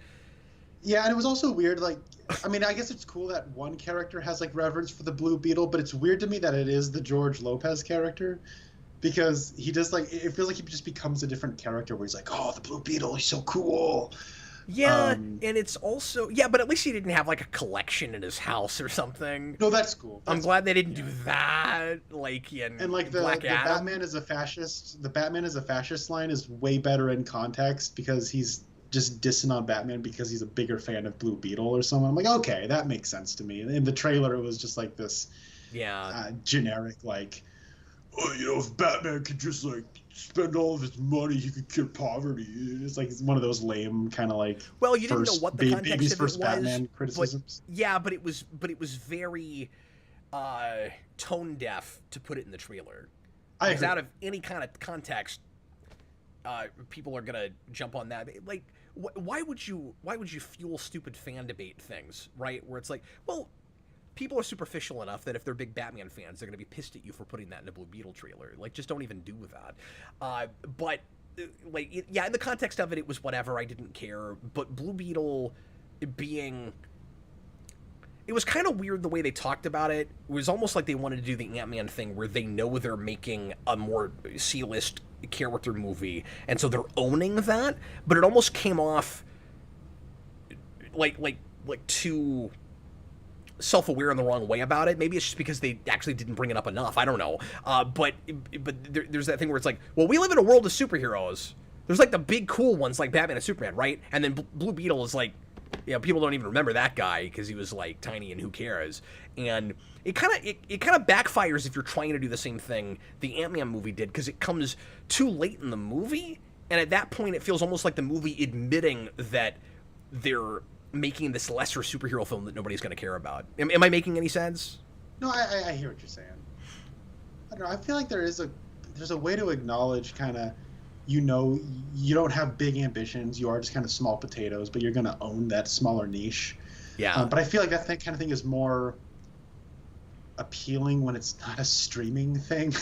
Yeah, and it was also weird, like, I mean, I guess it's cool that one character has, like, reverence for the Blue Beetle, but it's weird to me that it is the George Lopez character. Because he just, like, it feels like he just becomes a different character where he's like, oh, the Blue Beetle, he's so cool. Yeah, and it's also... Yeah, but at least he didn't have, like, a collection in his house or something. No, that's cool. I'm glad they didn't do that, like, in and, like, the Batman is a fascist... The Batman is a fascist line is way better in context because he's just dissing on Batman because he's a bigger fan of Blue Beetle or something. I'm like, okay, that makes sense to me. In the trailer, it was just, like, this... generic, like... Oh, if Batman could just, like, spend all of his money, he could cure poverty. It's like one of those lame kind of, like, well, you didn't know what the context of it was. Batman criticisms. But it was very tone deaf to put it in the trailer. Because out of any kind of context, people are gonna jump on that. Like, why would you fuel stupid fan debate things, right? Where it's like, well, people are superficial enough that if they're big Batman fans, they're going to be pissed at you for putting that in a Blue Beetle trailer. Like, just don't even do that. But, like, in the context of it, it was whatever. I didn't care. But Blue Beetle being... It was kind of weird the way they talked about it. It was almost like they wanted to do the Ant-Man thing where they know they're making a more C-list character movie, and so they're owning that. But it almost came off like too... self-aware in the wrong way about it. Maybe it's just because they actually didn't bring it up enough. I don't know. But there's that thing where it's like, well, we live in a world of superheroes. There's like the big cool ones like Batman and Superman, right? And then Blue Beetle is like, people don't even remember that guy because he was like tiny and who cares. And it kind of backfires if you're trying to do the same thing the Ant-Man movie did, because it comes too late in the movie, and at that point it feels almost like the movie admitting that they're making this lesser superhero film that nobody's going to care about. Am I making any sense? No, I hear what you're saying. I don't know. I feel like there's a way to acknowledge kind of, you don't have big ambitions. You are just kind of small potatoes, but you're going to own that smaller niche. Yeah. But I feel like that kind of thing is more appealing when it's not a streaming thing.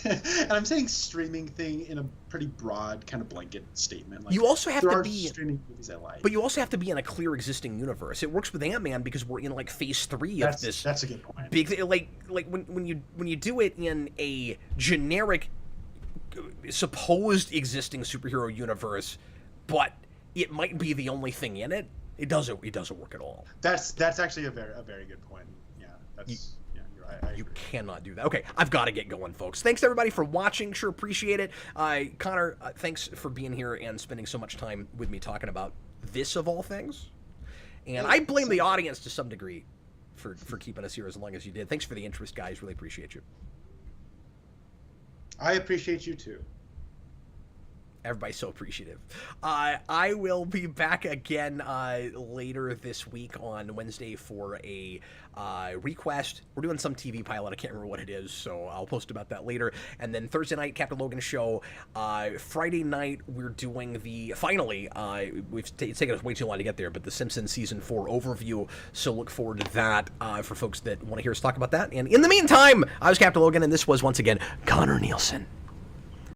And I'm saying streaming thing in a pretty broad kind of blanket statement. Like, you also have to be streaming movies I like, but you also have to be in a clear existing universe. It works with Ant-Man because we're in like phase 3 of this. That's a good point. Big like when you do it in a generic supposed existing superhero universe, but it might be the only thing in it. It doesn't work at all. That's actually a very good point. Yeah, you're right. I You agree. cannot do that. Okay, I've got to get going, folks. Thanks everybody for watching. Sure appreciate it. Connor, thanks for being here and spending so much time with me talking about this of all things. And I blame the audience to some degree for keeping us here as long as you did. Thanks for the interest, guys. Really appreciate you. I appreciate you too. Everybody's so appreciative. I will be back again later this week on Wednesday for a request. We're doing some TV pilot. I can't remember what it is, so I'll post about that later. And then Thursday night, Captain Logan show. Friday night, we're doing finally, it's taken us way too long to get there, but the Simpsons Season 4 overview, so look forward to that for folks that want to hear us talk about that. And in the meantime, I was Captain Logan, and this was, once again, Connor Nielsen.